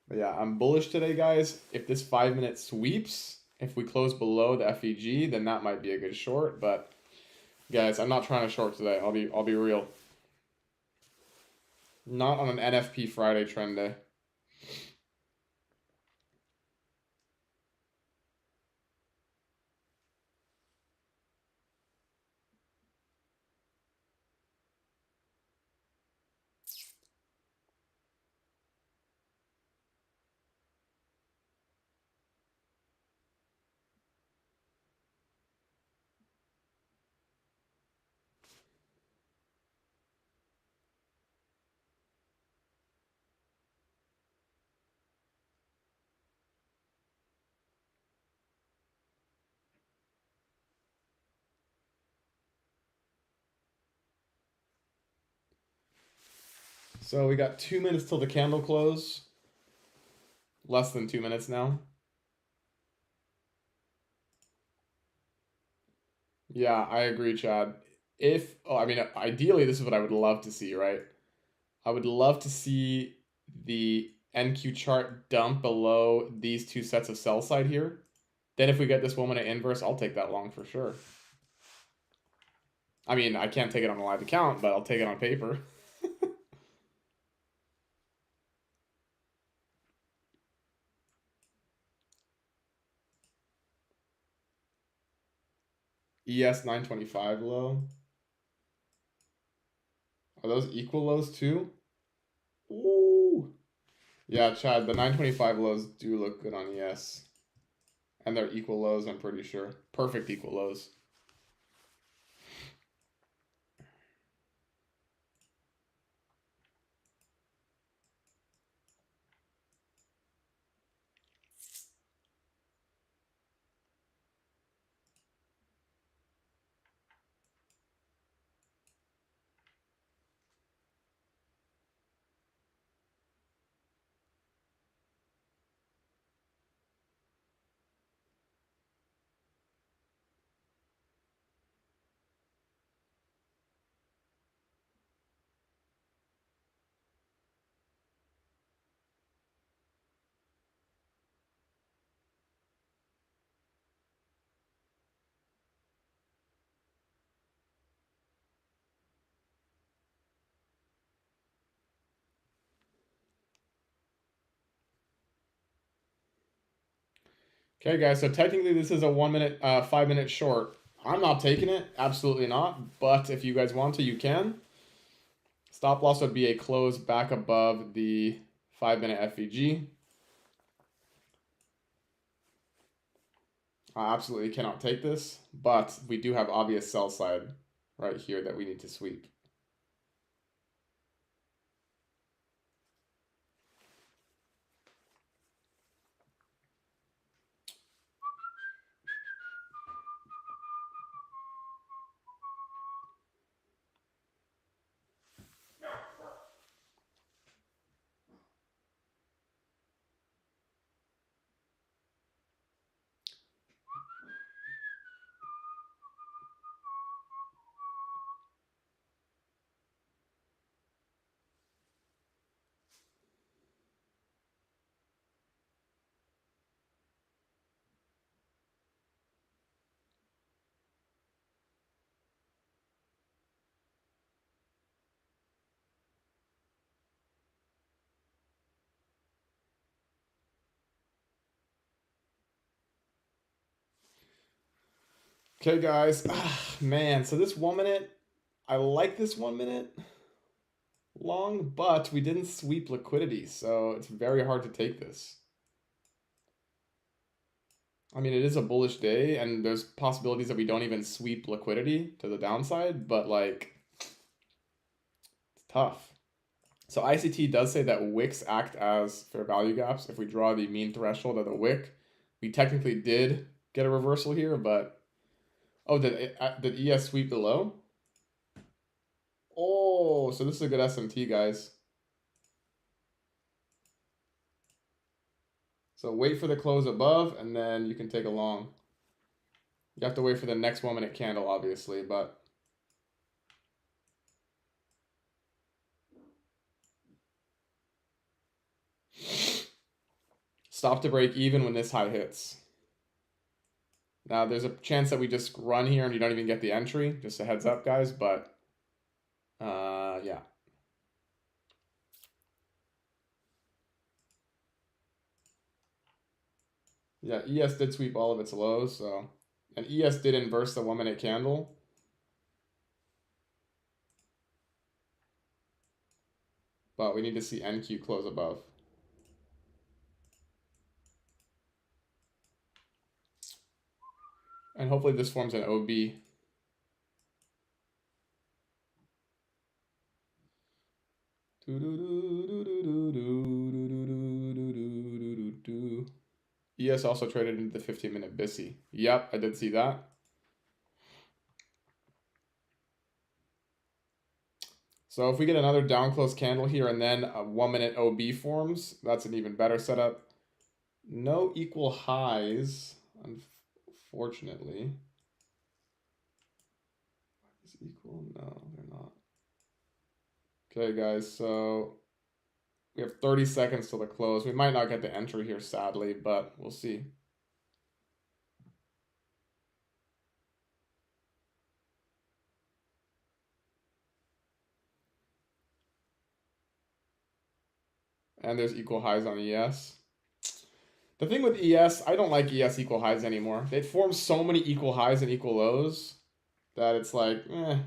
But yeah, I'm bullish today, guys. If this 5-minute sweeps, if we close below the FEG, then that might be a good short. But guys, I'm not trying to short today. I'll be real. Not on an NFP Friday trend day. So we got 2 minutes till the candle close. Less than 2 minutes now. Yeah, I agree, Chad. I mean, ideally, this is what I would love to see, right? I would love to see the NQ chart dump below these two sets of sell side here. Then if we get this 1 minute inverse, I'll take that long for sure. I mean, I can't take it on a live account, but I'll take it on paper. ES 925 low. Are those equal lows too? Ooh. Yeah, Chad, the 925 lows do look good on ES. And they're equal lows, I'm pretty sure. Perfect equal lows. Okay, guys, so technically this is a 1 minute, 5 minute short. I'm not taking it, absolutely not. But if you guys want to, you can. Stop loss would be a close back above the 5 minute FVG. I absolutely cannot take this, but we do have obvious sell side right here that we need to sweep. Okay, guys. Man, so this 1 minute, I like this 1 minute long, but we didn't sweep liquidity, so it's very hard to take this. I mean, it is a bullish day, and there's possibilities that we don't even sweep liquidity to the downside, but like, it's tough. So ICT does say that wicks act as fair value gaps. If we draw the mean threshold of the wick, we technically did get a reversal here, but oh, did ES sweep the low? Oh, so this is a good SMT, guys. So wait for the close above, and then you can take a long. You have to wait for the next 1 minute candle, obviously, but stop to break even when this high hits. Now, there's a chance that we just run here and you don't even get the entry. Just a heads up, guys, but yeah. Yeah, ES did sweep all of its lows, so. And ES did inverse the 1 minute candle. But we need to see NQ close above. And hopefully this forms an OB. ES also traded into the 15-minute BISI. Yep, I did see that. So if we get another down close candle here and then a 1 minute OB forms, that's an even better setup. No equal highs, unfortunately. Is equal? No, they're not. Okay, guys, so we have 30 seconds till the close. We might not get the entry here, sadly, but we'll see. And there's equal highs on ES. The thing with ES, I don't like ES equal highs anymore. It forms so many equal highs and equal lows that it's like, eh.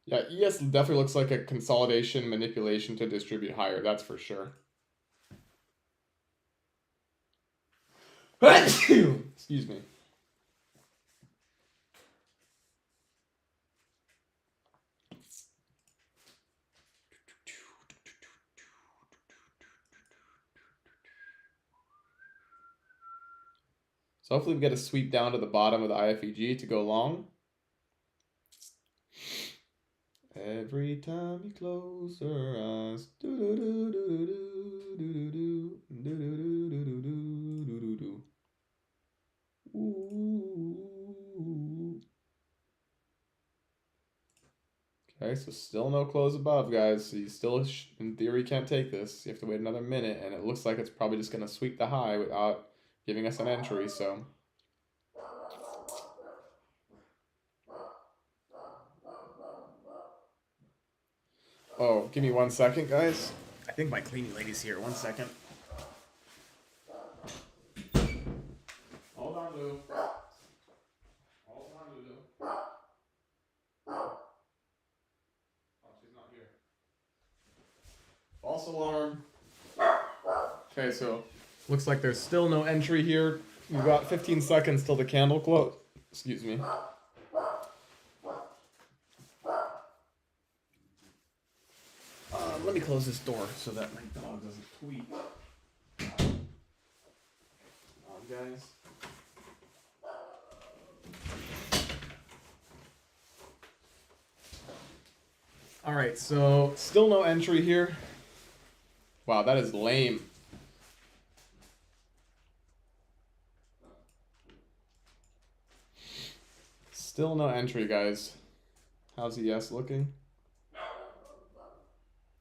Yeah, ES definitely looks like a consolidation manipulation to distribute higher, that's for sure. Excuse me. So hopefully we get a sweep down to the bottom of the IFEG to go long. Every time you close your eyes, Okay, so still no close above, guys. So you still, in theory, can't take this. You have to wait another minute, and it looks like it's probably just going to sweep the high without giving us an entry, so... Oh, give me 1 second, guys. I think my cleaning lady's here. 1 second. Hold on, Lou. Hold on, Lulu. Oh, she's not here. False alarm. Okay, so looks like there's still no entry here. We've got 15 seconds till the candle close. Excuse me. Let me close this door so that my dog doesn't tweet. Come on, guys. All right, so still no entry here. Wow, that is lame. Still no entry, guys. How's ES looking?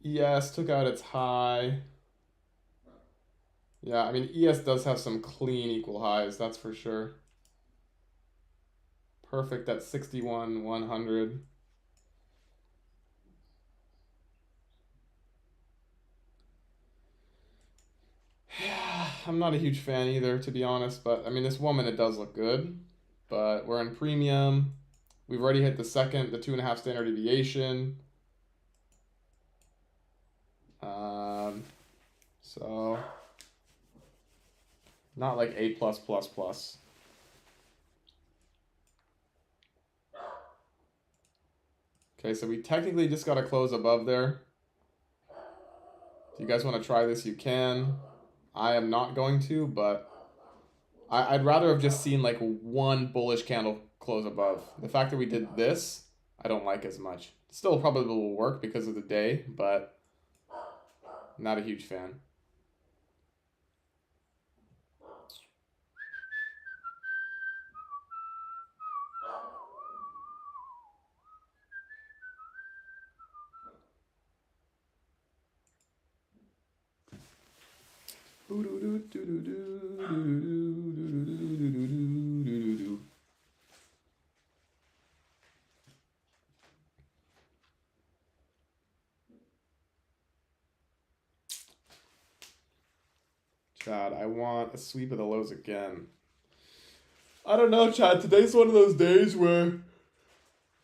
ES took out its high. Yeah, I mean, ES does have some clean equal highs, that's for sure. Perfect at 61, 100. Yeah, I'm not a huge fan either, to be honest, but I mean, this 1 minute does look good. But we're in premium. We've already hit the 2.5 standard deviation. So not like A+++. Okay, so we technically just got to close above there. If you guys want to try this, you can. I am not going to, but I'd rather have just seen like one bullish candle close above. The fact that we did this, I don't like as much. Still probably will work because of the day, but not a huge fan. Chad, I want a sweep of the lows again. I don't know, Chad. Today's one of those days where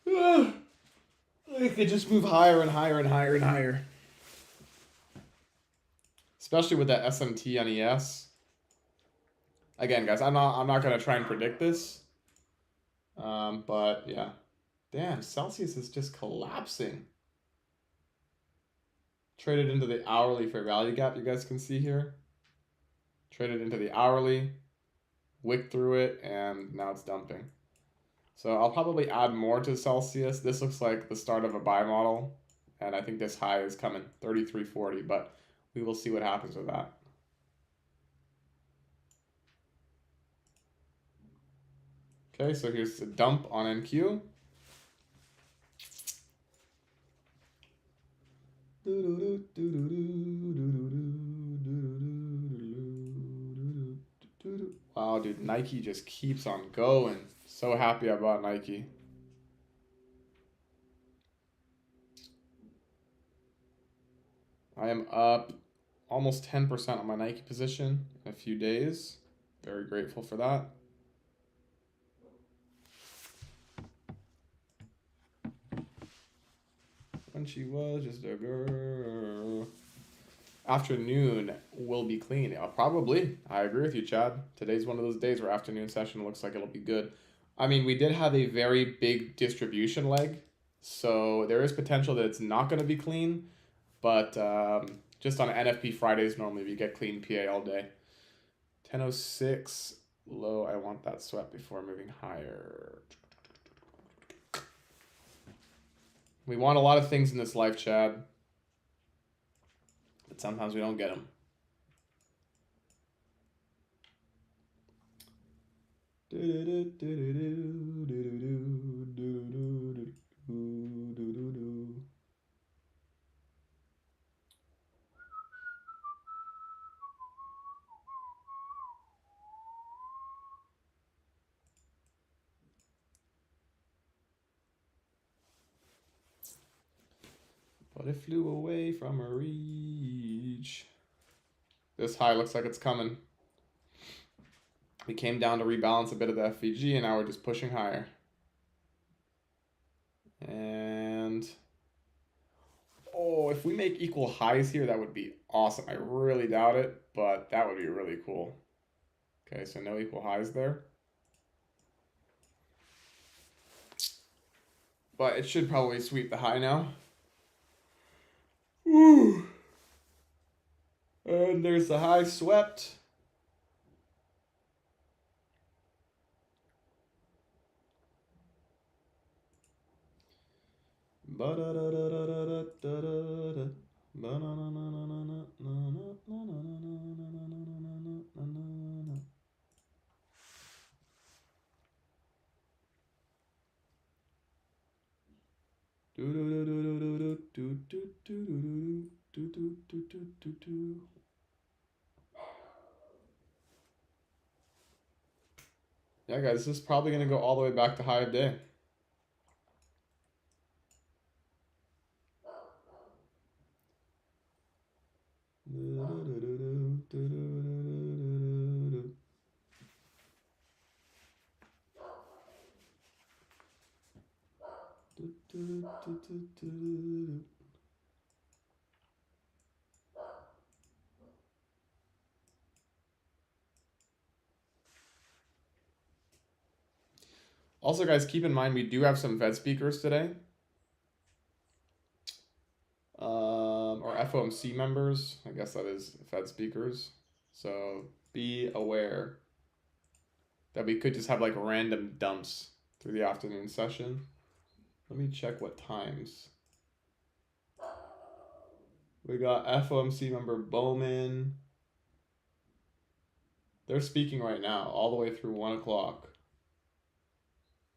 it could just move higher and higher and higher and higher. Especially with that SMT on ES. Again, guys, I'm not gonna try and predict this. But yeah. Damn, Celsius is just collapsing. Traded into the hourly fair value gap, you guys can see here. Traded into the hourly, wicked through it, and now it's dumping. So I'll probably add more to Celsius. This looks like the start of a buy model, and I think this high is coming, 33.40, but we will see what happens with that. Okay, so here's the dump on NQ. Wow, dude, Nike just keeps on going. So happy I bought Nike. I am up almost 10% on my Nike position in a few days. Very grateful for that. When she was just a girl. Afternoon will be clean. Probably. I agree with you, Chad. Today's one of those days where afternoon session looks like it'll be good. I mean, we did have a very big distribution leg, so there is potential that it's not going to be clean, but just on NFP Fridays, normally we get clean PA all day. 10:06 low. I want that swept before moving higher. We want a lot of things in this life, Chad, but sometimes we don't get them. But it flew away from her reach. This high looks like it's coming. We came down to rebalance a bit of the FVG, and now we're just pushing higher. And oh, if we make equal highs here, that would be awesome. I really doubt it, but that would be really cool. Okay, so no equal highs there. But it should probably sweep the high now. Woo! And there's the high swept. Yeah, guys, this is probably going to go all the way back to high of day. Also, guys, keep in mind we do have some Fed speakers today. Or FOMC members. I guess that is Fed speakers. So be aware that we could just have like random dumps through the afternoon session. Let me check what times. We got FOMC member Bowman. They're speaking right now, all the way through 1 o'clock.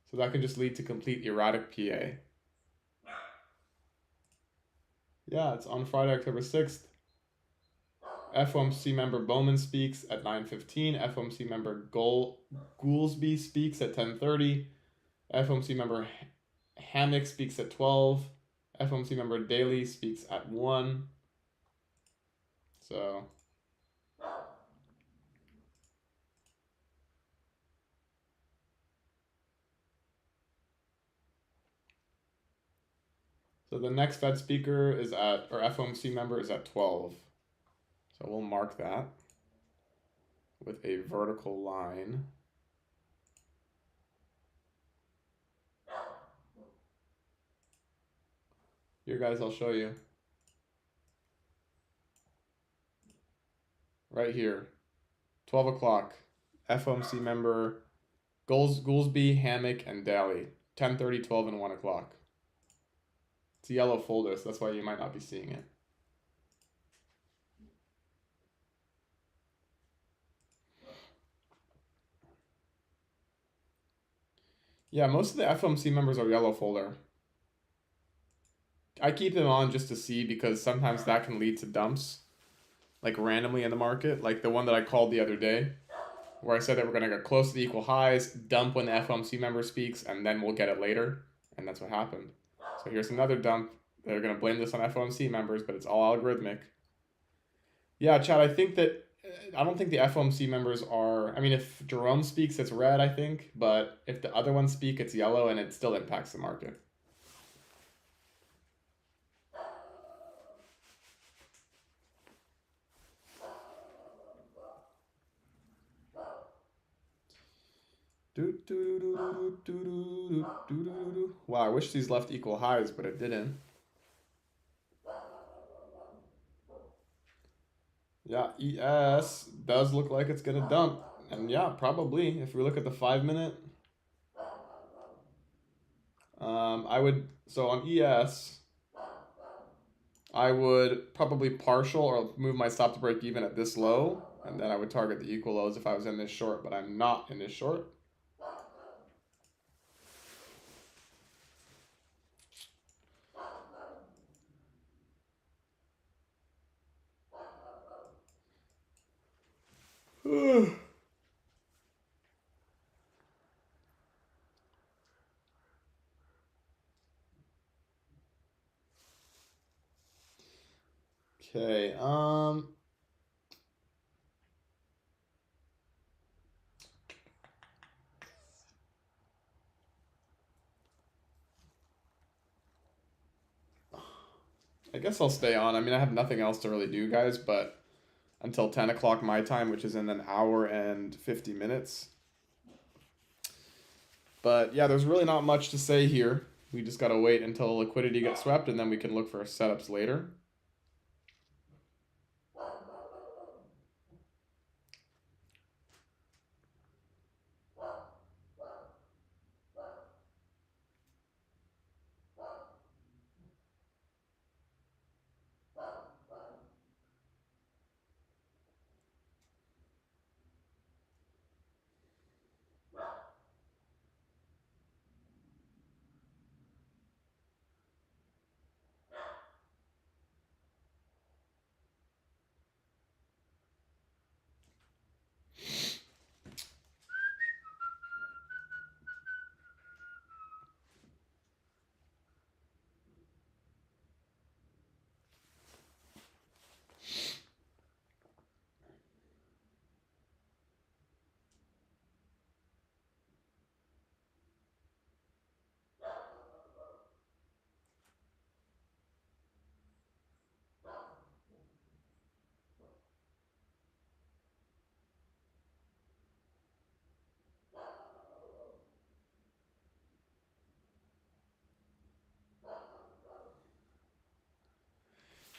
So that can just lead to complete erratic PA. Yeah, it's on Friday, October 6th. FOMC member Bowman speaks at 9:15. FOMC member Goolsby speaks at 10:30. FOMC member Hammock speaks at 12. FOMC member Daly speaks at 1. So the next Fed speaker is at, or FOMC member is at 12. So we'll mark that. with a vertical line. Here, guys, I'll show you. Right here, 12 o'clock. FOMC member Goolsby, Hammock, and Daly. 10:30, 12, and 1 o'clock. It's a yellow folder, so that's why you might not be seeing it. Yeah, most of the FOMC members are yellow folder. I keep them on just to see because sometimes that can lead to dumps, like randomly in the market, like the one that I called the other day, where I said that we're going to get close to the equal highs, dump when the FOMC member speaks, and then we'll get it later, and that's what happened. So here's another dump. They're going to blame this on FOMC members, but it's all algorithmic. Yeah, Chad, I think that I don't think the FOMC members are. I mean, if Jerome speaks, it's red, I think, but if the other ones speak, it's yellow, and it still impacts the market. Wow, I wish these left equal highs, but it didn't. Yeah, ES does look like it's gonna dump. And yeah, probably. If we look at the 5-minute, I would, so on ES, I would probably partial or move my stop to break even at this low, and then I would target the equal lows if I was in this short, but I'm not in this short. Okay, I guess I'll stay on. I mean, I have nothing else to really do, guys, but until 10 o'clock my time, which is in an hour and 50 minutes. But yeah, there's really not much to say here. We just gotta wait until liquidity gets swept, and then we can look for setups later.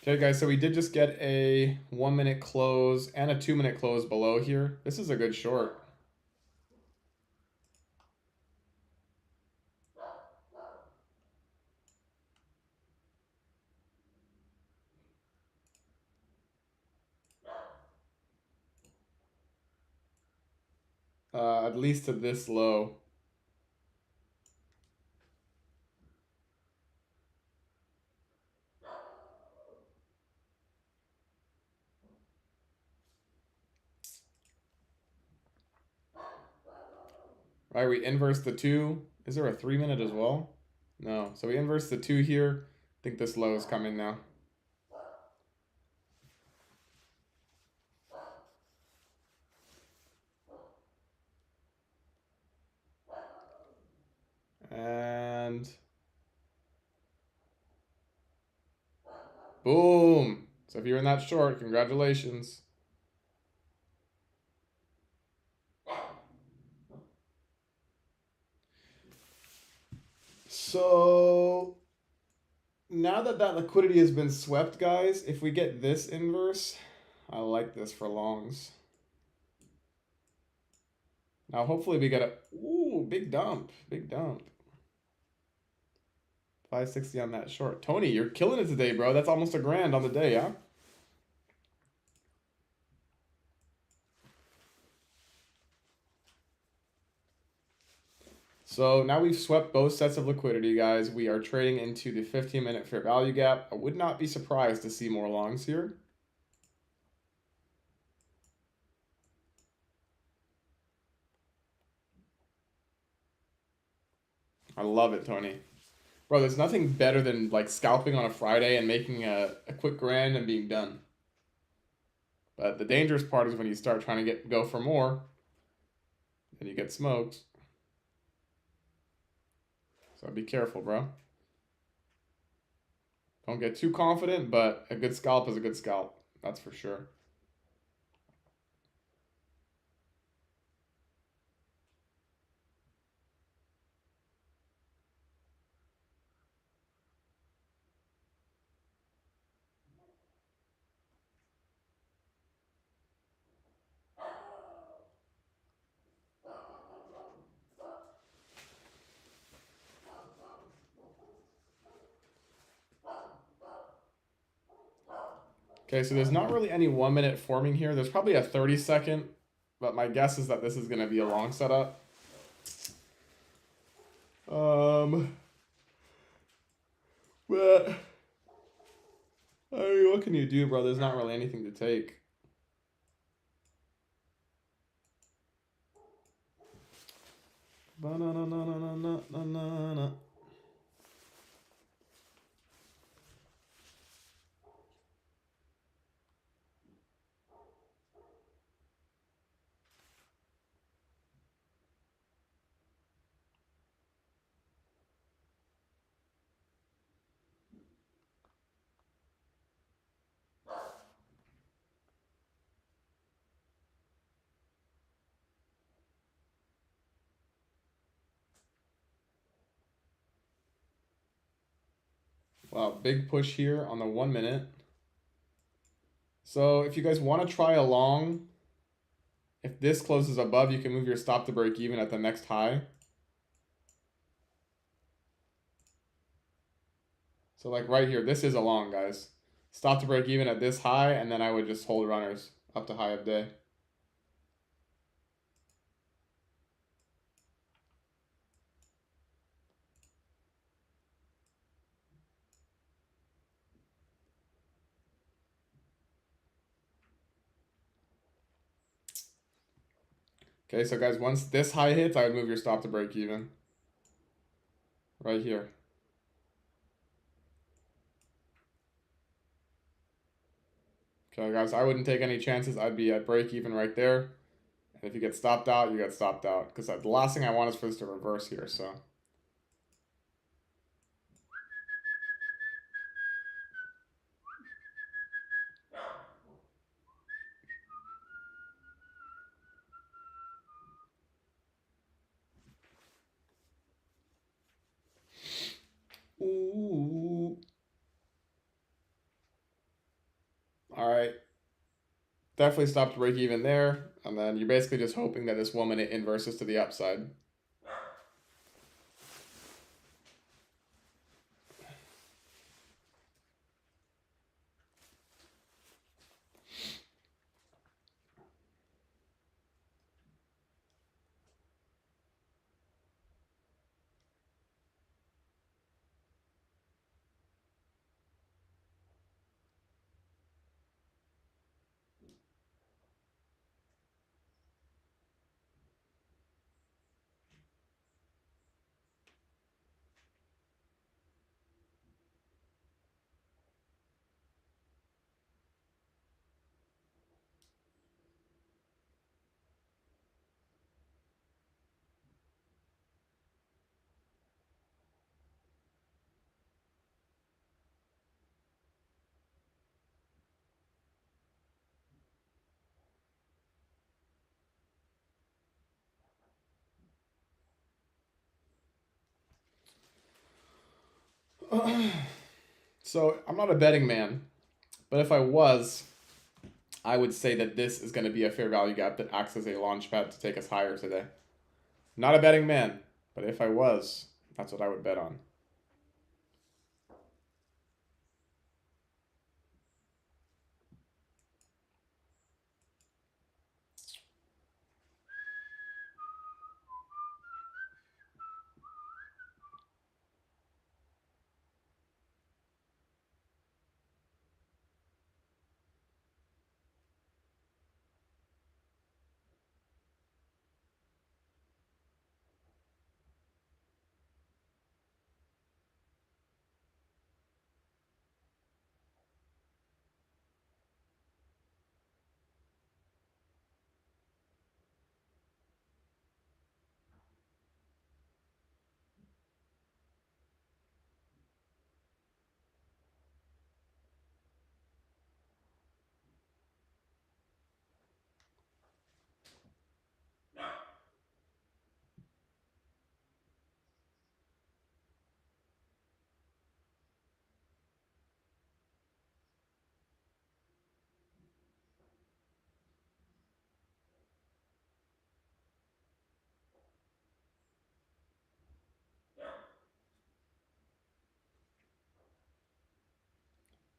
Okay, guys, so we did just get a 1-minute close and a 2-minute close below here. This is a good short. At least to this low. Right, we inverse the 2. Is there a 3-minute as well? No. So we inverse the 2 here. I think this low is coming now. And boom. So if you're in that short, congratulations. So now that that liquidity has been swept, guys, if we get this inverse, I like this for longs. Now hopefully we get a, ooh, big dump, big dump. 560 on that short. Tony, you're killing it today, bro. That's almost $1,000 on the day, yeah? So now we've swept both sets of liquidity, guys. We are trading into the 15-minute fair value gap. I would not be surprised to see more longs here. I love it, Tony. Bro, there's nothing better than like scalping on a Friday and making a quick grand and being done. But the dangerous part is when you start trying to go for more, and you get smoked. So be careful, bro. Don't get too confident, but a good scalp is a good scalp. That's for sure. Okay, so there's not really any 1 minute forming here. There's probably a 30-second, but my guess is that this is going to be a long setup. But I mean, what can you do, bro? There's not really anything to take. Ba-na-na-na-na-na-na-na-na. Wow, big push here on the 1 minute. So if you guys want to try a long, if this closes above, you can move your stop to break even at the next high. So like right here, this is a long, guys. Stop to break even at this high, and then I would just hold runners up to high of day. Okay, so guys, once this high hits, I would move your stop to break even. Right here. Okay, guys, I wouldn't take any chances. I'd be at break even right there. And if you get stopped out, you get stopped out. Because the last thing I want is for this to reverse here, so. Ooh. All right. Definitely stop to break even there. And then you're basically just hoping that this 1 minute inverses to the upside. So I'm not a betting man, but if I was, I would say that this is going to be a fair value gap that acts as a launch pad to take us higher today. Not a betting man, but if I was, that's what I would bet on.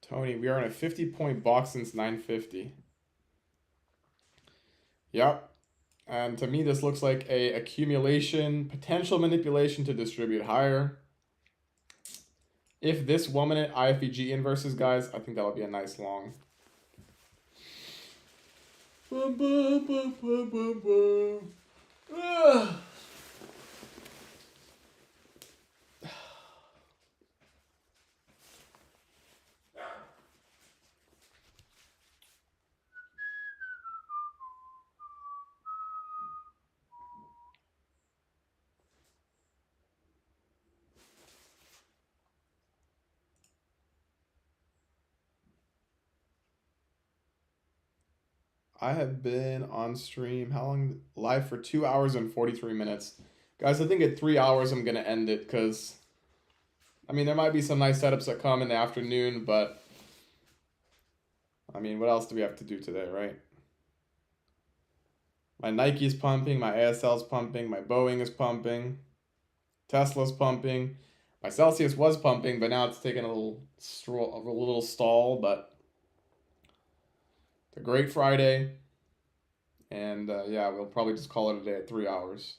Tony, we are in a 50-point box since 950. Yep. And to me, this looks like a accumulation, potential manipulation to distribute higher. If this 1 minute IFVG inverses, guys, I think that'll be a nice long. I have been on stream, how long? Live for 2 hours and 43 minutes. Guys, I think at 3 hours I'm going to end it because, I mean, there might be some nice setups that come in the afternoon, but, I mean, what else do we have to do today, right? My Nike's pumping, my ASL's pumping, my Boeing is pumping, Tesla's pumping. My Celsius was pumping, but now it's taking a little stall, but it's a great Friday. And yeah, we'll probably just call it a day at 3 hours.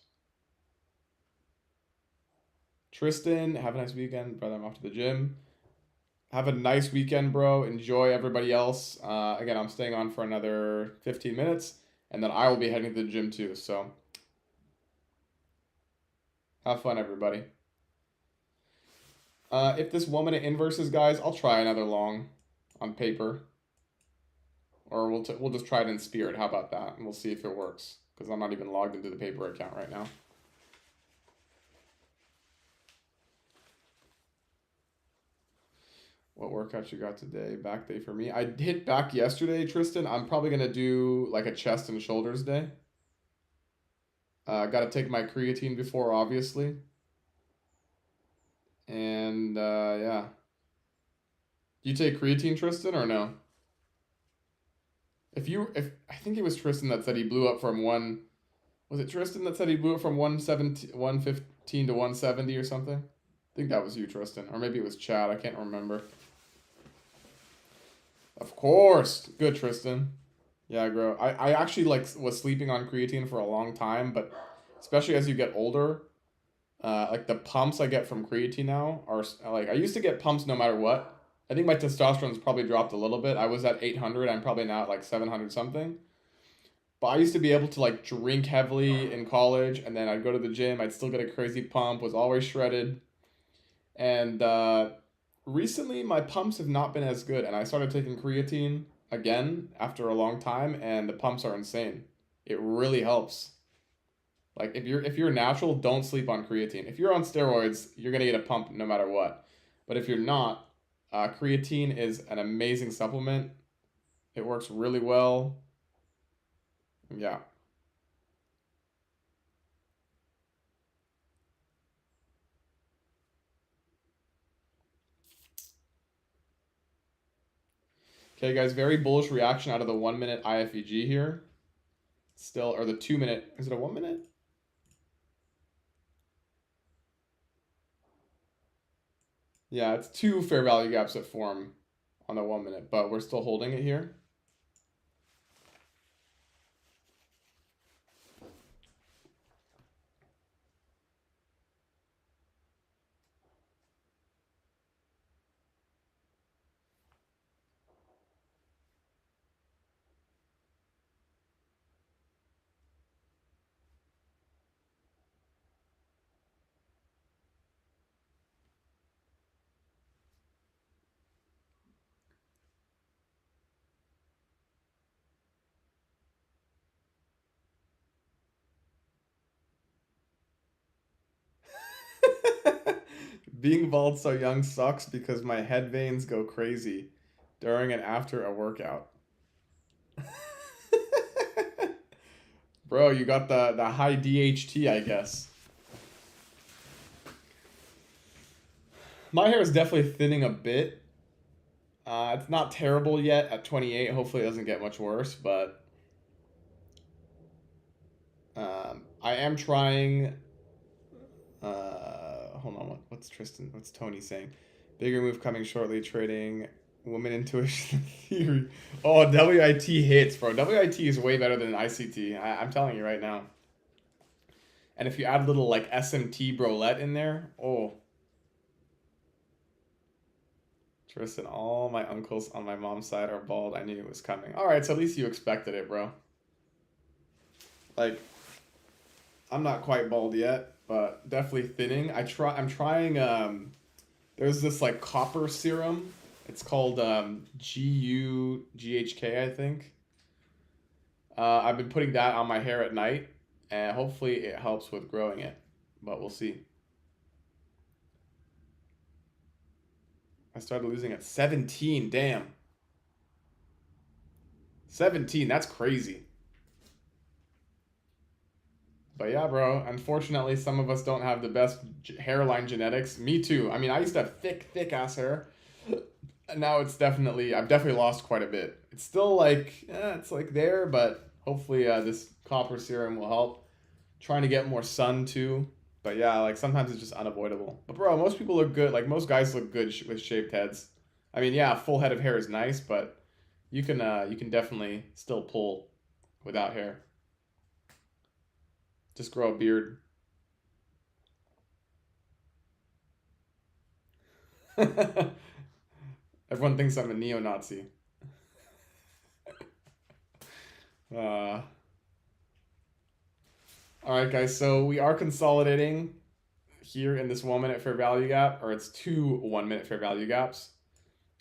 Tristan, have a nice weekend, brother. I'm off to the gym. Have a nice weekend, bro. Enjoy everybody else. Again, I'm staying on for another 15 minutes, and then I will be heading to the gym too. So have fun, everybody. If this 1 minute inverses, guys, I'll try another long on paper. Or we'll just try it in spirit. How about that? And we'll see if it works. Because I'm not even logged into the paper account right now. What workout you got today? Back day for me. I hit back yesterday, Tristan. I'm probably going to do like a chest and shoulders day. Got to take my creatine before, obviously. And yeah. You take creatine, Tristan, or no? If I think it was Tristan that said he blew up from one. Was it Tristan that said he blew it from 115 to 170 or something? I think that was you, Tristan. Or maybe it was Chad. I can't remember. Of course. Good, Tristan. Yeah, bro. I actually was sleeping on creatine for a long time, but especially as you get older, like the pumps I get from creatine now are like I used to get pumps no matter what. I think my testosterone's probably dropped a little bit. I was at 800. I'm probably now at like 700 something. But I used to be able to like drink heavily in college, and then I'd go to the gym. I'd still get a crazy pump. Was always shredded, and recently my pumps have not been as good. And I started taking creatine again after a long time, and the pumps are insane. It really helps. Like if you're natural, don't sleep on creatine. If you're on steroids, you're gonna get a pump no matter what. But if you're not, creatine is an amazing supplement. It works really well. Yeah. Okay, guys, very bullish reaction out of the 1 minute IFEG here. Still, or the 2 minute. Is it a 1 minute? Yeah, it's two fair value gaps that form on the 1 minute, but we're still holding it here. Being bald so young sucks because my head veins go crazy during and after a workout. Bro, you got the high DHT, I guess. My hair is definitely thinning a bit. It's not terrible yet at 28. Hopefully it doesn't get much worse, but I am trying. Hold on, what's Tony saying? Bigger move coming shortly. Trading woman intuition theory. Oh, WIT hits, bro. WIT is way better than ICT. I'm telling you right now. And if you add a little like SMT brolette in there, oh. Tristan, all my uncles on my mom's side are bald. I knew it was coming. All right, so at least you expected it, bro. Like, I'm not quite bald yet, but definitely thinning. I'm trying. There's this like copper serum. It's called GUGHK, I think. I've been putting that on my hair at night, and hopefully it helps with growing it. But we'll see. I started losing at 17. Damn. 17. That's crazy. But yeah, bro, unfortunately, some of us don't have the best hairline genetics. Me too. I mean, I used to have thick ass hair. And now I've definitely lost quite a bit. It's still like, it's like there, but hopefully this copper serum will help. Trying to get more sun too. But yeah, like sometimes it's just unavoidable. But bro, most people look good. Like most guys look good with shaved heads. I mean, yeah, full head of hair is nice, but you can definitely still pull without hair. Just grow a beard. Everyone thinks I'm a neo-Nazi. Uh, all right, guys. So we are consolidating here in this 1 minute fair value gap, or it's two 1 minute fair value gaps.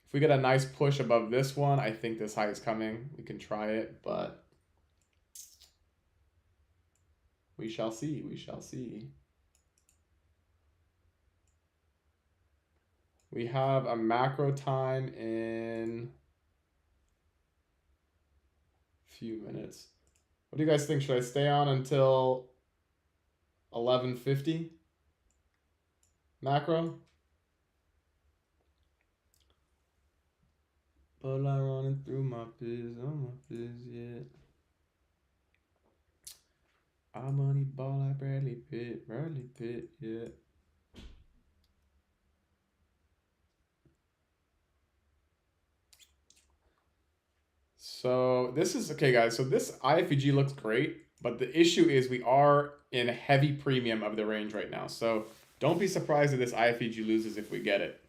If we get a nice push above this one, I think this high is coming. We can try it, but we shall see. We shall see. We have a macro time in a few minutes. What do you guys think? Should I stay on until 11:50? Macro? But I running through my biz, on my biz, yeah. I money ball like Bradley Pitt, yeah. So this is okay, guys. So this IFEG looks great, but the issue is we are in a heavy premium of the range right now. So don't be surprised if this IFEG loses if we get it.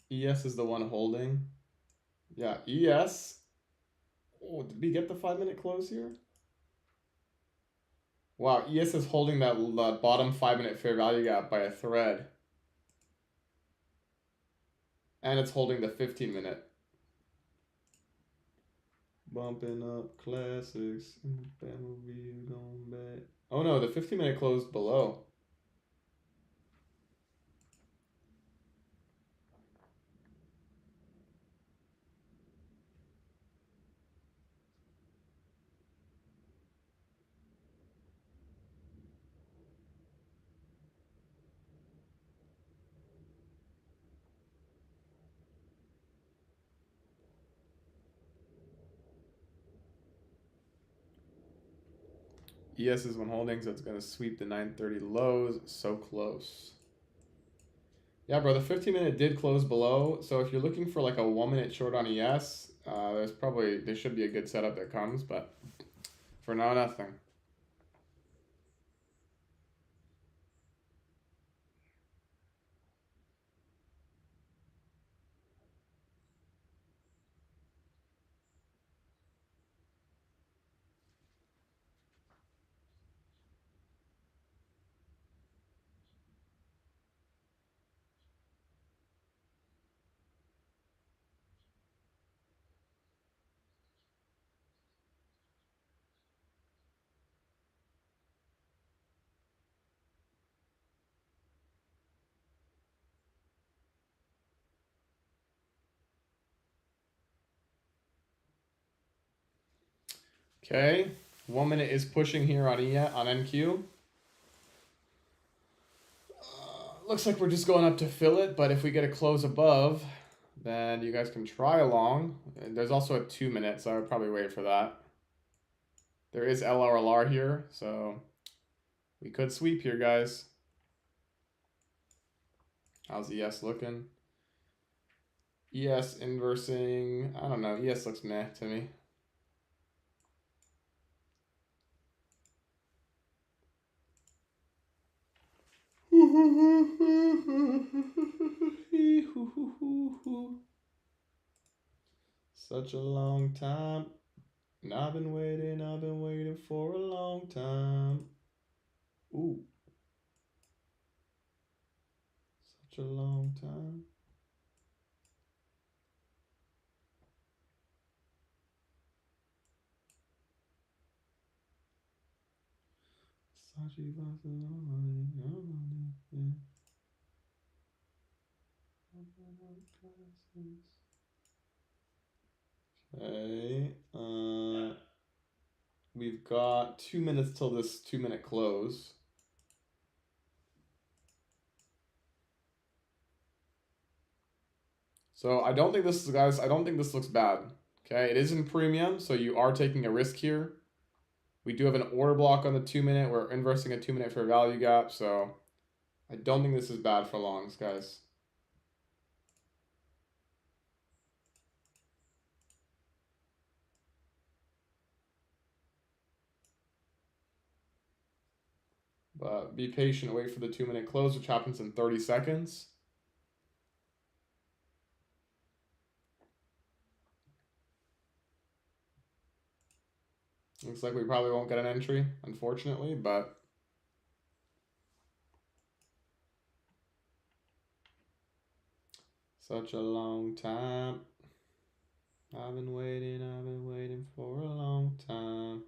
ES is the one holding. Yeah, ES. Oh, did we get the 5 minute close here? Wow, ES is holding that bottom 5 minute fair value gap by a thread. And it's holding the 15 minute. Bumping up classics. Batmobile going back. Oh no, the 15 minute closed below. ES is one holding, so it's going to sweep the 930 lows. So close. Yeah, bro, the 15-minute did close below. So if you're looking for like a 1-minute short on ES, there should be a good setup that comes, but for now, nothing. Okay, 1 minute is pushing here on NQ. Looks like we're just going up to fill it, but if we get a close above, then you guys can try along. There's also a 2 minute, so I would probably wait for that. There is LRLR here, so we could sweep here, guys. How's ES looking? ES inversing. I don't know. ES looks meh to me. Such a long time. And I've been waiting for a long time. Ooh. Such a long time. Okay. We've got 2 minutes till this 2 minute close. So I don't think this looks bad. Okay, it is in premium, so you are taking a risk here. We do have an order block on the 2 minute. We're inversing a 2 minute for a value gap, so I don't think this is bad for longs, guys. But be patient, wait for the 2 minute close, which happens in 30 seconds. Looks like we probably won't get an entry, unfortunately, but such a long time. I've been waiting for a long time.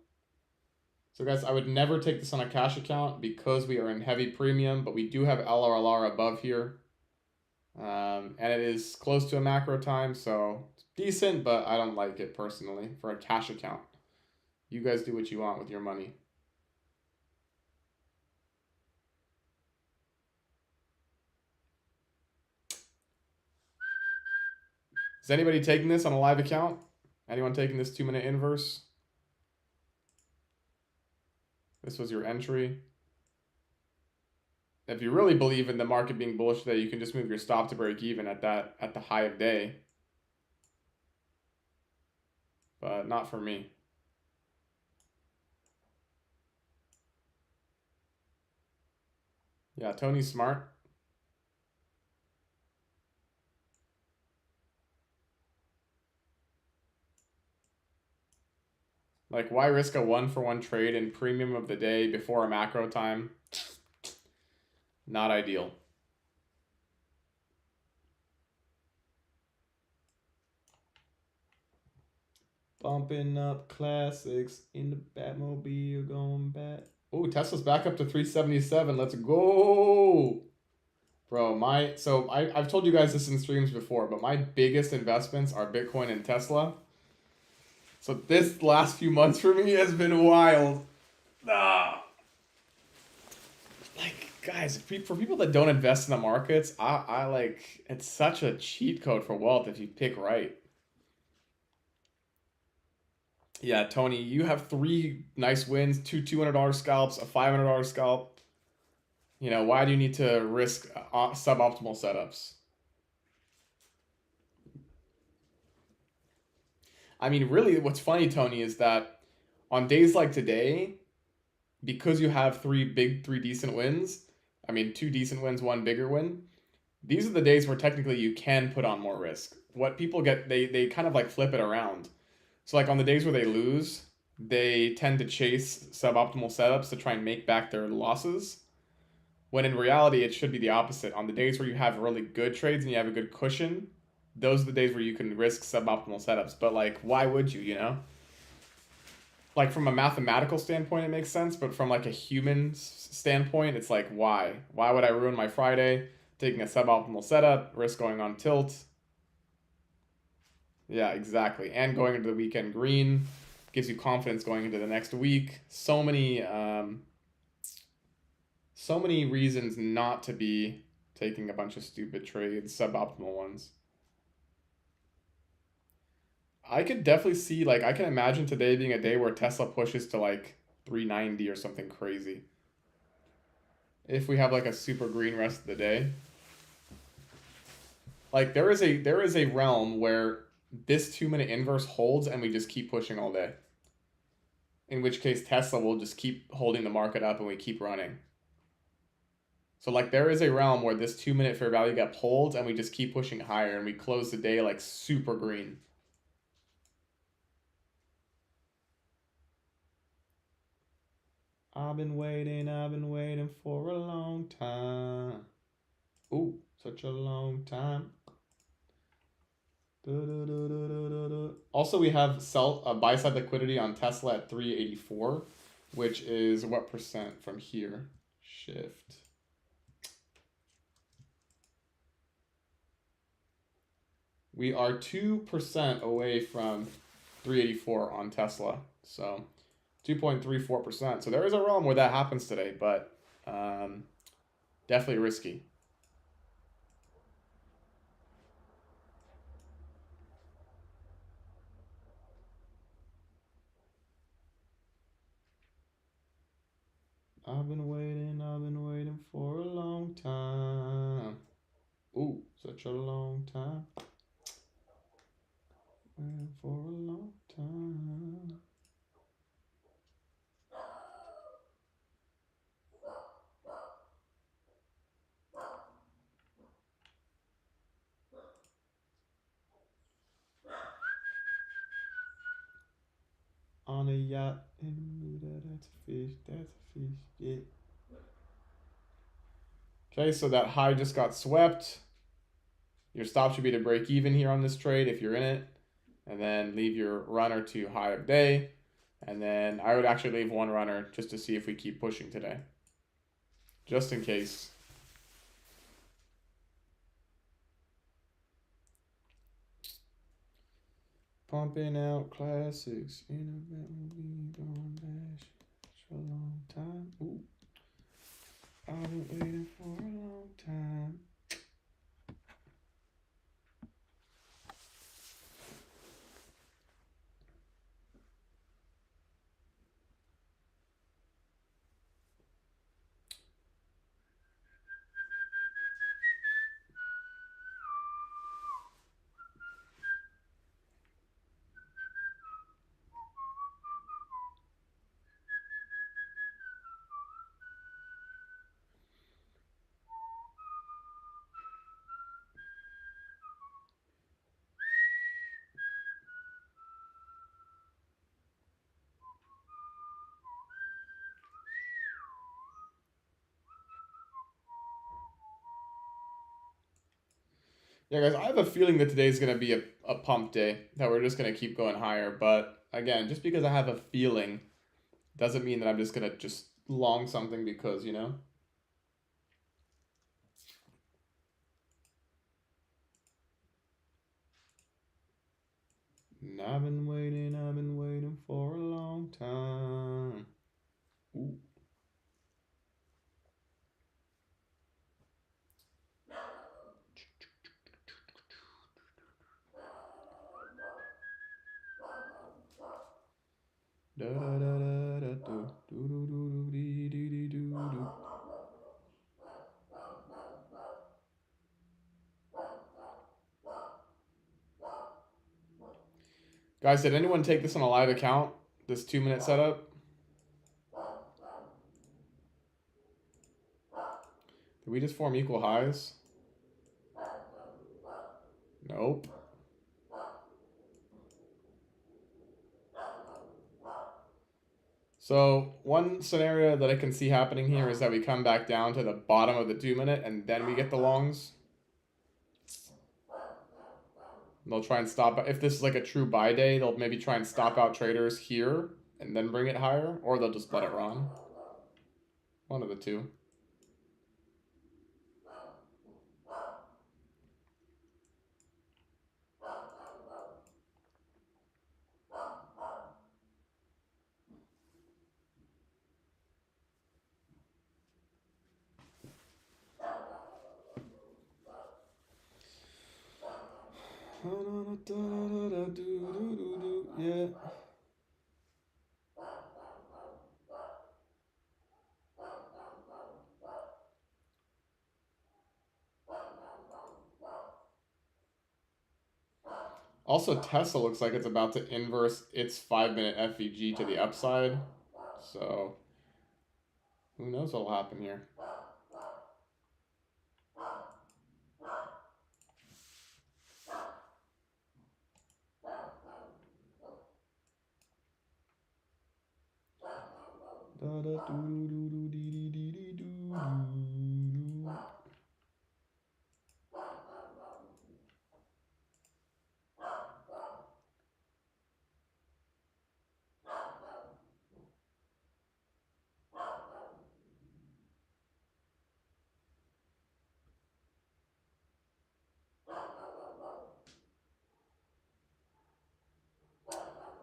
So guys, I would never take this on a cash account because we are in heavy premium, but we do have LRLR above here. And it is close to a macro time, so it's decent, but I don't like it personally for a cash account. You guys do what you want with your money. Is anybody taking this on a live account? Anyone taking this 2 minute inverse? This was your entry. If you really believe in the market being bullish today, you can just move your stop to break even at the high of day. But not for me. Yeah, Tony's smart. Like, why risk a 1-for-1 trade in premium of the day before a macro time? Not ideal. Bumping up classics in the Batmobile going back. Oh, Tesla's back up to 377. Let's go. Bro, I've told you guys this in streams before, but my biggest investments are Bitcoin and Tesla. So this last few months for me has been wild. Ah. Like, guys, for people that don't invest in the markets, I like, it's such a cheat code for wealth if you pick right. Yeah, Tony, you have three nice wins, two $200 scalps, a $500 scalp. You know, why do you need to risk suboptimal setups? I mean, really, what's funny, Tony, is that on days like today, because you have three decent wins, I mean, two decent wins, one bigger win, these are the days where technically you can put on more risk. What people get, they kind of like flip it around. So, like on the days where they lose, they tend to chase suboptimal setups to try and make back their losses. When in reality, it should be the opposite. On the days where you have really good trades and you have a good cushion, those are the days where you can risk suboptimal setups. But like, why would you? You know, like from a mathematical standpoint, it makes sense. But from like a human standpoint, it's like, why? Why would I ruin my Friday taking a suboptimal setup, risk going on tilt? Yeah, exactly. And going into the weekend green gives you confidence going into the next week. So many reasons not to be taking a bunch of stupid trades, suboptimal ones. I could definitely see, like, I can imagine today being a day where Tesla pushes to like 390 or something crazy. If we have like a super green rest of the day. Like there is a realm where this 2 minute inverse holds and we just keep pushing all day. In which case Tesla will just keep holding the market up and we keep running. So like there is a realm where this 2 minute fair value gap holds and we just keep pushing higher and we close the day like super green. I've been waiting for a long time. Ooh, such a long time. Also, we have sell buy side liquidity on Tesla at 384, which is what percent from here? Shift. We are 2% away from 384 on Tesla. So 2.34%. So there is a realm where that happens today, but definitely risky. I've been waiting for a long time. Ooh, such a long time. Waiting for a long time. On a yacht in Bermuda, that's a fish, yeah. Okay, so that high just got swept. Your stop should be to break even here on this trade if you're in it. And then leave your runner to high of day. And then I would actually leave one runner just to see if we keep pushing today. Just in case. Pumping out classics in a Bentley going dash for a long time. Ooh. I've been waiting for a long time. Yeah, guys, I have a feeling that today's going to be a pump day, that we're just going to keep going higher. But again, just because I have a feeling doesn't mean that I'm just going to just long something because, you know? And I've been waiting for a long time. Ooh. Da da da da da do do do do do do do do. Guys, did anyone take this on a live account? This 2-minute setup? Did we just form equal highs? Nope. So one scenario that I can see happening here is that we come back down to the bottom of the 2-minute and then we get the longs. They'll try and stop. If this is like a true buy day, they'll maybe try and stop out traders here and then bring it higher, or they'll just let it run. One of the two. Yeah. Also, Tesla looks like it's about to inverse its 5-minute FVG to the upside. So, who knows what'll happen here.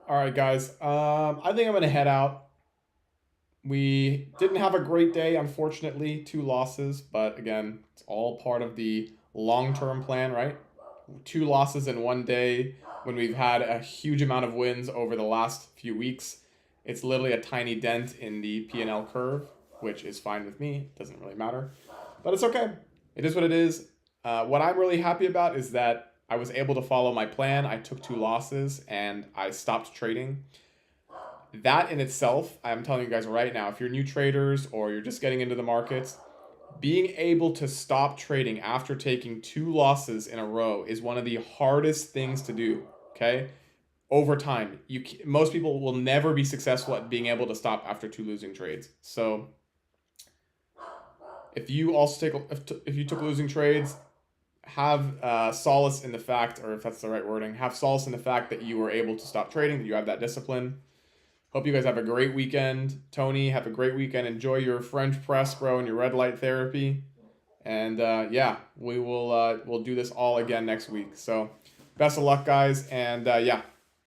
All right, guys. I think I'm gonna head out. We didn't have a great day, unfortunately. 2 losses, but again, it's all part of the long-term plan, right? 2 losses in one day when we've had a huge amount of wins over the last few weeks. It's literally a tiny dent in the P&L curve, which is fine with me. It doesn't really matter, but it's okay. It is what it is. What I'm really happy about is that I was able to follow my plan. I took 2 losses and I stopped trading. That in itself, I'm telling you guys right now, if you're new traders or you're just getting into the markets, being able to stop trading after taking 2 losses in a row is one of the hardest things to do, okay? Over time, most people will never be successful at being able to stop after 2 losing trades. So if you also if you took losing trades, have solace in the fact, or if that's the right wording, have solace in the fact that you were able to stop trading, that you have that discipline. Hope you guys have a great weekend. Tony, have a great weekend. Enjoy your French press, bro, and your red light therapy. And yeah, we'll do this all again next week. So best of luck, guys. And yeah,